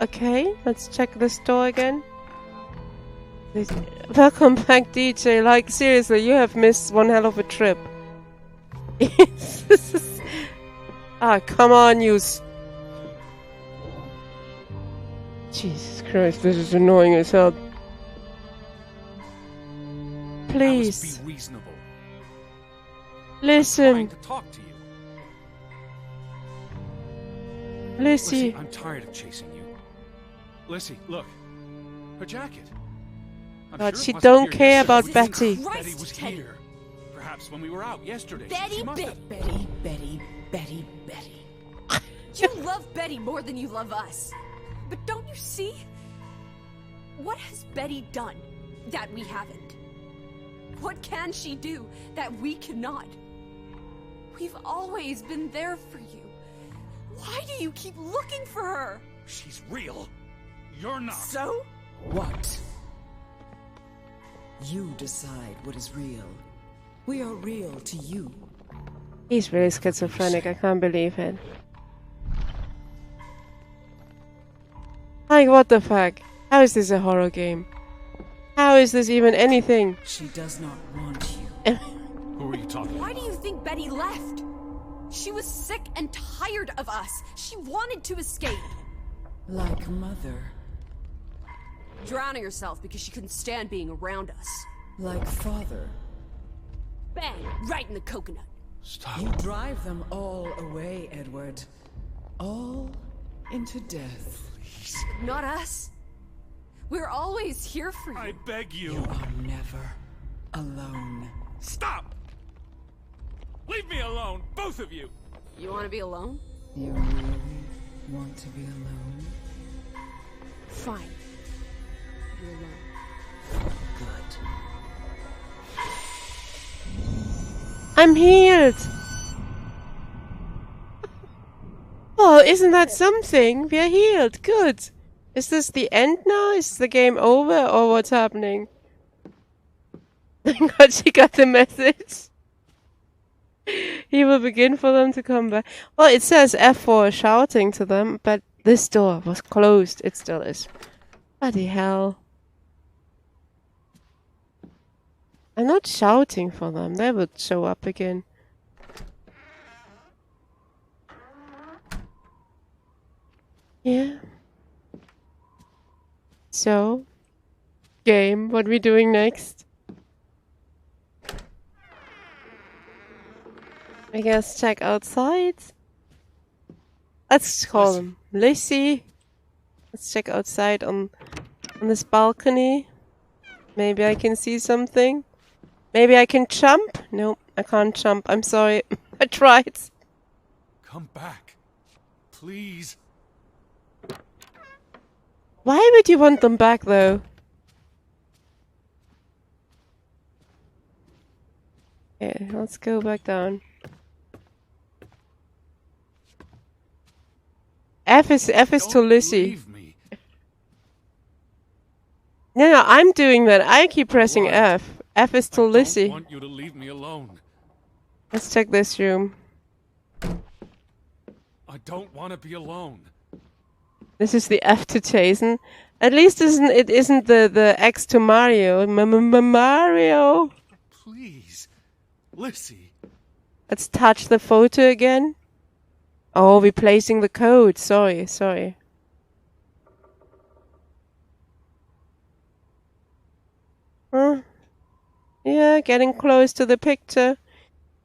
Okay, let's check this door again. Welcome back, DJ. Like, seriously, you have missed one hell of a trip. Ah, come on, you... Jesus Christ, this is annoying as hell. Please. Alice, be reasonable. Listen. I'm trying to talk to you. Lissy. Lissy, I'm tired of chasing you. Lissy, look. Her jacket. I'm God, sure it she wasn't don't here care yesterday. about We think Betty. Betty Christ, was Teddy. here. Perhaps when we were out yesterday. Betty, She must Betty, have- Betty, Betty, Betty, Betty. You love Betty more than you love us. But don't you see? What has Betty done that we haven't? What can she do that we cannot? We've always been there for you. Why do you keep looking for her? She's real. You're not. So? What? You decide what is real. We are real to you. He's really schizophrenic, I can't believe it. Like, what the fuck? How is this a horror game? How is this even anything? She does not want you. Who are you talking Why about? do you think Betty left? She was sick and tired of us. She wanted to escape. Like mother. Drowning herself because she couldn't stand being around us. Like father. Bang! Right in the coconut. Stop. You drive them all away, Edward. All into death. Not us. We're always here for you. I beg you. You are never alone. Stop! Leave me alone, both of you! You want to be alone? You really want to be alone? Fine. You're alone. Good. I'm healed! Oh, isn't that something? We're healed. Good. Is this the end now? Is the game over or what's happening? Thank God she got the message. He will begin for them to come back. Well, it says F for shouting to them, but this door was closed. It still is. Bloody hell. I'm not shouting for them. They would show up again. Yeah. So, game, what are we doing next? I guess check outside. Let's call him Lissy. Let's check outside on this balcony. Maybe I can see something. Maybe I can jump? No, I can't jump. I'm sorry. I tried. Come back. Please. Why would you want them back, though? Okay, let's go back down. F is to Don't Lissy. leave me. No, I'm doing that. I keep pressing Right. F. F is to I Lissy. don't want you to leave me alone. Let's check this room. I don't want to be alone. This is the F to Jason. At least it isn't the X to Mario. Mario. Please. Lissy. Let's touch the photo again. Oh, we're placing the code. Sorry. Huh? Yeah, getting close to the picture.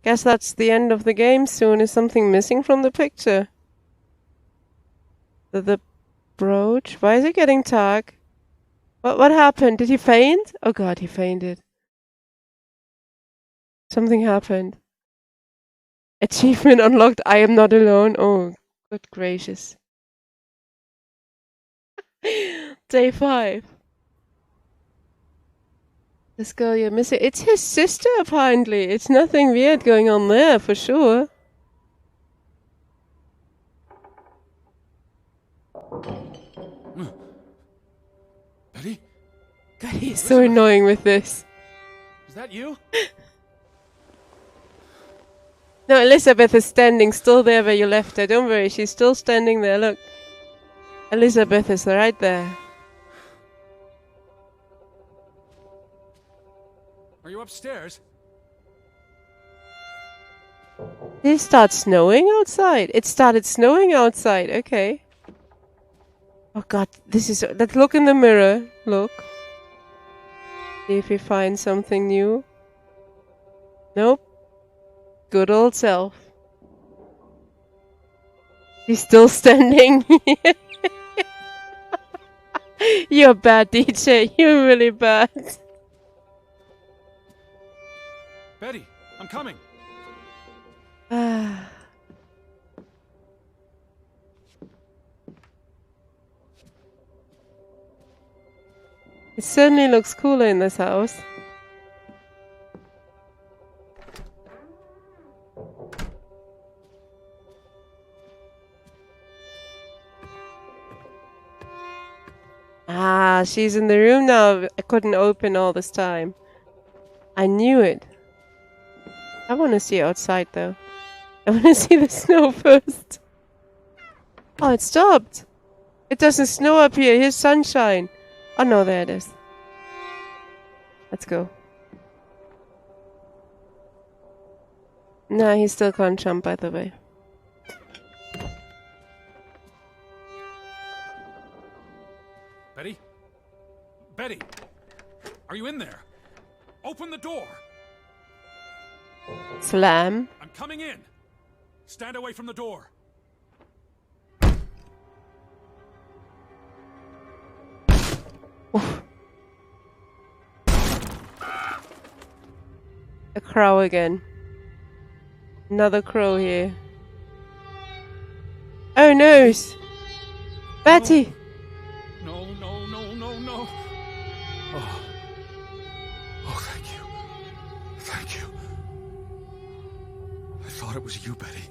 Guess that's the end of the game soon. Is something missing from the picture? The brooch? Why is he getting dark? What happened? Did he faint? Oh god, he fainted. Something happened. Achievement unlocked. I am not alone. Oh, good gracious. Day 5. This girl you're missing. It's his sister, apparently. It's nothing weird going on there, for sure. Betty? God, he's so annoying with this. Is that you? No, Elizabeth is standing still there where you left her. Don't worry, she's still standing there. Look. Elizabeth is right there. Are you upstairs? Did it start snowing outside? It started snowing outside. Okay. Oh god, this is... Let's look in the mirror. Look. See if we find something new. Nope. Good old self. He's still standing. You're bad, DJ. You're really bad. Betty, I'm coming. It certainly looks cooler in this house. Ah, she's in the room now. I couldn't open all this time. I knew it. I want to see outside though. I want to see the snow first. Oh, it stopped. It doesn't snow up here. Here's sunshine. Oh no, there it is. Let's go. Nah, he still can't jump, by the way. Betty? Betty! Are you in there? Open the door! Slam. I'm coming in! Stand away from the door! Oof. A crow again. Another crow here. Oh no! Betty! No, no, no, no, no. Oh. Oh, thank you. Thank you. I thought it was you, Betty.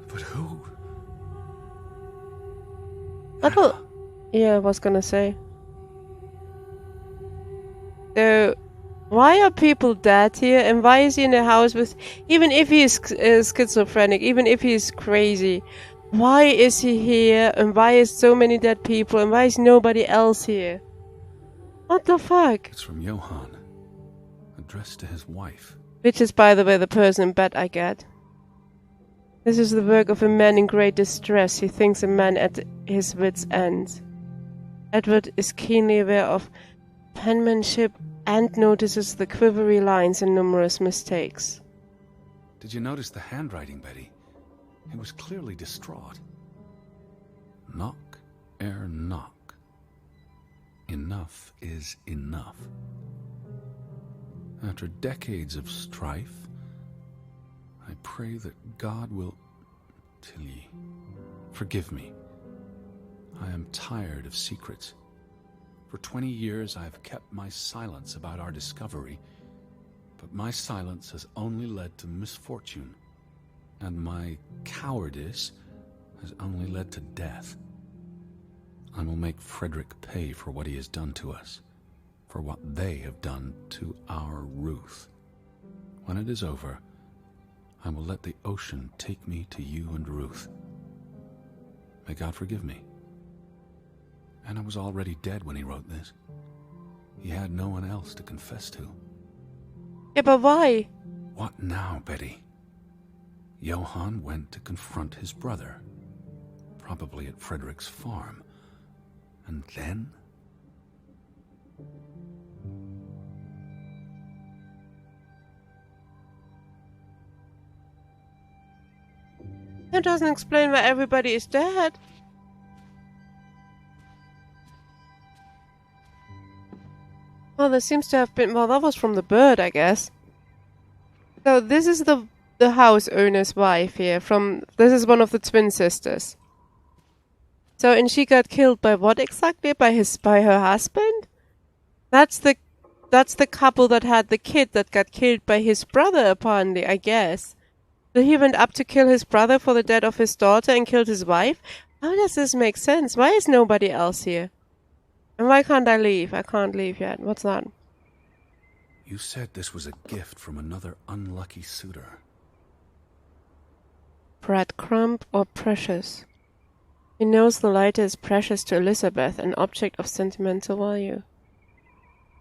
But who? I thought... Yeah, I was gonna say. So, why are people dead here? And why is he in a house with... Even if he is schizophrenic, even if he is crazy, why is he here? And why is so many dead people? And why is nobody else here? What the fuck? It's from Johann. Addressed to his wife. Which is, by the way, the person in bed I get. This is the work of a man in great distress. He thinks a man at his wit's end. Edward is keenly aware of penmanship and notices the quivery lines and numerous mistakes. Did you notice the handwriting, Betty? He was clearly distraught. Knock ere knock. Enough is enough. After decades of strife, I pray that God will... Tilly, forgive me. I am tired of secrets. For 20 years I have kept my silence about our discovery, but my silence has only led to misfortune, and my cowardice has only led to death. I will make Frederick pay for what he has done to us, for what they have done to our Ruth. When it is over, I will let the ocean take me to you and Ruth. May God forgive me. And I was already dead when he wrote this. He had no one else to confess to. Yeah, but why? What now, Betty? Johann went to confront his brother, probably at Frederick's farm. And then... That doesn't explain why everybody is dead. Well, there seems to have been... Well, that was from the bird, I guess. So this is the house owner's wife here. This is one of the twin sisters. So, and she got killed by what exactly? By her husband? That's the couple that had the kid that got killed by his brother, apparently, I guess. So he went up to kill his brother for the death of his daughter and killed his wife? How does this make sense? Why is nobody else here? And why can't I leave? I can't leave yet. What's that? You said this was a gift from another unlucky suitor. Breadcrumb or precious? He knows the lighter is precious to Elizabeth, an object of sentimental value.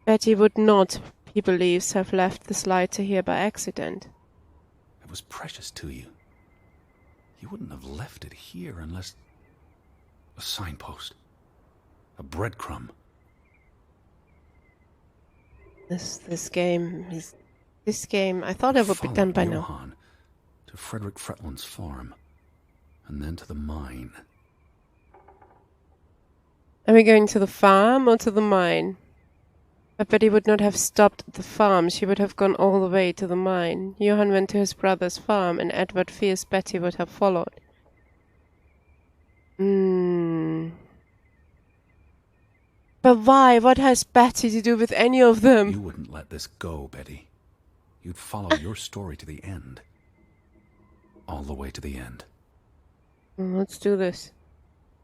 Betty would not, he believes, have left this lighter here by accident. It was precious to you. You wouldn't have left it here unless... A signpost. A breadcrumb. This game, I thought it would be done by now. Johann to Frederick Fretland's farm, and then to the mine. Are we going to the farm or to the mine? I bet he would not have stopped at the farm. She would have gone all the way to the mine. Johann went to his brother's farm, and Edward fears Betty would have followed. But why? What has Betty to do with any of them? You wouldn't let this go, Betty. You'd follow your story to the end. All the way to the end. Let's do this.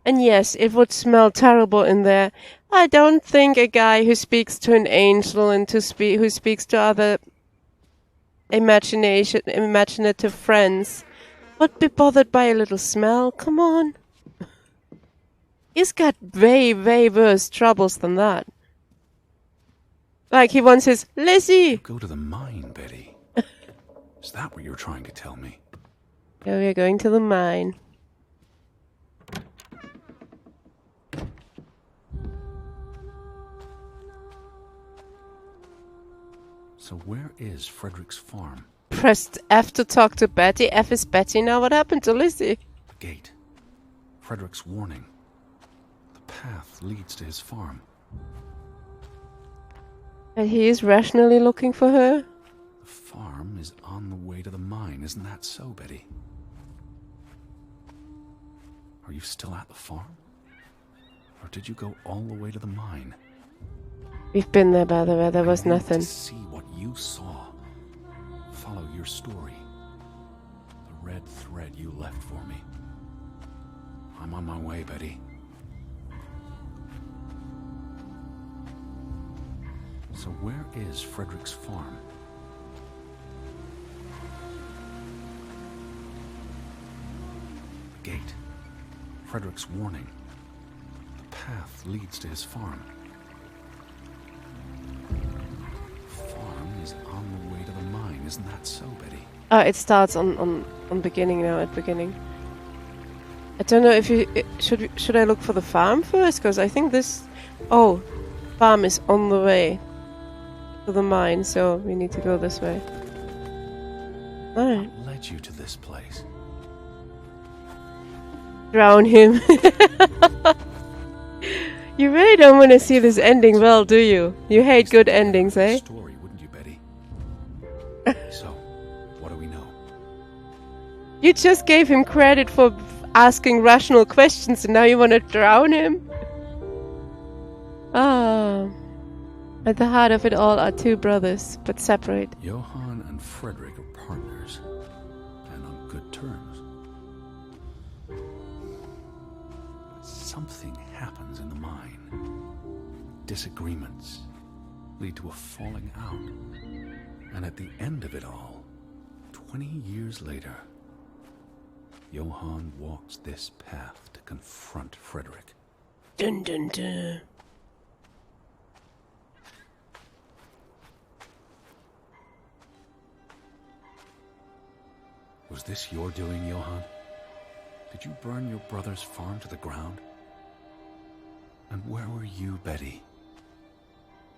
And yes, it would smell terrible in there. I don't think a guy who speaks to an angel and who speaks to other imaginative friends would be bothered by a little smell. Come on. He's got way, way worse troubles than that. Like he wants his Lizzie. Go to the mine, Betty. Is that what you're trying to tell me? Yeah, we're going to the mine. So where is Frederick's farm? Pressed F to talk to Betty. F is Betty now. What happened to Lizzie? The gate. Frederick's warning. The path leads to his farm. And he is rationally looking for her? The farm is on the way to the mine. Isn't that so, Betty? Are you still at the farm? Or did you go all the way to the mine? We've been there, by the way. There was nothing. To see what you saw. Follow your story. The red thread you left for me. I'm on my way, Betty. So where is Frederick's farm? The gate. Frederick's warning. The path leads to his farm. Is on the way to the mine, isn't that so, Betty? It starts on beginning now, at beginning. I don't know if you... Should I look for the farm first? Because I think this... Oh, farm is on the way to the mine, so we need to go this way. Alright. What led you to this place? Drown him. You really don't want to see this ending well, do you? You hate good endings, eh? Story, wouldn't you, Betty? So, what do we know? You just gave him credit for asking rational questions and now you want to drown him? Ah. At the heart of it all are two brothers, but separate. Johann and Frederick are partners, and on good terms. Something happens in the mine. Disagreements lead to a falling out. And at the end of it all, 20 years later, Johann walks this path to confront Frederick. Dun dun dun. Was this your doing, Johann? Did you burn your brother's farm to the ground? And where were you, Betty?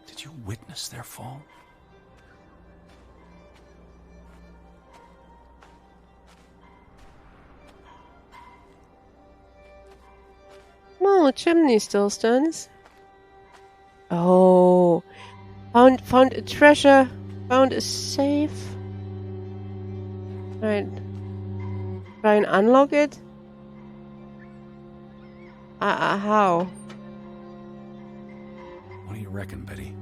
Did you witness their fall? Oh, chimney still stands. Oh, found a treasure. Found a safe. Right. Try and unlock it. How? What do you reckon, Betty?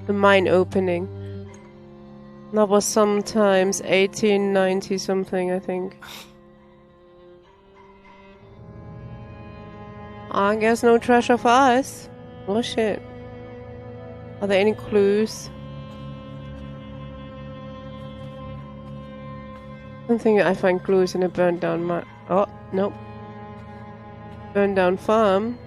The mine opening. That was sometimes 1890 something, I think. I guess no treasure for us. Oh shit. Are there any clues? I don't think I find clues in a burned down mine. Oh, nope. Burned down farm.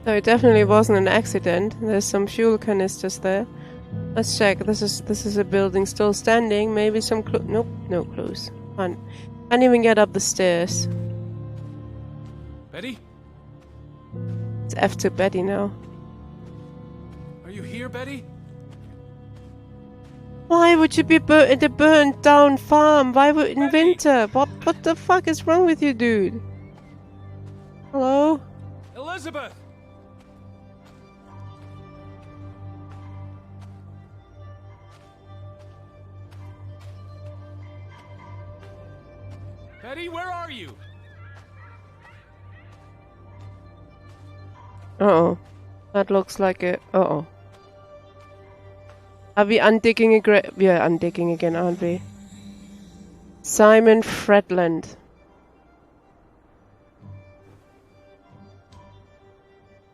So it definitely wasn't an accident. There's some fuel canisters there. Let's check. This is a building still standing. Maybe some clue. Nope, no clues. Can't even get up the stairs. Betty? It's F to Betty now. Are you here, Betty? Why would you be in the burnt down farm? Why would in winter? What the fuck is wrong with you, dude? Hello? Elizabeth! Betty, where are you? Uh-oh. That looks like a... Uh-oh. Are we undigging a grave? We are undigging again, aren't we? Simon Fredland.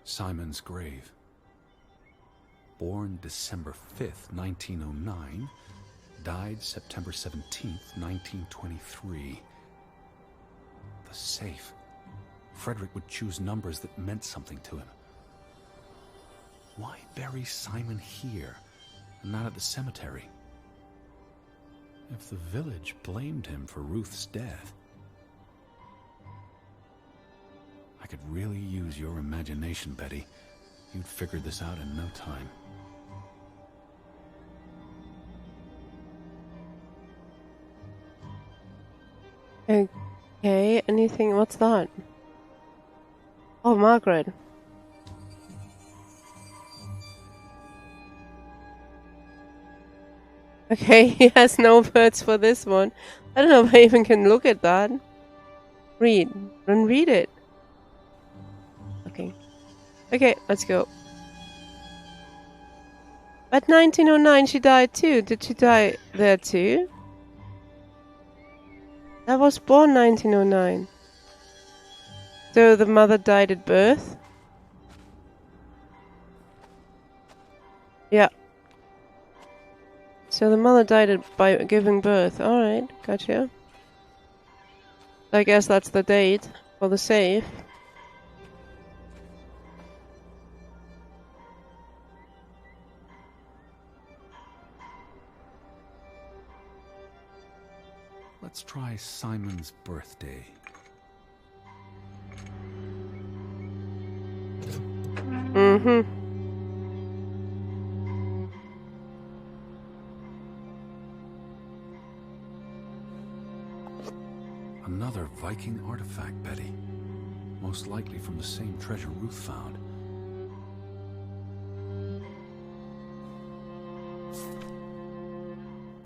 Simon's grave. Born December 5th, 1909. Died September 17th, 1923. The safe. Frederick would choose numbers that meant something to him. Why bury Simon here, and not at the cemetery? If the village blamed him for Ruth's death, I could really use your imagination, Betty. You'd figured this out in no time. Okay, anything? What's that? Oh, Margaret. Okay, he has no words for this one. I don't know if I even can look at that. Read. Then read it. Okay. Okay, let's go. But 1909 she died too. Did she die there too? I was born 1909. So the mother died at birth? Yeah. So the mother died by giving birth. Alright, gotcha. I guess that's the date for the safe. Let's try Simon's birthday. Mm-hmm. Another Viking artifact, Betty. Most likely from the same treasure Ruth found.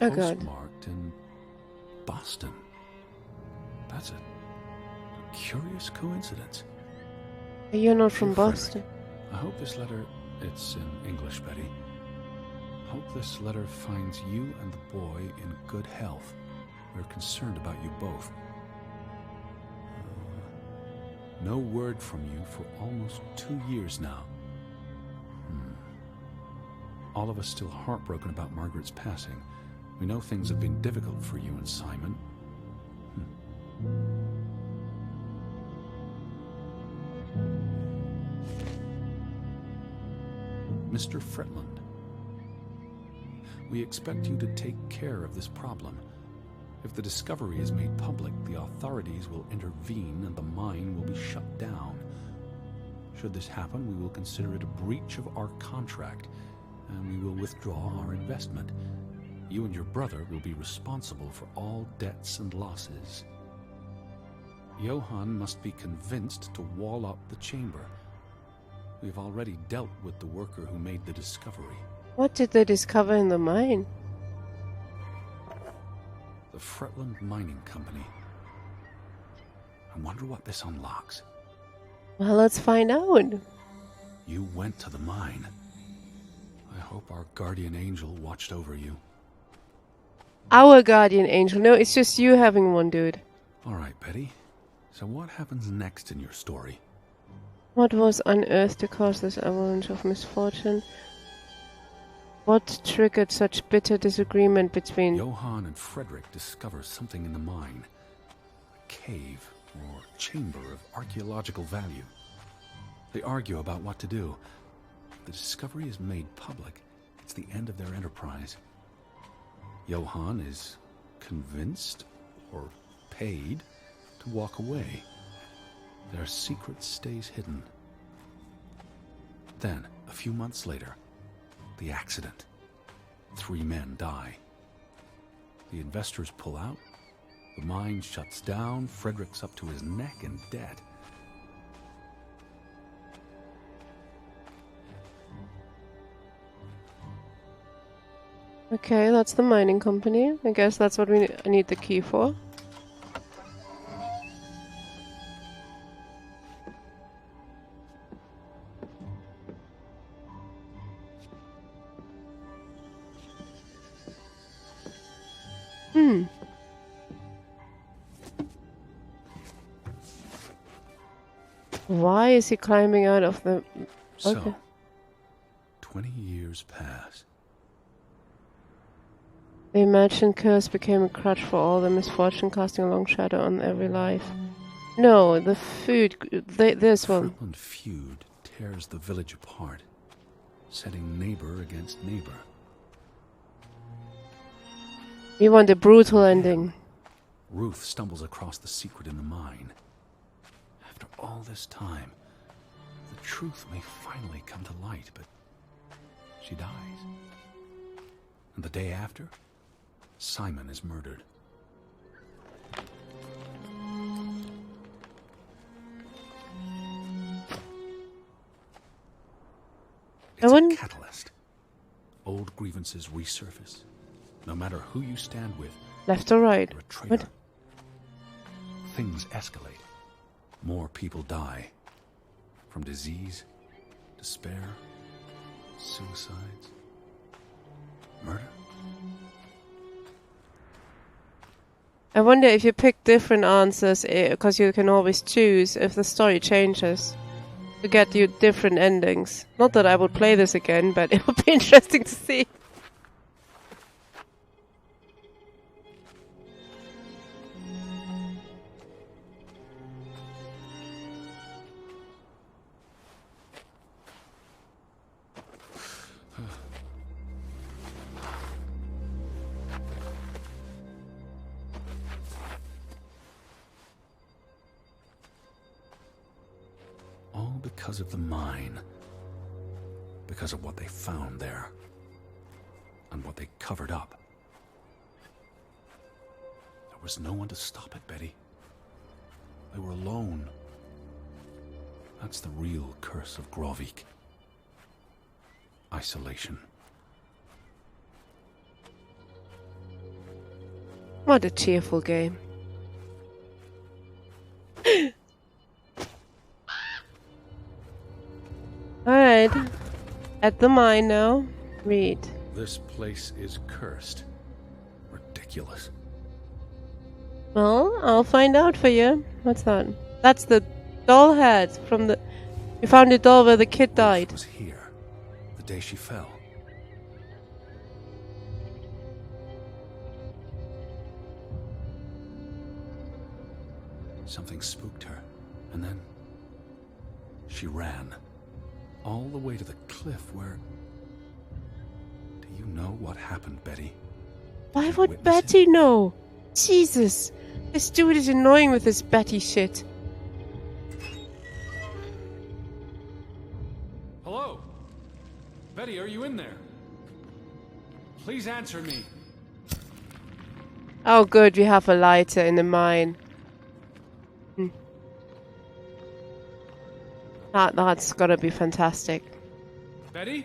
Oh god. Postmarked in Boston. That's a curious coincidence. You're not from Dear Boston. Frederick, I hope this letter, it's in English, Betty. Hope this letter finds you and the boy in good health. We're concerned about you both. No word from you for almost 2 years now. All of us still heartbroken about Margaret's passing. We know things have been difficult for you and Simon. Mr. Fretland, we expect you to take care of this problem. If the discovery is made public, the authorities will intervene and the mine will be shut down. Should this happen, we will consider it a breach of our contract, and we will withdraw our investment. You and your brother will be responsible for all debts and losses. Johann must be convinced to wall up the chamber. We've already dealt with the worker who made the discovery. What did they discover in the mine? The Fretland Mining Company. I wonder what this unlocks. Well, let's find out. You went to the mine. I hope our guardian angel watched over you. Our guardian angel. No, it's just you having one, dude. All right, Betty. So what happens next in your story? What was unearthed to cause this avalanche of misfortune? What triggered such bitter disagreement between... Johann and Frederick discover something in the mine. A cave or chamber of archaeological value. They argue about what to do. If the discovery is made public, it's the end of their enterprise. Johann is convinced, or paid, to walk away. Their secret stays hidden. then, a few months later, the accident. 3 men die. The investors pull out. The mine shuts down. Frederick's up to his neck in debt. Okay, that's the mining company. I guess that's what I need the key for. Why is he climbing out of the... Okay. So, 20 years pass. The imagined curse became a crutch for all the misfortune, casting a long shadow on every life. No, the food... this one. Fretland feud tears the village apart, setting neighbor against neighbor. We want a brutal ending. Ruth stumbles across the secret in the mine. After all this time, the truth may finally come to light, but she dies. And the day after, Simon is murdered. It's a catalyst. Old grievances resurface. No matter who you stand with, Left or right? you're a traitor. What? Things escalate. More people die. From disease, despair, suicides, murder. I wonder if you pick different answers, because you can always choose if the story changes to get you different endings. Not that I would play this again, but it would be interesting to see. All because of the mine. Because of what they found there. And what they covered up. There was no one to stop it, Betty. They were alone. That's the real curse of Grovik. Isolation. What a cheerful game. Alright. At the mine now. Read. This place is cursed. Ridiculous. Well, I'll find out for you. What's that? That's the doll head from the... You found the doll where the kid died. It was here. The day she fell. Something spooked her. And then... she ran. All the way to the cliff where... Do you know what happened, Betty? Why Did you would witness Betty it? know? Jesus! This dude is annoying with his Betty shit. Hello? Betty, are you in there? Please answer me. Oh good, we have a lighter in the mine. That's gotta be fantastic. Betty?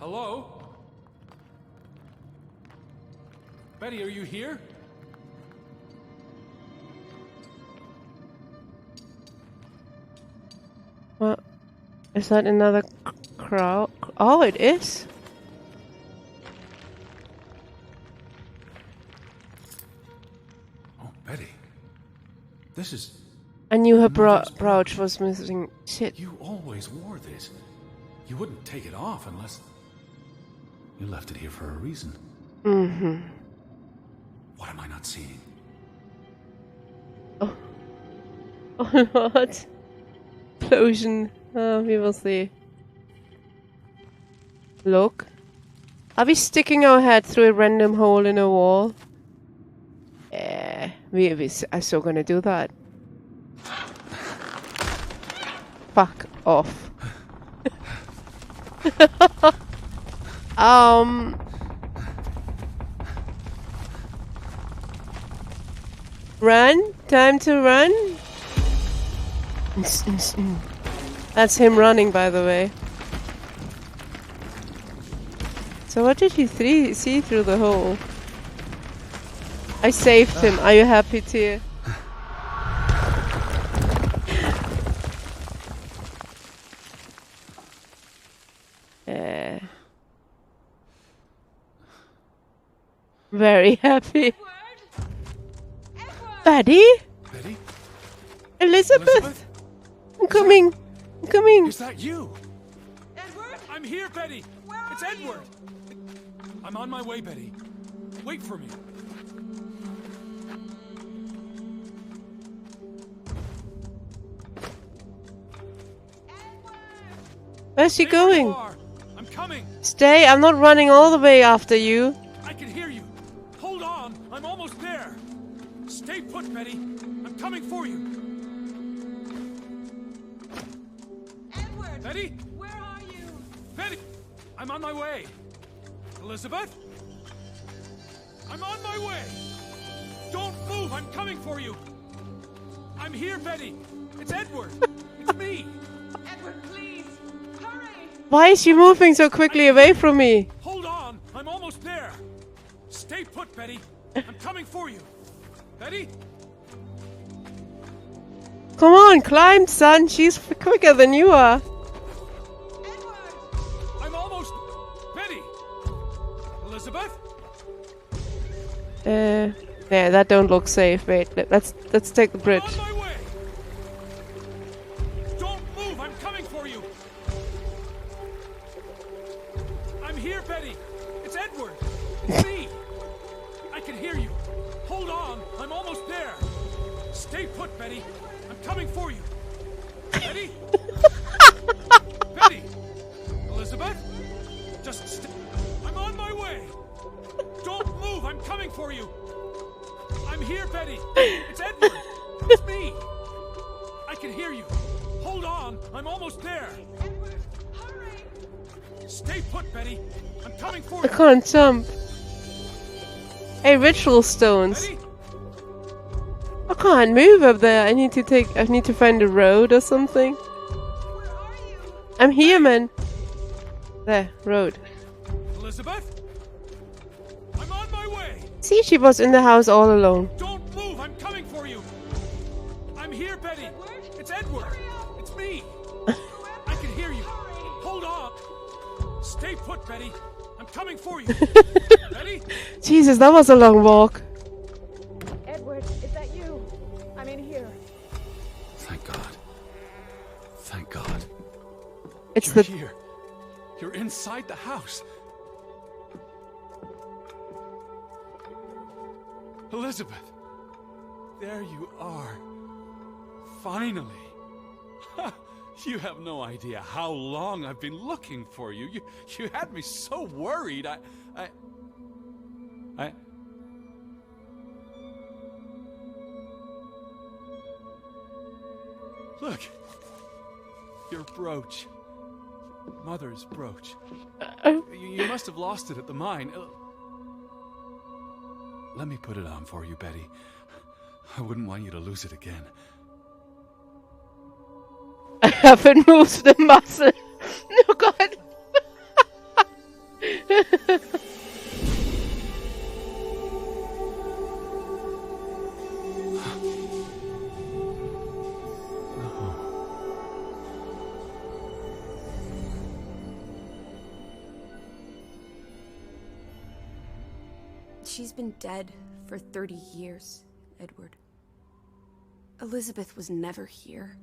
Hello? Betty, are you here? What? Is that another crowd? Oh, it is. Oh, Betty. This is... I knew her Mother's brooch was missing. Shit. You always wore this. You wouldn't take it off unless... You left it here for a reason. Mm-hmm. What am I not seeing? Oh. Oh, what? Explosion. Oh, we will see. Look. Are we sticking our head through a random hole in a wall? Yeah, we are so gonna do that. Fuck off. Run? Time to run? That's him running, by the way. So what did he see through the hole? I saved him. Are you happy, Tyr? Very happy. Betty? Betty? Elizabeth? I'm coming. I'm coming. Is that you? Edward? I'm here, Betty. It's Edward. I'm on my way, Betty. Wait for me. Where's she Stay where you going? are. I'm coming. Stay. I'm not running all the way after you. I can hear you. Hold on. I'm almost there. Stay put, Betty. I'm coming for you. Edward! Betty? Where are you? Betty! I'm on my way. Elizabeth? I'm on my way. Don't move. I'm coming for you. I'm here, Betty. It's Edward. It's me. Edward, please! Hurry! Why is she moving so quickly away from me? Hold on. I'm almost there. Stay put, Betty. I'm coming for you. Betty? Come on, climb, son. She's quicker than you are. Edward! I'm almost... Betty! Elizabeth? Yeah, that don't look safe. Wait, let's take the bridge. I'm on my way. Don't move. I'm coming for you. I'm here, Betty. It's Edward. It's me. I can hear you. Hold on. I'm almost there. Stay put, Betty. I'm coming for you. Betty? Betty? Elizabeth? Just stay. I'm on my way. Don't move. I'm coming for you. I'm here, Betty. It's Edward. It's me. I can hear you. Hold on. I'm almost there. Edward, hurry! Stay put, Betty. I'm coming for I you. can't jump. Hey, ritual stones. Betty? I can't move up there. I need to find a road or something. Where are you? I'm here, man. There, road. Elizabeth? I'm on my way. See, she was in the house all alone. Don't move. I'm coming for you. I'm here, Betty. It's Edward. It's me. I can hear you. Hold on. Stay put, Betty. I'm coming for you. Betty? Jesus, that was a long walk. Edward, is that you? I'm in here. Thank God. Thank God. It's You're the here. You're inside the house. Elizabeth. There you are. Finally. You have no idea how long I've been looking for you. You had me so worried. I Look. Your brooch. Mother's brooch. You must have lost it at the mine. Let me put it on for you, Betty. I wouldn't want you to lose it again. I haven't moved the muscle. No, God. She's been dead for 30 years, Edward. Elizabeth was never here.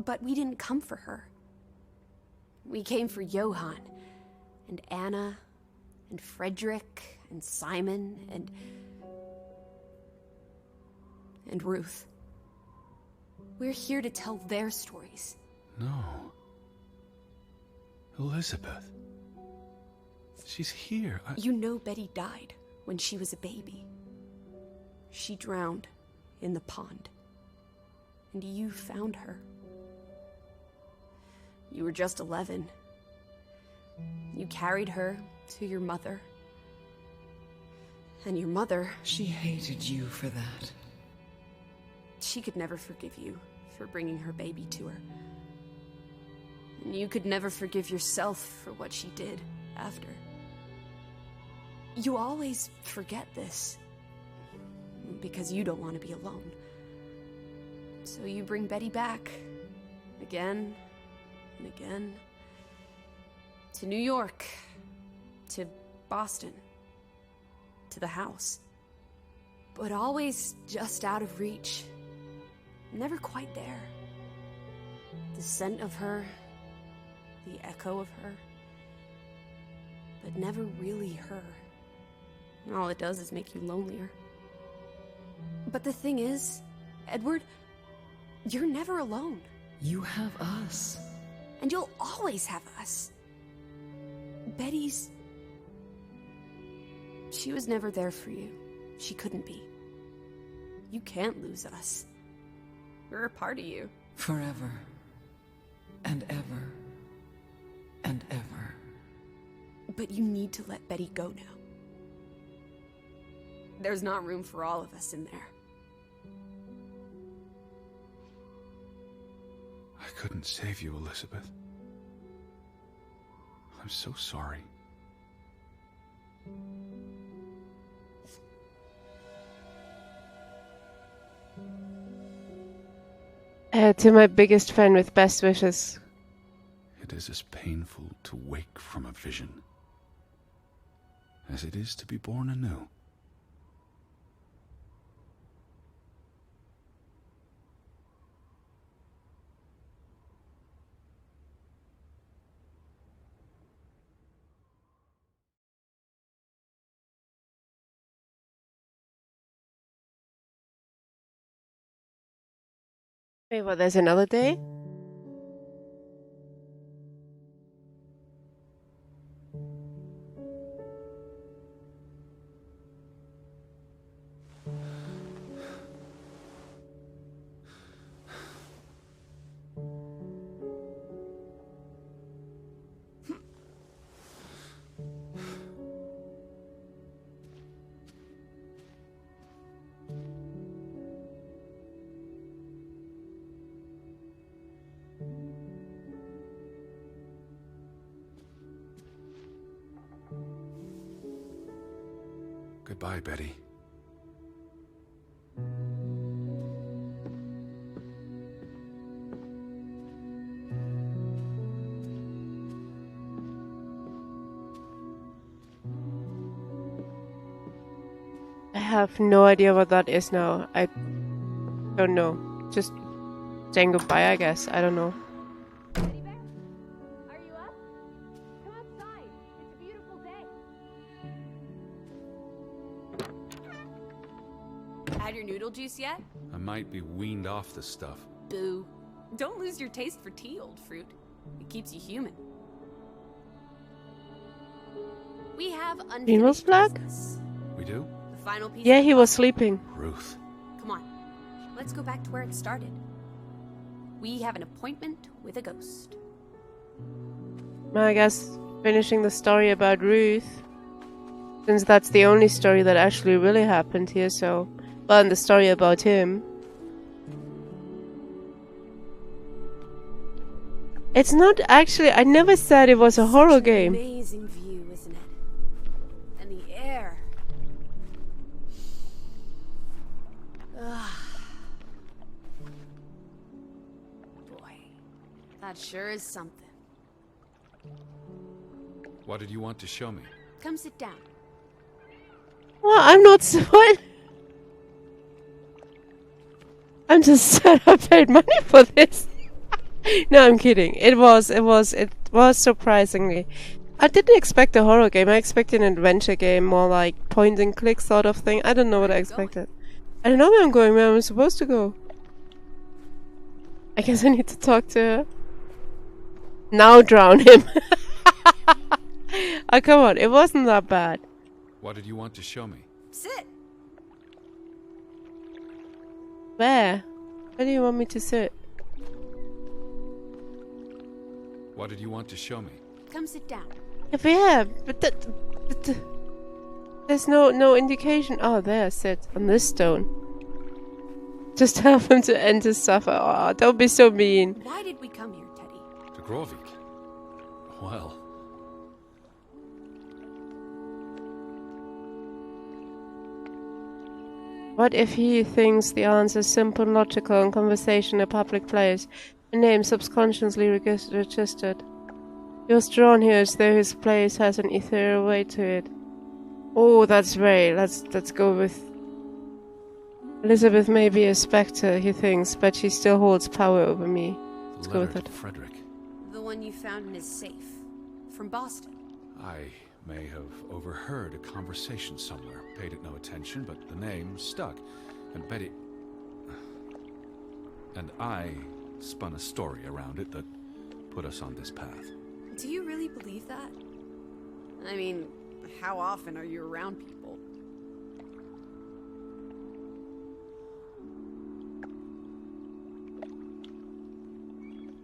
But we didn't come for her. We came for Johann, and Anna, and Frederick, and Simon, and Ruth. We're here to tell their stories. No. Elizabeth. She's here. You know Betty died when she was a baby. She drowned in the pond. And you found her You were just 11. You carried her to your mother. And your mother, She hated you for that. she could never forgive you for bringing her baby to her. And you could never forgive yourself for what she did after. You always forget this. Because you don't want to be alone. So you bring Betty back. Again and again. To New York. To Boston. To the house. But always just out of reach. Never quite there. The scent of her. The echo of her. But never really her. All it does is make you lonelier. But the thing is, Edward, you're never alone. You have us. And you'll always have us. Betty's... She was never there for you. She couldn't be. You can't lose us. We're a part of you. Forever. And ever. And ever. But you need to let Betty go now. There's not room for all of us in there. I couldn't save you, Elizabeth. I'm so sorry. To my biggest fan with best wishes. It is as painful to wake from a vision as it is to be born anew. Wait, what, there's another day? Goodbye, Betty. I have no idea what that is now. I don't know. Just saying goodbye, I guess. I don't know. Teddy Bear, are you up? Come outside. It's a beautiful day. Had your noodle juice yet? I might be weaned off the stuff. Boo. Don't lose your taste for tea, old fruit. It keeps you human. We have Remus unfinished Black? business. We do? The final piece Yeah, of the he was puzzle. sleeping. Ruth. Come on. Let's go back to where it started. We have an appointment with a ghost. I guess finishing the story about Ruth. Since that's the only story that actually really happened here, so... Well, and the story about him. It's not actually... I never said it was a horror game. Amazing view, isn't it? And the air. Boy, that sure is something. What did you want to show me? Come sit down. Well, I'm not so... What? I'm just sad I paid money for this. No, I'm kidding. It was surprisingly. I didn't expect a horror game. I expected an adventure game, more like point and click sort of thing. I don't know what I expected. I don't know where I'm going, where I'm supposed to go. I guess I need to talk to her. Now drown him. Oh, come on. It wasn't that bad. What did you want to show me? Sit. Where? Where do you want me to sit? What did you want to show me? Come sit down. Yeah, but there's no indication. Oh, there, sit on this stone. Just help him to end his suffer. Oh, don't be so mean. Why did we come here, Teddy? To Grovik? Well... What if he thinks the answer is simple and logical in conversation in a public place, a name subconsciously registered? He was drawn here as though his place has an ethereal weight to it. Oh, that's Ray. Let's go with... Elizabeth may be a spectre, he thinks, but she still holds power over me. Let's go with it. Frederick. The one you found in his safe. From Boston. I may have overheard a conversation somewhere. Paid it no attention, but the name stuck. And Betty... And I spun a story around it that put us on this path. Do you really believe that? I mean, how often are you around people?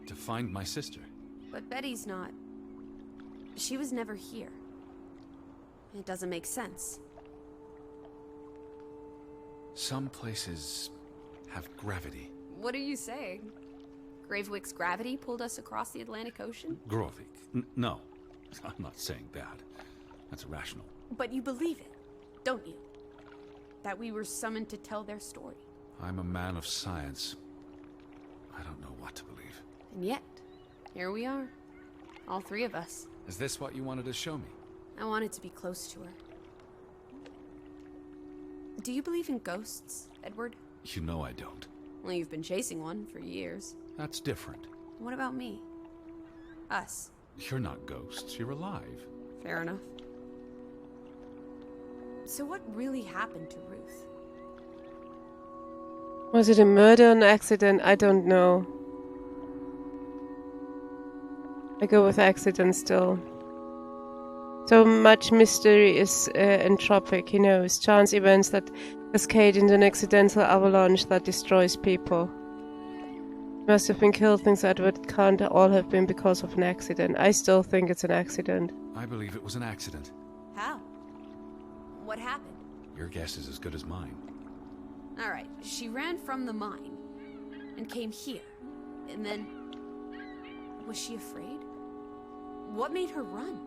To find my sister. But Betty's not... She was never here. It doesn't make sense. Some places have gravity. What are you saying? Gravewick's gravity pulled us across the Atlantic Ocean? Grovik. No, I'm not saying that. That's irrational. But you believe it, don't you? That we were summoned to tell their story. I'm a man of science. I don't know what to believe. And yet, here we are. All three of us. Is this what you wanted to show me? I wanted to be close to her. Do you believe in ghosts, Edward? You know I don't. Well, you've been chasing one for years. That's different. What about me? Us. You're not ghosts, you're alive. Fair enough. So what really happened to Ruth? Was it a murder or an accident? I don't know. I go with accident still. So much mystery is entropic, he knows. Chance events that cascade into an accidental avalanche that destroys people. Must have been killed, thinks Edward. Can't all have been because of an accident. I still think it's an accident. I believe it was an accident. How? What happened? Your guess is as good as mine. Alright, she ran from the mine and came here. And then... Was she afraid? What made her run?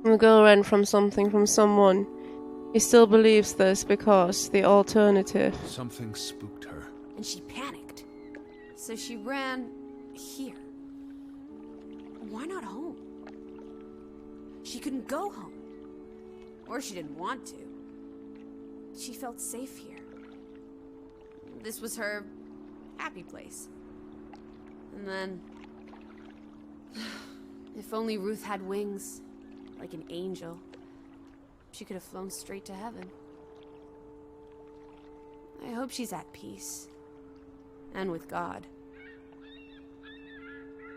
The girl ran from something, from someone. He still believes this because the alternative. Something spooked her. And she panicked. So she ran here. Why not home? She couldn't go home. Or she didn't want to. She felt safe here. This was her happy place. And then... If only Ruth had wings. Like an angel. She could have flown straight to heaven. I hope she's at peace. And with God.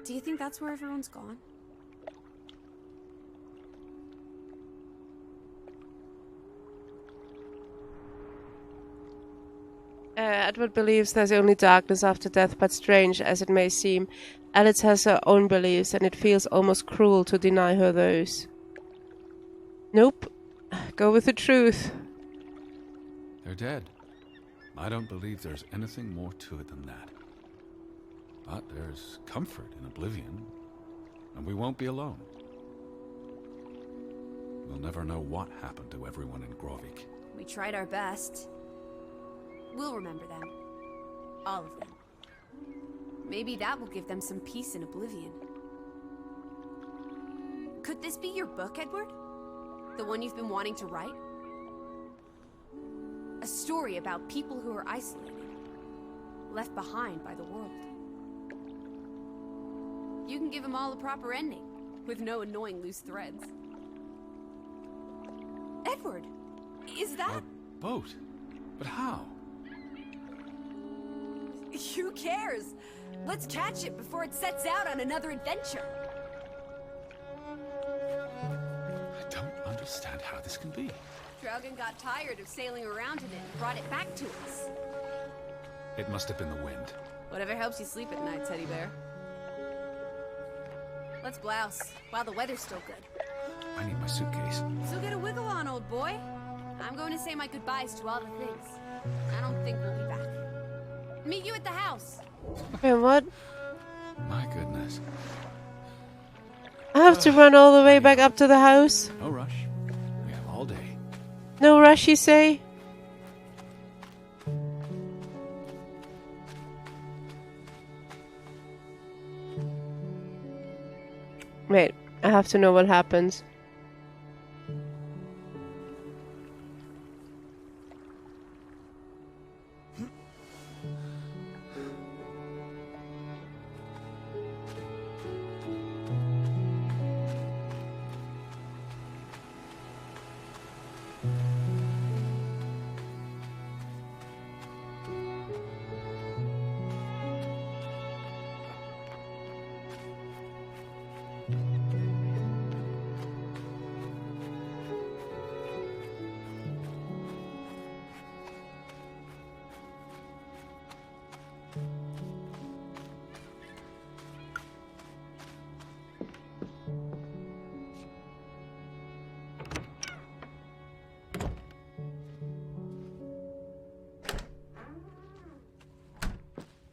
Do you think that's where everyone's gone? Edward believes there's only darkness after death, but strange as it may seem, Alice has her own beliefs, and it feels almost cruel to deny her those. Nope. Go with the truth. They're dead. I don't believe there's anything more to it than that. But there's comfort in oblivion, and we won't be alone. We'll never know what happened to everyone in Grovik. We tried our best. We'll remember them. All of them. Maybe that will give them some peace in oblivion. Could this be your book, Edward? The one you've been wanting to write? A story about people who are isolated. Left behind by the world. You can give them all a proper ending. With no annoying loose threads. Edward! Is that... A boat? But how? Who cares? Let's catch it before it sets out on another adventure. I don't understand how this can be. Draugen got tired of sailing around in it and brought it back to us. It must have been the wind. Whatever helps you sleep at night, teddy bear. Let's blouse, while the weather's still good. I need my suitcase. So get a wiggle on, old boy. I'm going to say my goodbyes to all the things. I don't think we'll be back. Meet you at the house. Wait, what? My goodness. I have to run all the way back up to the house? No rush. We have all day. No rush, you say? Wait, I have to know what happens.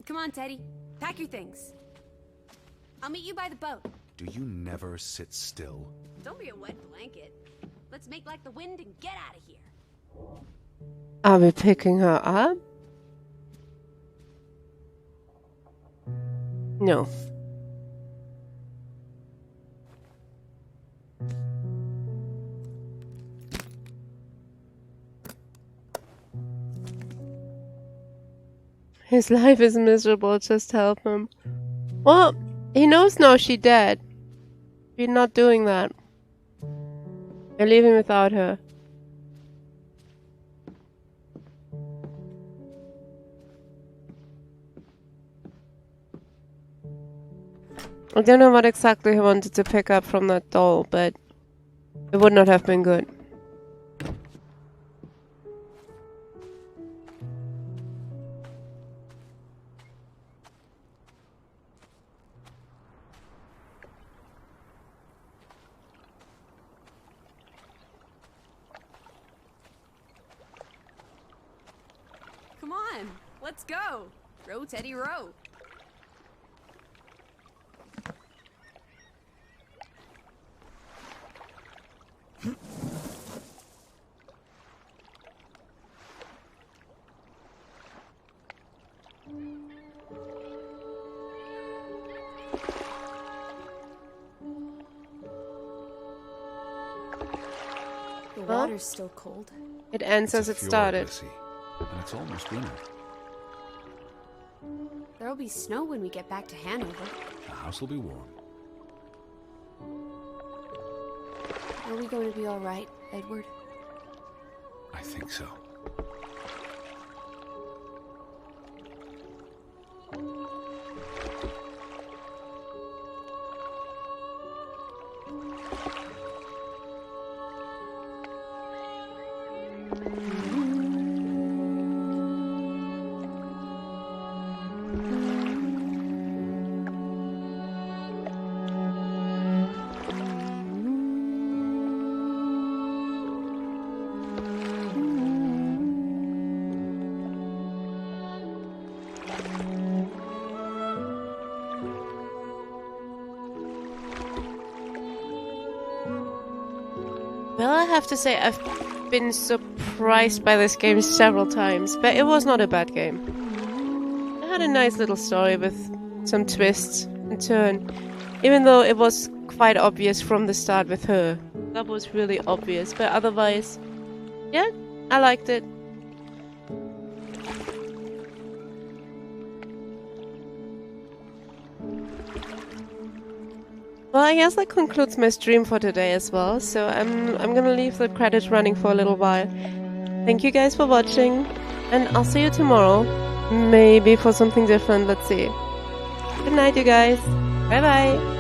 Come on, Teddy. Pack your things. I'll meet you by the boat. Do you never sit still? Don't be a wet blanket. Let's make like the wind and get out of here. Are we picking her up? No. His life is miserable, just help him. Well, he knows now she's dead. We're not doing that. We're leaving without her. I don't know what exactly he wanted to pick up from that doll, but it would not have been good. Come on, let's go. Row, Teddy, row. The water's still cold. It ends as it started. And it's almost winter. There'll be snow when we get back to Hanover. The house will be warm. Are we going to be all right, Edward? I think so. Well, I have to say I've been surprised by this game several times, but it was not a bad game. It had a nice little story with some twists and turns, even though it was quite obvious from the start with her. That was really obvious, but otherwise, yeah, I liked it. Well, I guess that concludes my stream for today as well, so I'm gonna leave the credits running for a little while. Thank you guys for watching, and I'll see you tomorrow. Maybe for something different, let's see. Good night, you guys. Bye bye.